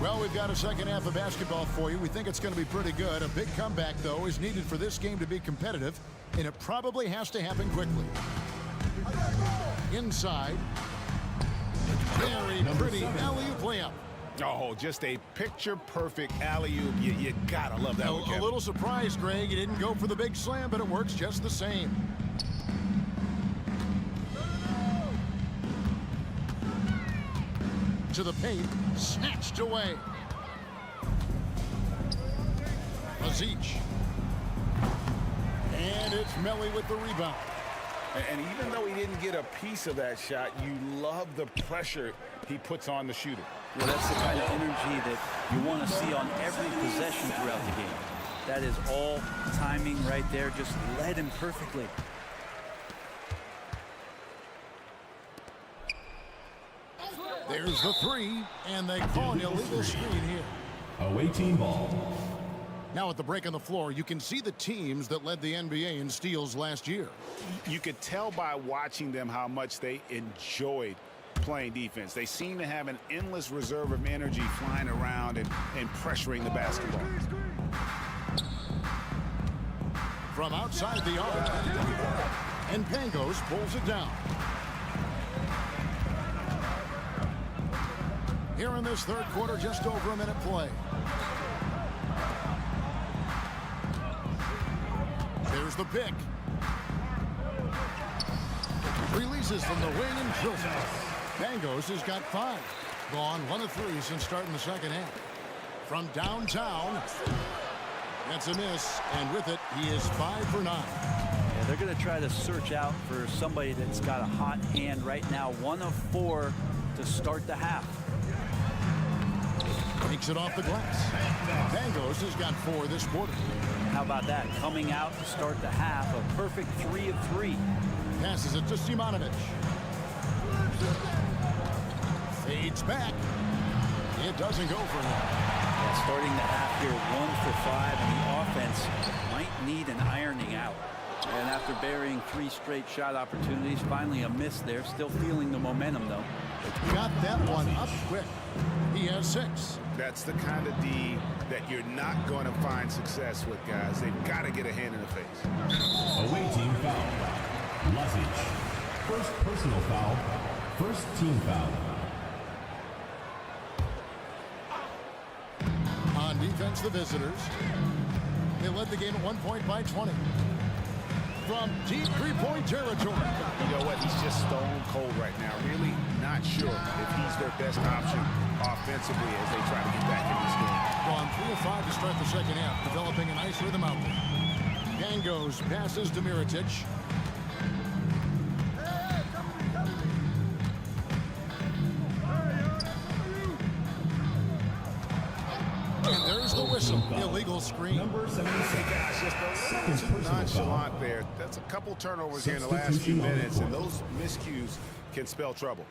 Well, we've got a second half of basketball for you. We think it's going to be pretty good. A big comeback, though, is needed for this game to be competitive, and it probably has to happen quickly. Inside. Very pretty alley-oop layup. Oh, just a picture-perfect alley-oop. You gotta love that one, Kevin. A little surprised, Greg. He didn't go for the big slam, but it works just the same. To the paint, snatched away. each. And it's Melly with the rebound. And even though he didn't get a piece of that shot, you love the pressure he puts on the shooter. Well, that's the kind of energy that you want to see on every possession throughout the game. That is all timing right there. Just led him perfectly. There's the three, and they call an illegal screen here. Away team ball. Now at the break on the floor, you can see the teams that led the NBA in steals last year. You could tell by watching them how much they enjoyed playing defense. They seem to have an endless reserve of energy flying around and pressuring the basketball. From outside the arc, and Pangos pulls it down. Here in this third quarter, just over a minute play. There's the pick. Releases from the wing and drills it. Pangos has got 5. Gone 1 of 3 since starting the second half. From downtown, that's a miss, and with it, he is 5 for 9. Yeah, they're going to try to search out for somebody that's got a hot hand right now. 1 of 4 to start the half. Takes it off the glass. Pangos has got 4 this quarter. How about that? Coming out to start the half, a perfect 3 of 3. Passes it to Simanovic. Fades back. It doesn't go for him. Yeah, starting the half here, 1 for 5, and the offense might need an ironing out. And after burying 3 straight shot opportunities, finally a miss there. Still feeling the momentum, though. Got that one up quick. He has 6. That's the kind of D that you're not going to find success with, guys. They've got to get a hand in the face. Away team foul. Luzic. First personal foul. First team foul. On defense, the visitors. They led the game at 1 point by 20. From deep three-point territory. You know what? He's just stone cold right now. Really not sure if he's their best option offensively as they try to get back in this game. Gone 3 of 5 to start the second half, developing a nice rhythm out there. Pangos passes to Mirotic. And there's the whistle. Illegal screen. Number 76. Just a little too nonchalant there. That's a couple turnovers here in the last few minutes, and those miscues can spell trouble.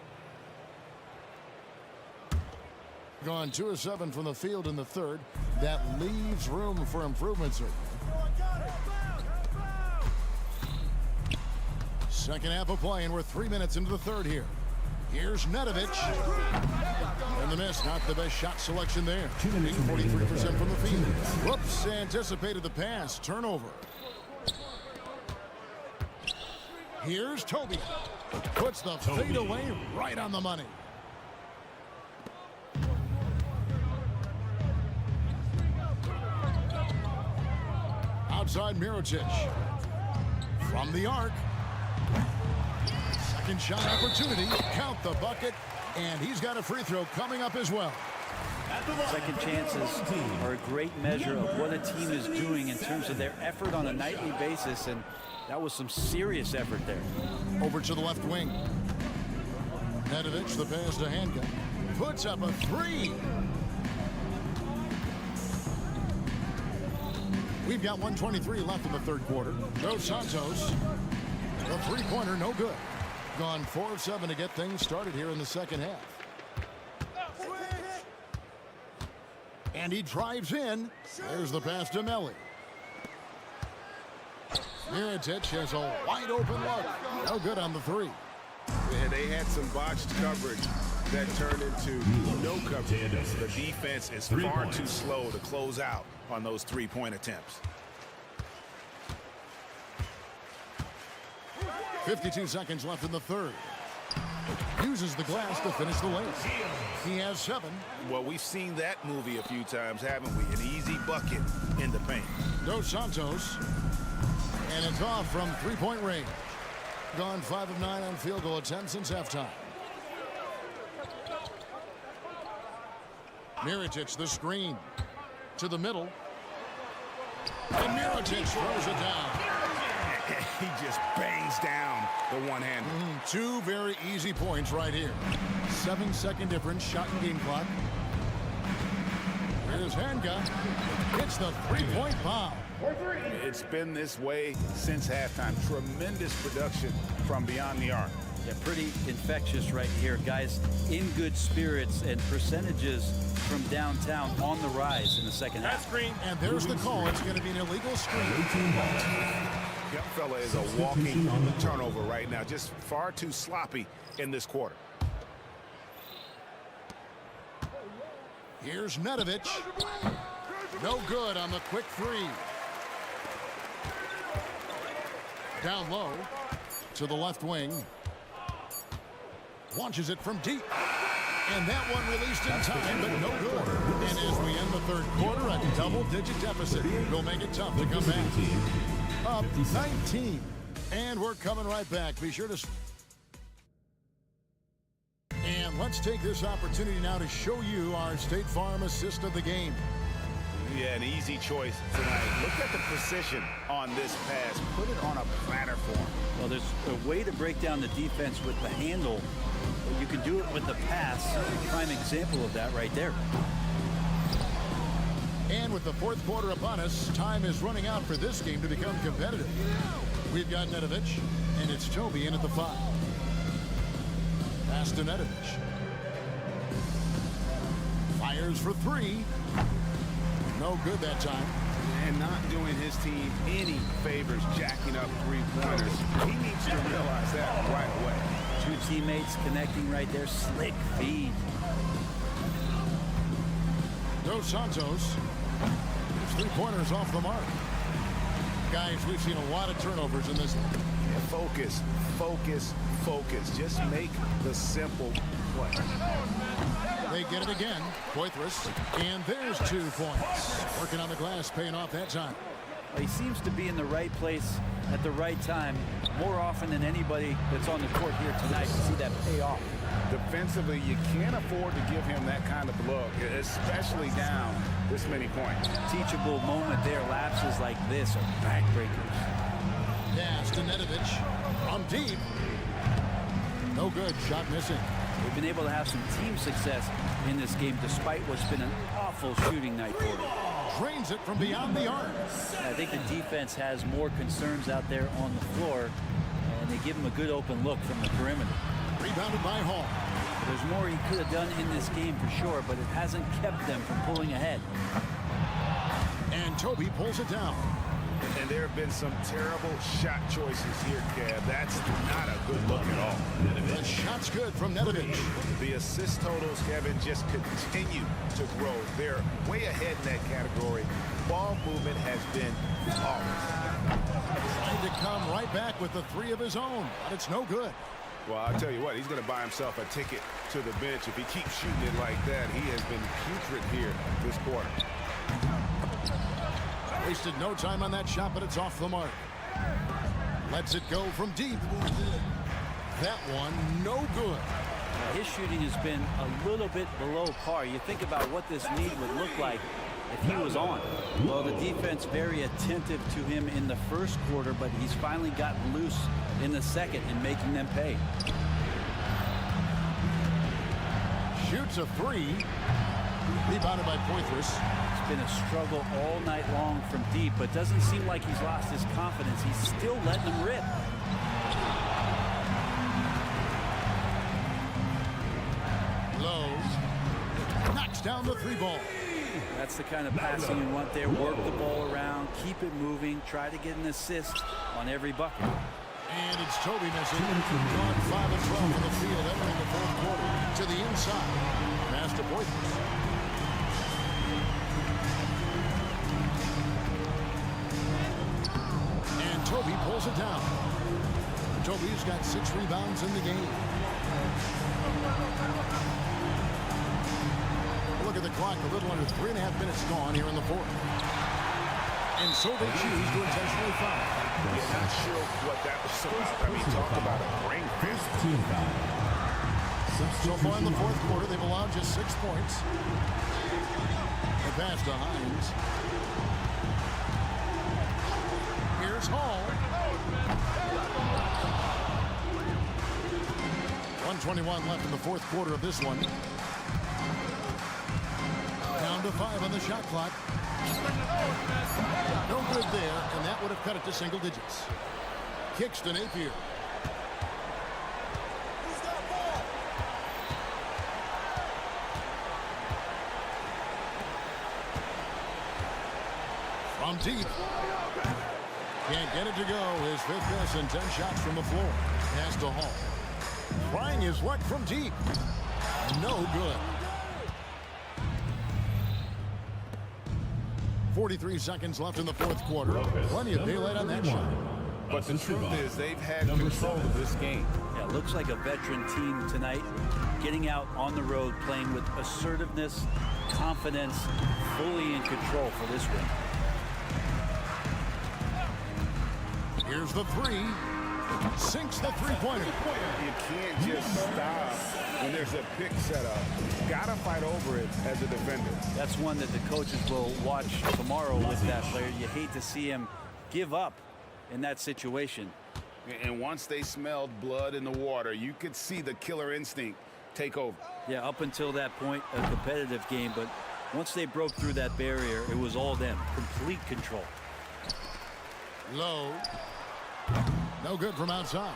Gone 2 of 7 from the field in the third. That leaves room for improvement, sir. Second half of play, and we're 3 minutes into the third here. Here's Nedovic. And the miss, not the best shot selection there. 43% from the field. Whoops, anticipated the pass. Turnover. Here's Toby. Puts the fade away right on the money. Outside Mirotic. From the arc. Second shot opportunity. Count the bucket. And he's got a free throw coming up as well. Second chances are a great measure of what a team is doing in terms of their effort on a nightly basis, and that was some serious effort there. Over to the left wing. Nedovic, the pass to Handgun. Puts up a 3. We've got 1:23 left in the third quarter. Dos Santos. The three-pointer, no good. Gone 4 of 7 to get things started here in the second half. And he drives in. There's the pass to Melly. Mirotic has a wide open look. No good on the 3. And they had some botched coverage that turned into no coverage. The defense is far too slow to close out on those 3-point attempts. 52 seconds left in the third. Uses the glass to finish the lane. He has 7. Well, we've seen that movie a few times, haven't we? An easy bucket in the paint. Dos Santos. And it's off from 3-point range. Gone 5 of 9 on field goal attempts since halftime. Mirotic, the screen. To the middle. And Mirotic throws it down. He just bangs down the one-hander. Two very easy points right here. 7-second difference, shot and game clock. Here's Hanga. Hits the three-point bomb. It's been this way since halftime. Tremendous production from beyond the arc. Yeah, pretty infectious right here. Guys in good spirits, and percentages from downtown on the rise in the second half. Screen. And there's the call. It's going to be an illegal screen. Young fella is a walking turnover right now. Just far too sloppy in this quarter. Here's Nedovic. No good on the quick three. Down low to the left wing. Launches it from deep. And that one released in time, but no good. And as we end the third quarter, a double-digit deficit will make it tough to come back. Up 19. And we're coming right back. Be sure to... And let's take this opportunity now to show you our State Farm assist of the game. Yeah, an easy choice tonight. Look at the precision on this pass. Put it on a platter form. Well, there's a way to break down the defense with the handle. You can do it with the pass. A prime example of that right there. And with the fourth quarter upon us, time is running out for this game to become competitive. We've got Nedovic, and it's Toby in at the 5. Pass to Nedovic. Fires for 3. No good that time. And not doing his team any favors jacking up three-pointers. He needs to realize that right away. Two teammates connecting right there. Slick feed. Dos Santos. His three-pointers off the mark. Guys, we've seen a lot of turnovers in this one. Yeah, focus, focus, focus. Just make the simple play. They get it again. Poitras. And there's 2 points. Working on the glass, paying off that time. He seems to be in the right place at the right time more often than anybody that's on the court here tonight. To see that pay off. Defensively, you can't afford to give him that kind of look, especially down this many points. Teachable moment there. Lapses like this are backbreakers. Pass to Nedovic. From deep. No good. Shot missing. They've been able to have some team success in this game despite what's been an awful shooting night for them. Drains it from beyond the arc. I think the defense has more concerns out there on the floor, and they give him a good open look from the perimeter. Rebounded by Hall. There's more he could have done in this game for sure, but it hasn't kept them from pulling ahead. And Toby pulls it down. And there have been some terrible shot choices here, Kev. That's not a good look at all. The shot's good from Nedovic. The assist totals, Kevin, just continue to grow. They're way ahead in that category. Ball movement has been flawless. Trying to come right back with the 3 of his own, but it's no good. Well, I'll tell you what, he's going to buy himself a ticket to the bench. If he keeps shooting it like that, he has been putrid here this quarter. Wasted no time on that shot, but it's off the mark. Lets it go from deep. That one, no good. His shooting has been a little bit below par. You think about what this lead would look like if he was on. Well, the defense very attentive to him in the first quarter, but he's finally gotten loose in the second and making them pay. Shoots a 3. Rebounded by Poitras. It's been a struggle all night long from deep, but doesn't seem like he's lost his confidence. He's still letting them rip. Lowe knocks down the 3 ball. That's the kind of passing you want there. Work the ball around, keep it moving, try to get an assist on every bucket. And it's Toby missing. Gone 5 of 12 from the field entering the fourth quarter. To the inside. Pass to Poitras. And Toby pulls it down. Toby's got 6 rebounds in the game. Look at the clock, a little under 3.5 minutes gone here in the fourth. And so they choose to intentionally foul. Yeah, not sure what that was about. I mean, talk about a brain cramp. Team foul. So far in the fourth quarter, they've allowed just 6 points. The pass to Hines. Here's Hall. 1:21 left in the fourth quarter of this one. Down to 5 on the shot clock. No good there, and that would have cut it to single digits. Kicks to Napier. From deep. Can't get it to go. His 5th miss and 10 shots from the floor. Pass to Hall. Trying his luck from deep. No good. 43 seconds left in the fourth quarter. Plenty of daylight on that shot. But the truth is, they've had control of this game. Yeah, looks like a veteran team tonight, getting out on the road, playing with assertiveness, confidence, fully in control for this win. Here's the 3. Sinks the three-pointer. You can't just stop when there's a pick set up. Gotta fight over it as a defender. That's one that the coaches will watch tomorrow with that player. You hate to see him give up in that situation. And once they smelled blood in the water, you could see the killer instinct take over. Yeah, up until that point, a competitive game, but once they broke through that barrier, it was all them. Complete control. Low. No good from outside.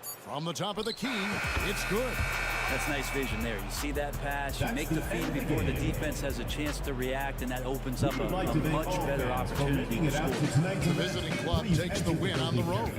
From the top of the key, it's good. That's nice vision there. You see that pass, you make the feed before the defense has a chance to react, and that opens up a much better opportunity to score. The visiting club takes the win on the road.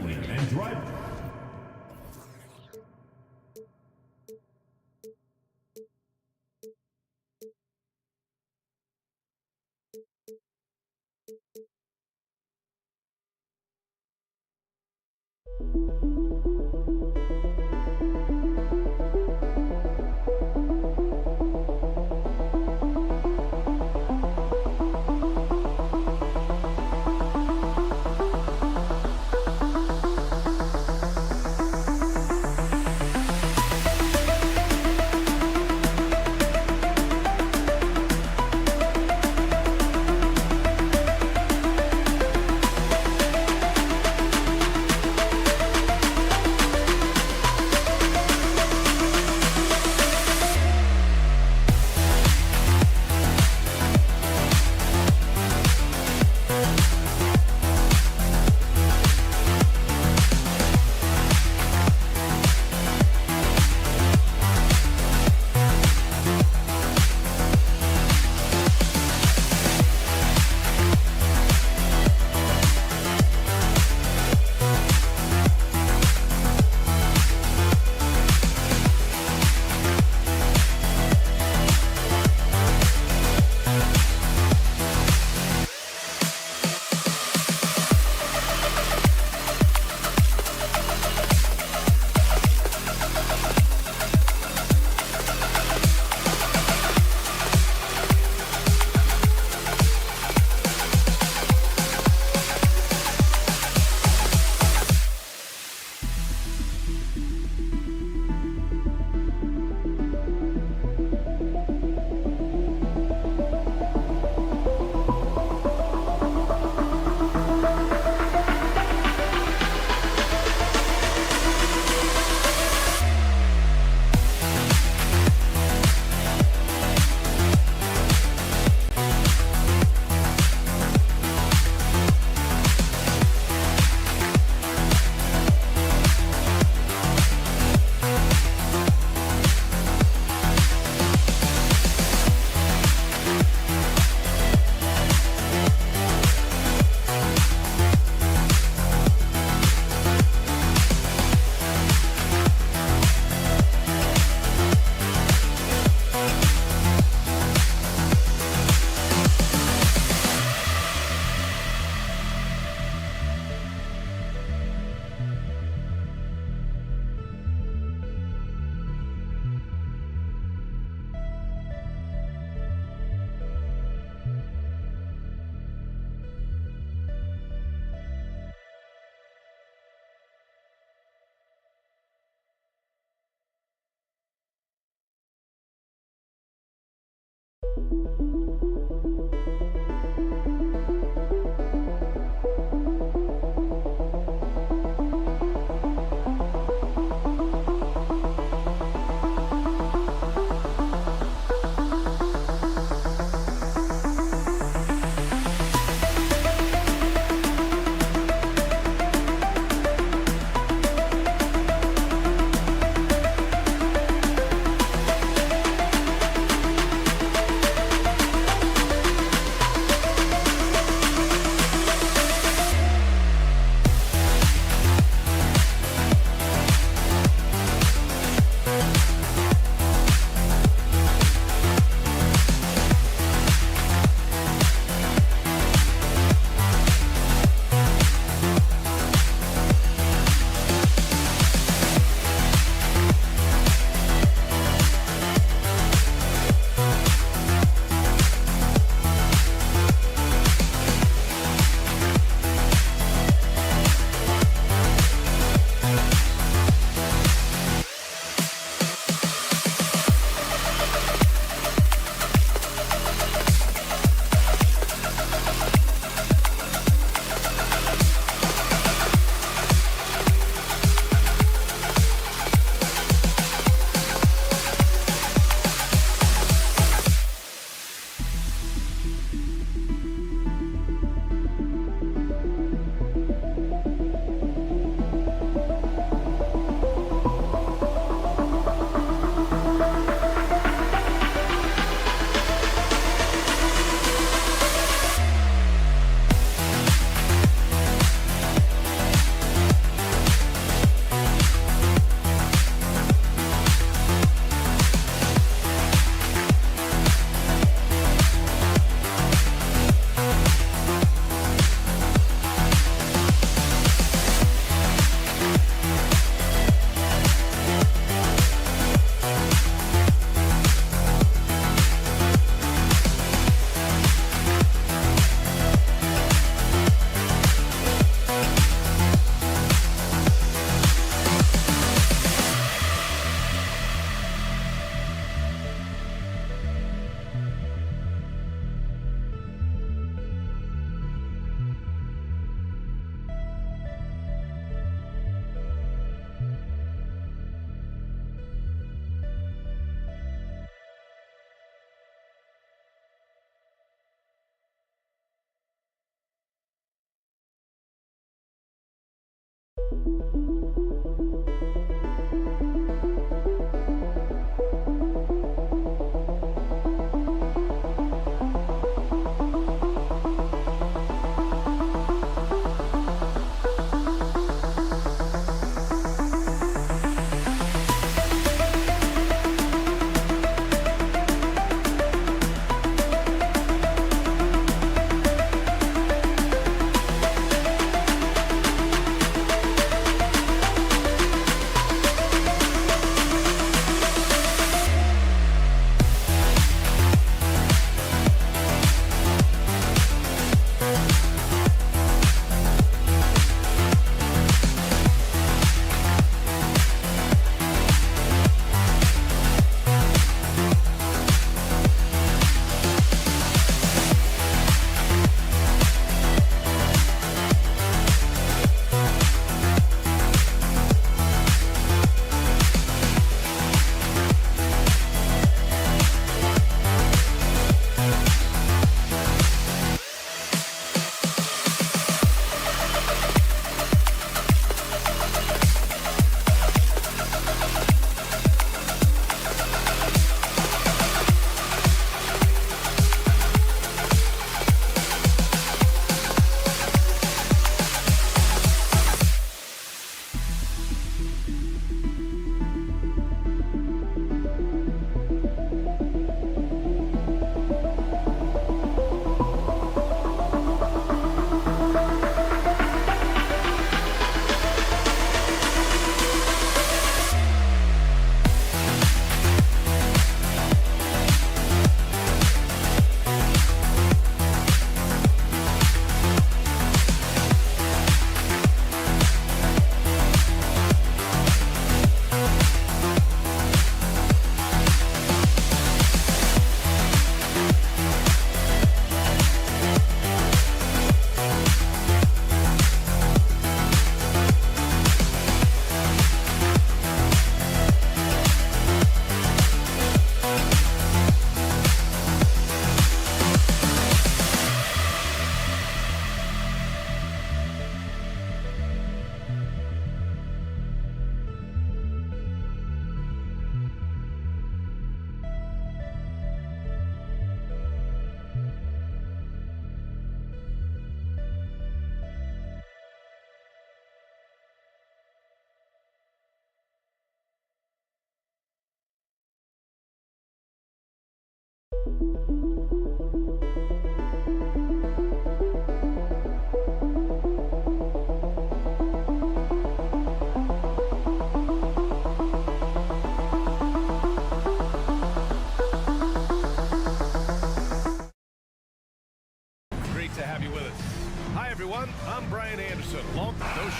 everyone. I'm Brian Anderson. No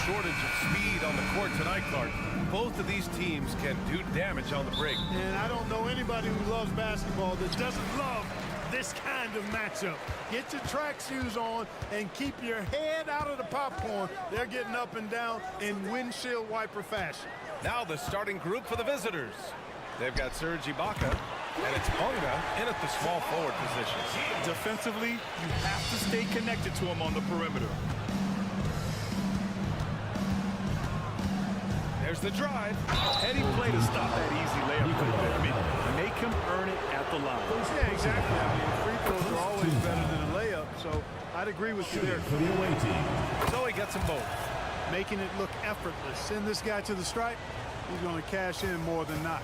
shortage of speed on the court tonight, Clark. Both of these teams can do damage on the break. And I don't know anybody who loves basketball that doesn't love this kind of matchup. Get your track shoes on and keep your head out of the popcorn. They're getting up and down in windshield wiper fashion. Now the starting group for the visitors. They've got Serge Ibaka, and it's Ponga in at the small forward position. Defensively, you have to stay connected to him on the perimeter. There's the drive. Heady play to stop that easy layup right there. I mean, make him earn it at the line. Yeah, exactly. I mean, free throws are always better than a layup, so I'd agree with you there. For the away team. So he gets them both. Making it look effortless. Send this guy to the stripe, he's going to cash in more than not.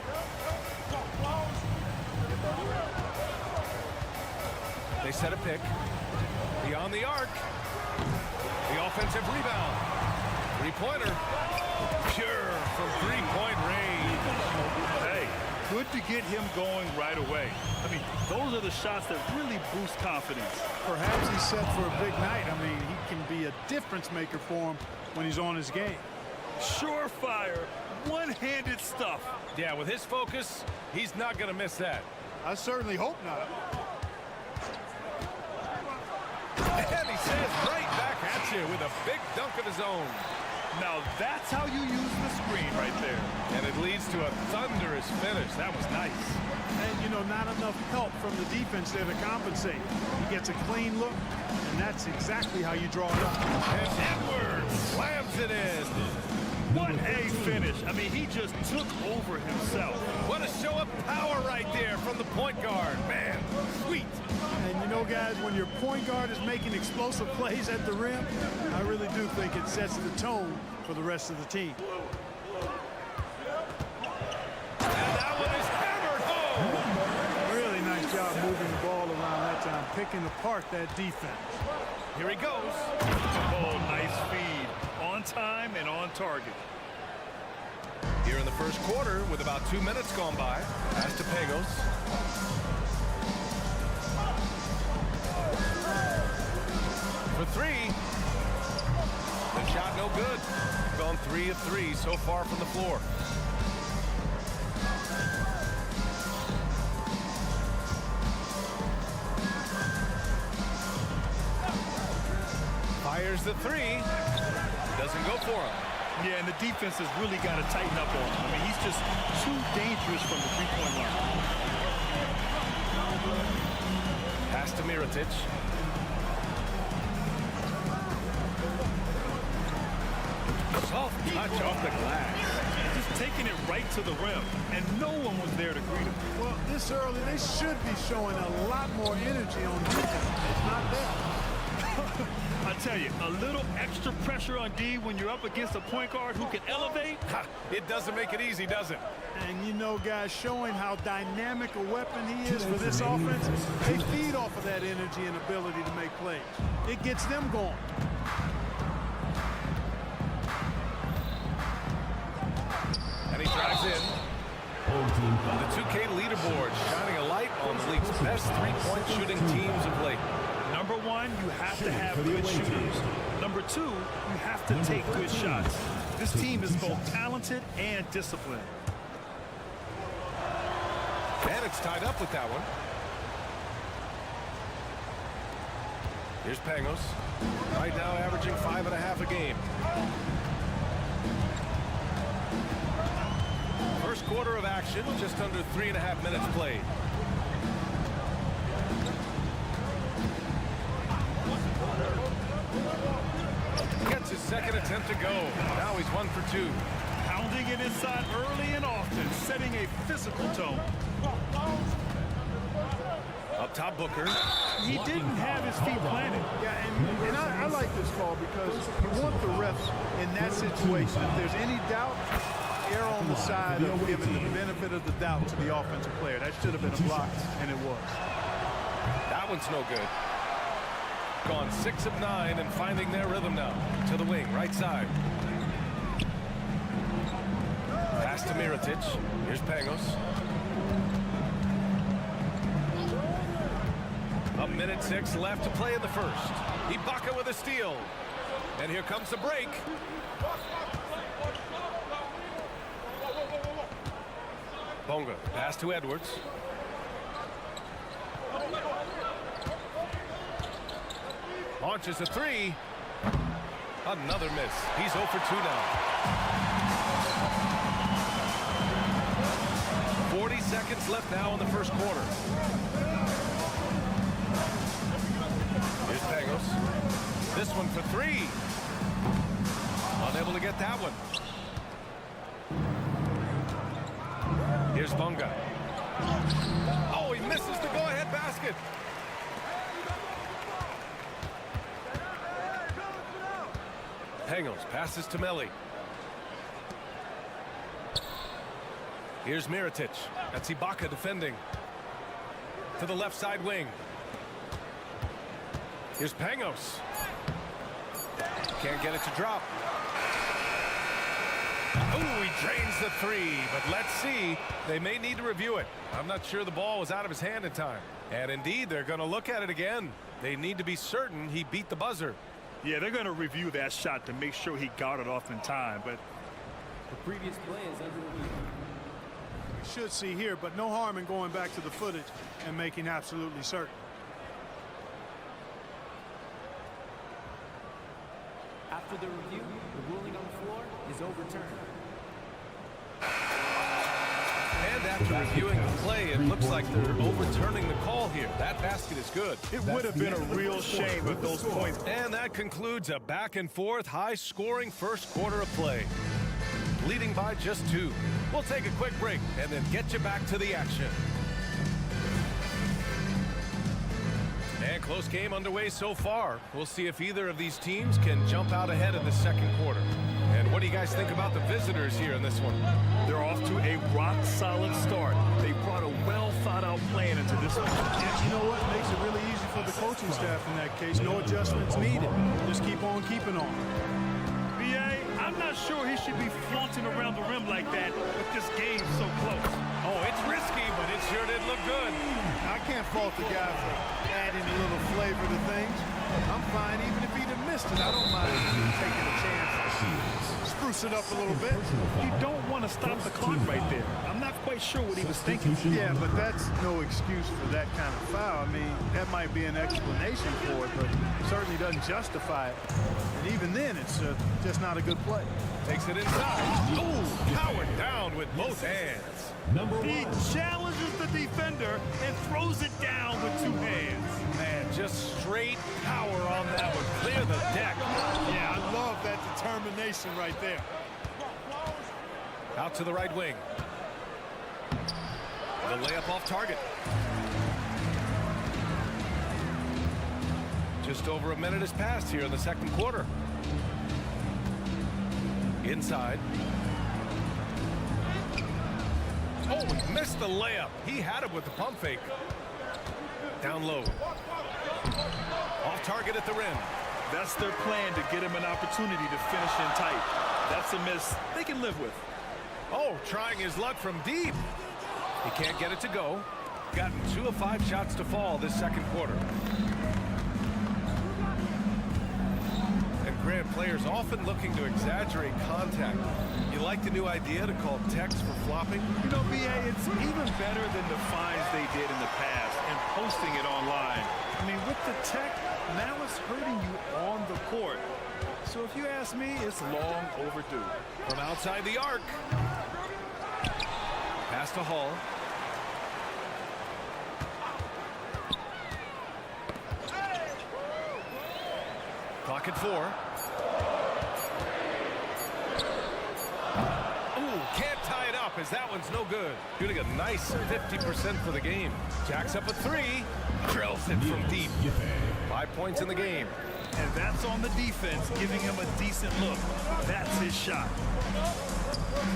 They set a pick. Beyond the arc. The offensive rebound. Three-pointer. Pure from three-point range. Hey, good to get him going right away. I mean, those are the shots that really boost confidence. Perhaps he's set for a big night. I mean, he can be a difference maker for him when he's on his game. Surefire, one-handed stuff. Yeah, with his focus, he's not going to miss that. I certainly hope not. And he says right back at you with a big dunk of his own. Now that's how you use the screen right there. And it leads to a thunderous finish. That was nice. And, you know, not enough help from the defense there to compensate. He gets a clean look, and that's exactly how you draw it up. And Edwards slams it in. What a finish. I mean, he just took over himself. What a show of power right there from the point guard. Man, sweet. And, you know, guys, when your point guard is making explosive plays at the rim, I really do think it sets the tone for the rest of the team. And that one is hammered home. Really nice job moving the ball around that time, picking apart that defense. Here he goes. Oh, nice feed. On time and on target. Here in the first quarter with about 2 minutes gone by. Pass to Pagos. For three. The shot no good. Gone 3 of 3 so far from the floor. Fires the three. Doesn't go for him. Yeah, and the defense has really got to tighten up on him. I mean, he's just too dangerous from the three-point line. Pass to Mirotic. Soft touch off the glass. Just taking it right to the rim, and no one was there to greet him. Well, this early, they should be showing a lot more energy on defense. It's not there. I tell you, a little extra pressure on D when you're up against a point guard who can elevate. It doesn't make it easy, does it? And, you know, guys, showing how dynamic a weapon he is for this offense, they feed off of that energy and ability to make plays. It gets them going. And he drives in. The 2K leaderboard shining a light on the league's best three-point shooting teams of late. Number one, you have to have good shooters. Number two, you have to take good shots. This team is both talented and disciplined. And it's tied up with that one. Here's Pangos. Right now averaging 5.5 a game. First quarter of action, just under 3.5 minutes played. Gets his second attempt to go. Now he's 1 for 2. Pounding it inside early and often, setting a physical tone. Up top, Booker. He didn't have his feet planted. Yeah, and I like this call because you want the refs in that situation. If there's any doubt, err on the side of giving the benefit of the doubt to the offensive player. That should have been a block, and it was. That one's no good. Gone 6 of 9 and finding their rhythm now. To the wing, right side. Pass to Mirotic. Here's Pangos. A minute 6 left to play in the first. Ibaka with a steal. And here comes the break. Bonga, pass to Edwards. Launches a three. Another miss. He's 0 for 2 now. 40 seconds left now in the first quarter. Here's Pangos. This one for three. Unable to get that one. Here's Bonga. Oh, he misses the go-ahead basket. Pangos passes to Melli. Here's Mirotic. That's Ibaka defending. To the left side wing. Here's Pangos. Can't get it to drop. Ooh, he drains the three, but let's see. They may need to review it. I'm not sure the ball was out of his hand in time. And indeed, they're going to look at it again. They need to be certain he beat the buzzer. Yeah, they're going to review that shot to make sure he got it off in time, but the previous play is under review. We should see here, but no harm in going back to the footage and making absolutely certain. After the review, the ruling on the floor is overturned. And after reviewing the play, it looks like they're overturning the call here. That basket is good. It would have been a real shame if those points. And that concludes a back-and-forth, high-scoring first quarter of play. Leading by just 2. We'll take a quick break and then get you back to the action. And close game underway so far. We'll see if either of these teams can jump out ahead in the second quarter. And what do you guys think about the visitors here in this one? They're off to a rock-solid start. They brought a well-thought-out plan into this one. And you know what? Makes it really easy for the coaching staff in that case. No adjustments needed. Just keep on keeping on. B.A., I'm not sure he should be flaunting around the rim like that with this game so close. Oh, it's risky, but it sure did look good. I can't fault the guy for adding a little flavor to things. I'm fine even if he'd have missed it. I don't mind taking a chance. Spruce it up a little bit. You don't want to stop the clock right there. I'm not quite sure what he was thinking. Yeah, but that's no excuse for that kind of foul. I mean, that might be an explanation for it, but it certainly doesn't justify it. And even then, it's just not a good play. Takes it inside. Oh, powered down with both hands. He challenges the defender and throws it down with 2 hands. Man, just straight power on that one. Clear the deck. Yeah, I love that determination right there. Out to the right wing. The layup off target. Just over a minute has passed here in the second quarter. Inside. Oh, he missed the layup. He had it with the pump fake. Down low. Off target at the rim. That's their plan, to get him an opportunity to finish in tight. That's a miss they can live with. Oh, trying his luck from deep. He can't get it to go. Gotten 2 of 5 shots to fall this second quarter. And Grant, players often looking to exaggerate contact. You like the new idea to call techs for flopping? You know, B.A., it's even better than the fines they did in the past and posting it online. I mean, with the tech, now it's hurting you on the court. So if you ask me, it's long overdue. From outside the arc. Pass to Hall. Clock at 4. Can't tie it up as that one's no good. Shooting a nice 50% for the game. Jacks up a 3. Drills it from deep. 5 points in the game. And that's on the defense, giving him a decent look. That's his shot.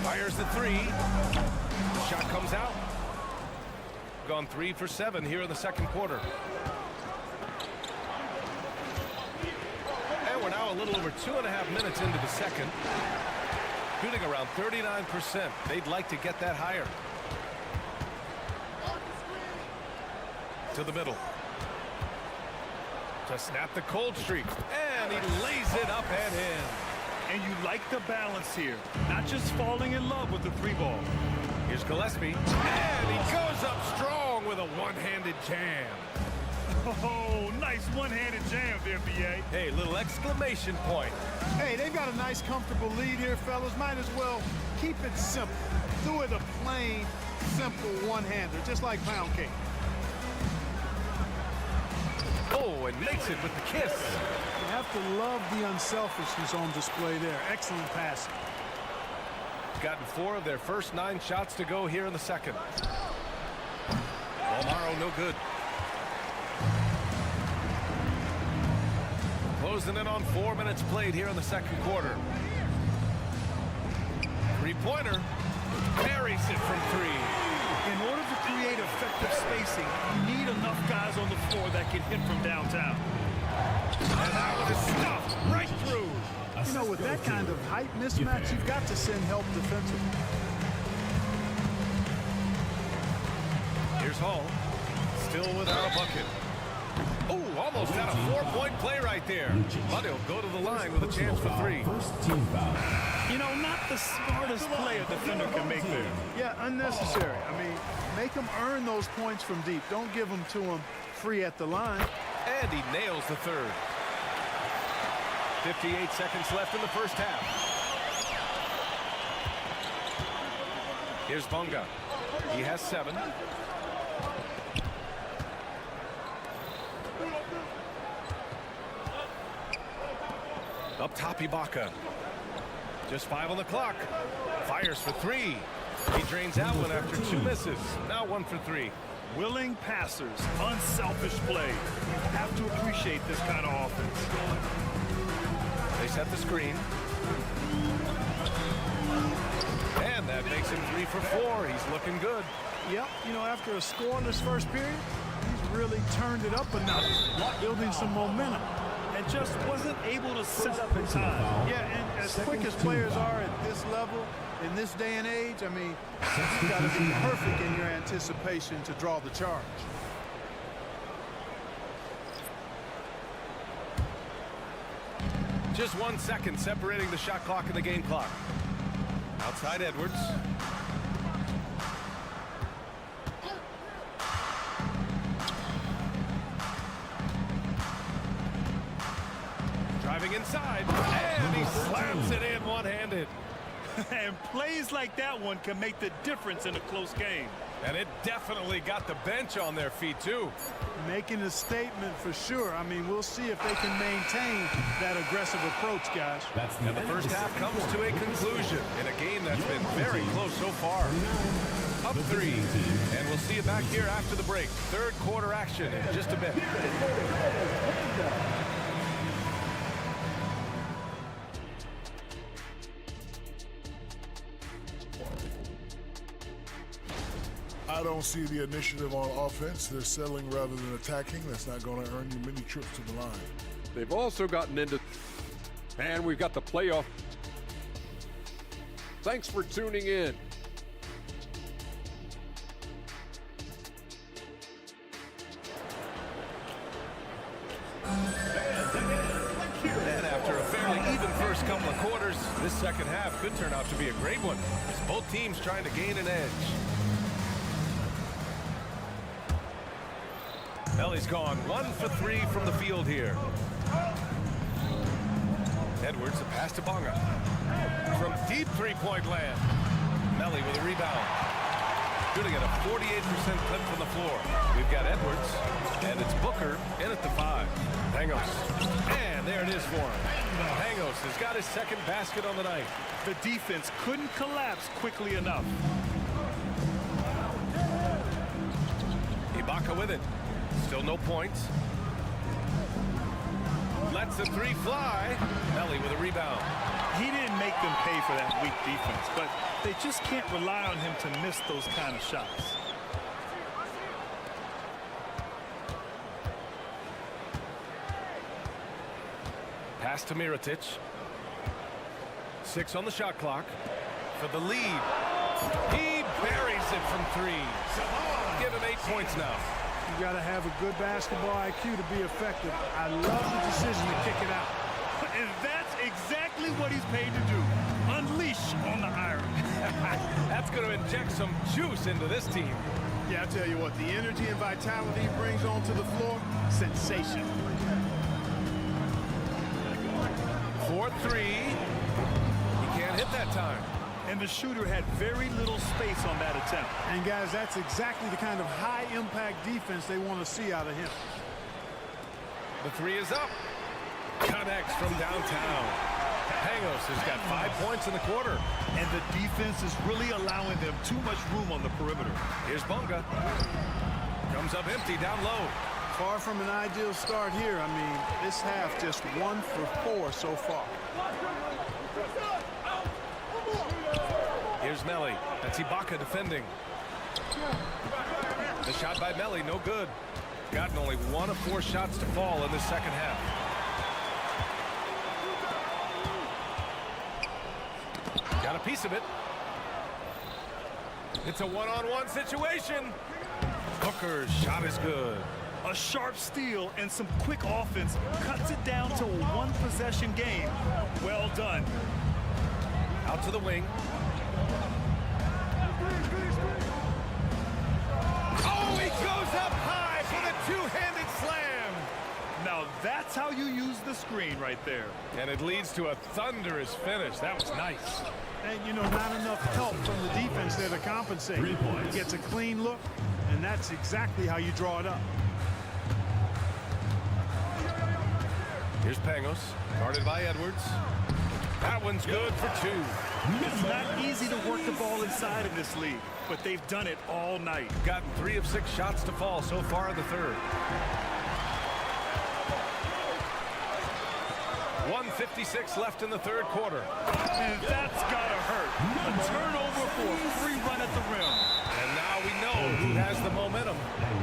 Fires the 3. The shot comes out. Gone 3 for 7 here in the second quarter. And we're now a little over 2.5 minutes into the second. Shooting around 39%. They'd like to get that higher. To the middle. to snap the cold streak. And he lays it up and in. And you like the balance here. Not just falling in love with the 3-ball. Here's Gillespie. And he goes up strong with a one-handed jam. Oh, nice one-handed jam there, BA. Hey, little exclamation point. Hey, they've got a nice, comfortable lead here, fellas. Might as well keep it simple. Do it a plain, simple one-hander, just like pound cake. Oh, and makes it with the kiss. You have to love the unselfishness on display there. Excellent passing. Gotten 4 of their first 9 shots to go here in the second. Omaro no good. Closing in on 4 minutes played here in the second quarter. Three-pointer. Buries it from 3. In order to create effective spacing, you need enough guys on the floor that can hit from downtown. And that one is stuffed right through. You know, with that kind of height mismatch, you've got to send help defensively. Here's Hall. Still without a bucket. Oh, almost had a 4-point play right there. But he'll go to the line with a chance for 3. First team foul. You know, not the smartest play a defender can make there. Yeah, unnecessary. I mean, make them earn those points from deep. Don't give them to them free at the line. And he nails the third. 58 seconds left in the first half. Here's Bonga. He has 7. Up top, Ibaka. Just 5 on the clock. Fires for 3. He drains that one after 2 misses. Now 1 for 3. Willing passers, unselfish play. You have to appreciate this kind of offense. They set the screen. And that makes him 3 for 4. He's looking good. Yep, you know, after a scoreless first period, he's really turned it up a notch, building some momentum. And just wasn't able to set up in time. Yeah, and as quick as players are at this level, in this day and age, I mean, you've got to be perfect in your anticipation to draw the charge. Just 1 second separating the shot clock and the game clock. Outside Edwards. Driving inside, and he slams it in one-handed. And plays like that one can make the difference in a close game. And it definitely got the bench on their feet, too. Making a statement for sure. I mean, we'll see if they can maintain that aggressive approach, guys. And the first half comes to a conclusion in a game that's been very close so far. Up 3, and we'll see you back here after the break. Third quarter action in just a bit. I don't see the initiative on offense. They're settling rather than attacking. That's not going to earn you many trips to the line. They've also gotten into, and we've got the playoff. Thanks for tuning in. And after a fairly even first couple of quarters, this second half could turn out to be a great one, as both teams trying to gain an edge. Melly's gone 1 for 3 from the field here. Edwards, a pass to Bonga. From deep 3-point land. Melly with a rebound. Shooting at a 48% clip from the floor. We've got Edwards, and it's Booker in at the 5. Pangos. And there it is for him. Pangos has got his second basket on the night. The defense couldn't collapse quickly enough. Ibaka with it. Still no points. Lets the 3 fly. Melly with a rebound. He didn't make them pay for that weak defense, but they just can't rely on him to miss those kind of shots. Pass to Mirotic. 6 on the shot clock. For the lead. He buries it from 3. Give him 8 points now. You got to have a good basketball IQ to be effective. I love the decision to kick it out. And that's exactly what he's paid to do. Unleash on the iron. That's going to inject some juice into this team. Yeah, I tell you what, the energy and vitality he brings onto the floor, sensational. 4-3. He can't hit that time. And the shooter had very little space on that attempt. And guys, that's exactly the kind of high-impact defense they want to see out of him. The three is up. Connects from downtown. Pangos has got 5 points in the quarter. And the defense is really allowing them too much room on the perimeter. Here's Bunga. Comes up empty down low. Far from an ideal start here. I mean, this half just 1 for 4 so far. Here's Melly. That's Ibaka defending. The shot by Melly, no good. Gotten only 1 of 4 shots to fall in the second half. Got a piece of it. It's a one-on-one situation. Hooker's shot is good. A sharp steal and some quick offense cuts it down to a 1-possession game. Well done. Out to the wing. Oh, he goes up high for the two-handed slam. Now that's how you use the screen right there. And it leads to a thunderous finish. That was nice. And, you know, not enough help from the defense there to compensate. He gets a clean look, and that's exactly how you draw it up. Here's Pangos, guarded by Edwards. That one's good for 2. It's not easy to work the ball inside of this league, but they've done it all night. Gotten 3 of 6 shots to fall so far in the third. 1:56 left in the third quarter. And that's gotta hurt. A turnover for a free run at the rim. And now we know who has the momentum.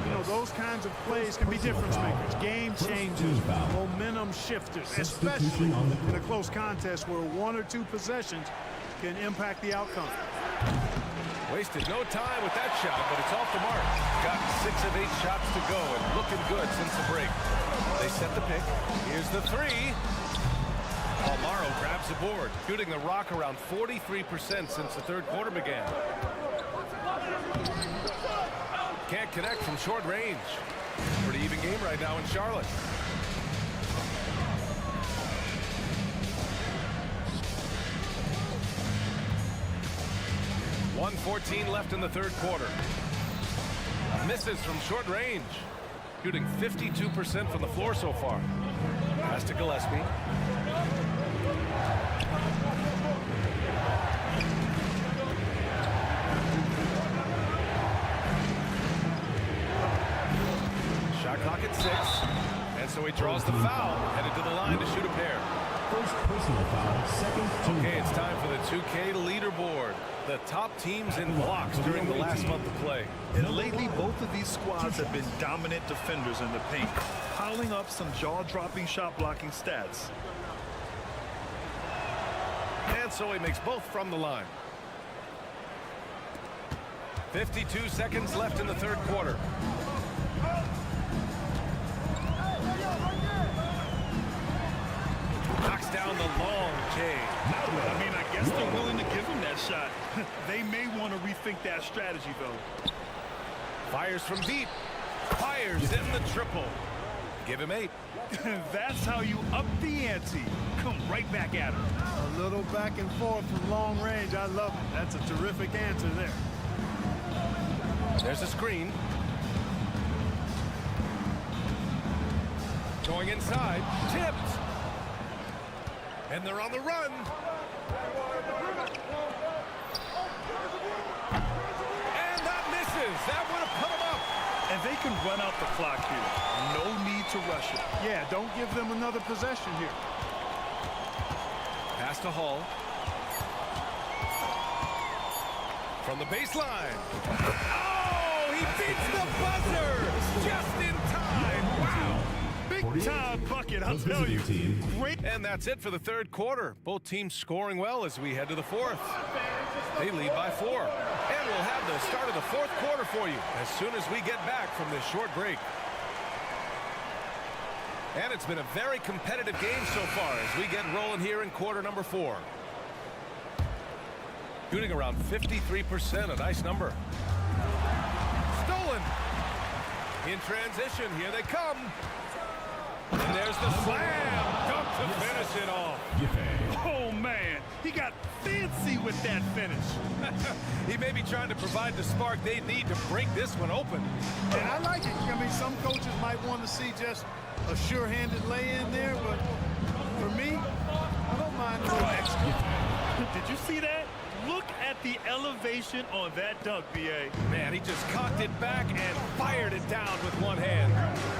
You know, those kinds of plays can be difference makers, game changers, momentum shifters, especially in a close contest where 1 or 2 possessions can impact the outcome. Wasted no time with that shot, but it's off the mark. Gotten 6 of 8 shots to go and looking good since the break. They set the pick. Here's the 3. Alvaro grabs the board, shooting the rock around 43% since the third quarter began. Can't connect from short range. Pretty even game right now in Charlotte. .114 left in the third quarter. Misses from short range. Shooting 52% from the floor so far. Pass to Gillespie. Shot clock at 6. And so he draws the foul. Headed to the line to shoot a pair. First personal foul, second team. Okay, it's time for the 2K leaderboard. The top teams in blocks during the last month of play. And lately, both of these squads have been dominant defenders in the paint, piling up some jaw-dropping shot-blocking stats. And so he makes both from the line. 52 seconds left in the third quarter. Knocks down the long J. I mean, I guess they're willing to give him that shot. They may want to rethink that strategy, though. Fires from deep. Fires in the triple. Give him 8. That's how you up the ante. Come right back at him. A little back and forth from long range. I love it. That's a terrific answer there. There's a screen. Going inside. Tipped. And they're on the run. And that misses. That would have put them up. And they can run out the clock here. No need to rush it. Yeah, don't give them another possession here. Pass to Hall. From the baseline. Oh, he beats the buzzer just in time. Wow. Big 48. bucket, I'll tell you. Great. And that's it for the third quarter. Both teams scoring well as we head to the fourth. They lead by 4. And we'll have the start of the fourth quarter for you as soon as we get back from this short break. And it's been a very competitive game so far as we get rolling here in quarter number 4. Shooting around 53%, a nice number. Stolen. In transition, here they come. And there's the slam. Dunk to finish it off. Oh, man. He got fancy with that finish. He may be trying to provide the spark they need to break this one open. And I like it. I mean, some coaches might want to see just a sure-handed lay-in there, but for me, I don't mind the extra. Did you see that? Look at the elevation on that dunk, B.A. Man, he just cocked it back and fired it down with one hand.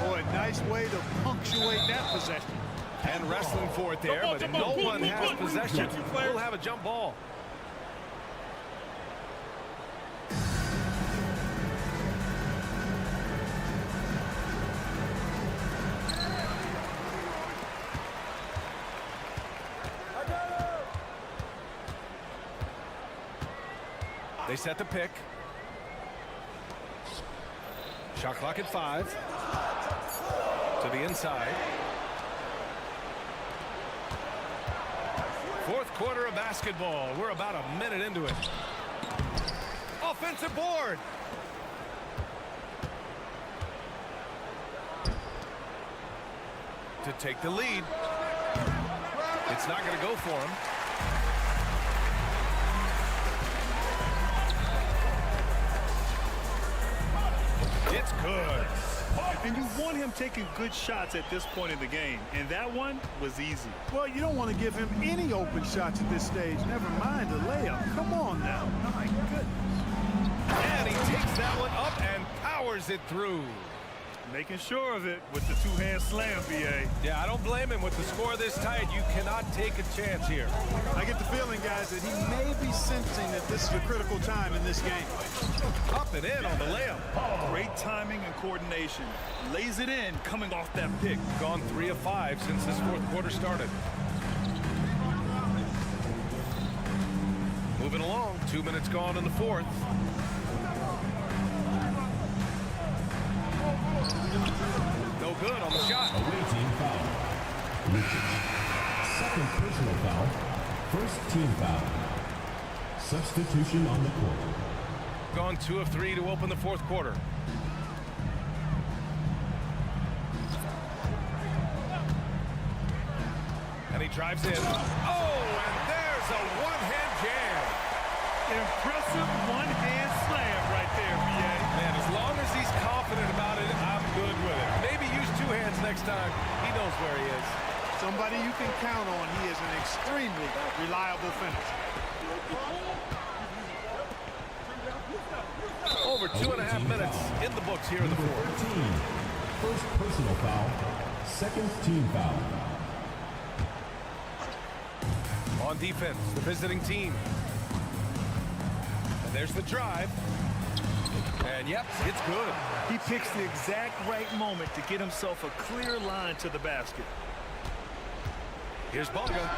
Boy, nice way to punctuate that possession. And wrestling for it there, but no one has possession. We'll have a jump ball. They set the pick. Shot clock at 5. To the inside. Fourth quarter of basketball. We're about a minute into it. Offensive board. To take the lead. It's not going to go for him. It's good. And you want him taking good shots at this point in the game. And that one was easy. Well, you don't want to give him any open shots at this stage. Never mind a layup. Come on now. My goodness. And he takes that one up and powers it through. Making sure of it with the two-hand slam, B.A. Yeah, I don't blame him. With the score this tight, you cannot take a chance here. I get the feeling, guys, that he may be sensing that this is a critical time in this game. Up and in on the layup. Great timing and coordination. Lays it in coming off that pick. Gone 3 of 5 since this fourth quarter started. Moving along. 2 minutes gone in the fourth. No good on the shot. Away team foul. Second personal foul. First team foul. Substitution on the court. Gone 2 of 3 to open the fourth quarter. And he drives in. Oh, and there's a one-hand jam. Impressive one-hand slam right there, B.A. Man, as long as he's confident about it, I'm good with it. Maybe use 2 hands next time. He knows where he is. Somebody you can count on. He is an extremely reliable finisher. Over 2.5 minutes in the books here in the fourth. 13. First personal foul. Second team foul. On defense, the visiting team. And there's the drive. And yep, it's good. He picks the exact right moment to get himself a clear line to the basket. Here's Bonga.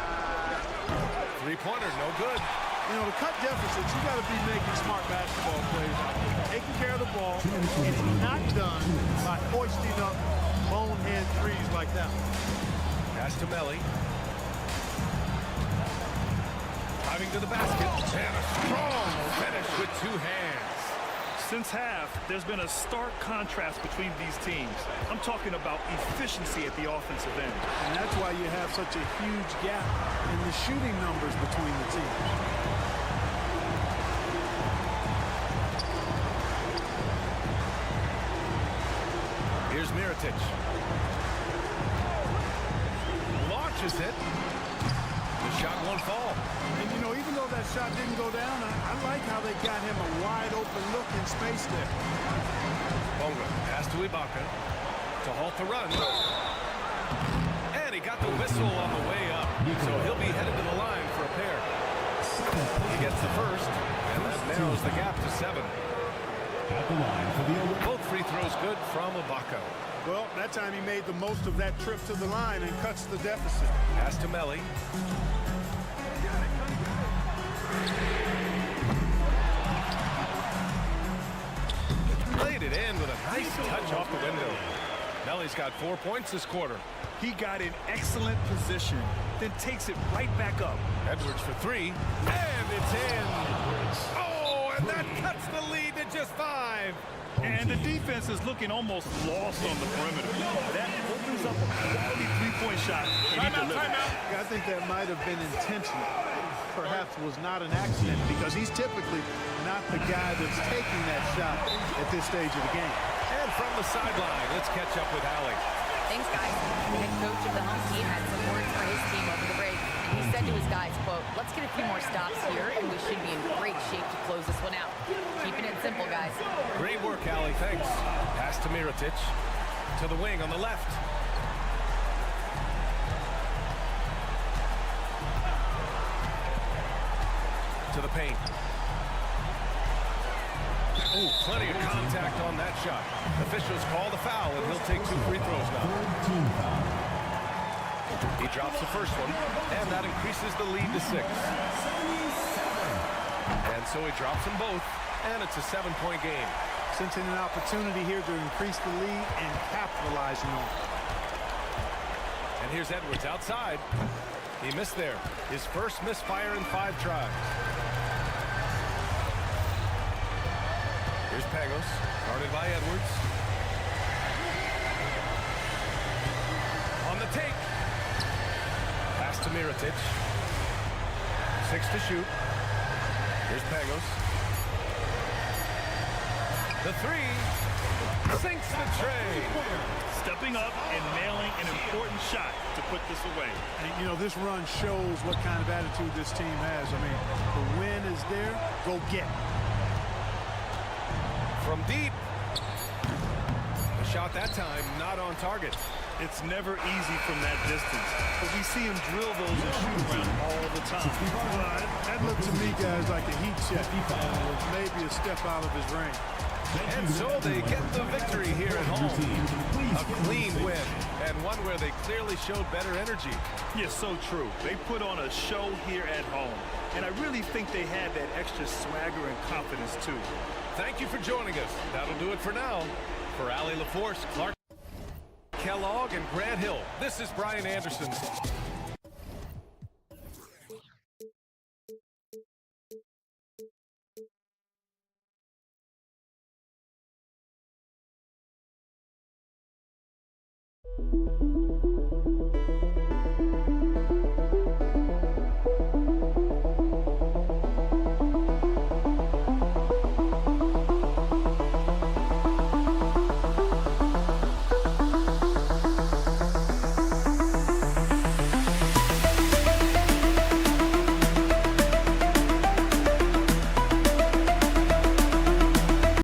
Three-pointer, no good. You know, to cut deficits, you got to be making smart basketball plays out there. Taking care of the ball. It's not done by hoisting up bonehead threes like that. Pass to Melly. Driving to the basket. And a strong finish with 2 hands. Since half, there's been a stark contrast between these teams. I'm talking about efficiency at the offensive end. And that's why you have such a huge gap in the shooting numbers between the teams. Here's Mirotic. Launches it. The shot won't fall. And, you know, even though that shot didn't go down, I like how they got him a wide-open look in space there. Bonga pass to Ibaka to halt the run. And he got the whistle on the way up. So he'll be headed to the line for a pair. He gets the first, and that narrows the gap to 7. At the line for the Both free throws good from Ibaka. Well, that time he made the most of that trip to the line and cuts the deficit. Pass to Melly. Played it in with a nice touch off the window. Melly's got 4 points this quarter. He got in excellent position, then takes it right back up. Edwards for three, and it's in. Oh, and that cuts the lead to just 5. And the defense is looking almost lost on the perimeter. That opens up a quality three-point shot. I think that might have been intentional. Perhaps was not an accident because he's typically not the guy that's taking that shot at this stage of the game. And from the sideline, let's catch up with Allie. Thanks, guys. The head coach of the home team had some words for his team over the break. And he said to his guys, quote, "Let's get a few more stops here, and we should be in great shape to close this one out. Keeping it simple, guys." Great work, Allie. Thanks. Pass to Mirotic. To the wing on the left. To the paint. Oh, plenty of contact on that shot. Officials call the foul, and he'll take 2 free throws now. He drops the first one, and that increases the lead to 6. And so he drops them both, and it's a 7-point game. Sensing an opportunity here to increase the lead and capitalizing on it. And here's Edwards outside. He missed there. His first misfire in 5 tries. Here's Pagos, guarded by Edwards. On the take. Pass to Mirotic. 6 to shoot. Here's Pagos. The 3 sinks the tray. Stepping up and nailing an important shot to put this away. And, you know, this run shows what kind of attitude this team has. I mean, the win is there. Go get it. From deep. The shot that time not on target. It's never easy from that distance, but we see him drill those and shoot around all the time. Well, that looked to me, guys, like a heat check. Maybe a step out of his range. And so they get the victory here at home. A clean win, and one where they clearly showed better energy. Yes, so true. They put on a show here at home, and I really think they had that extra swagger and confidence, too. Thank you for joining us. That'll do it for now. For Allie LaForce, Clark Kellogg, and Grant Hill, this is Brian Anderson.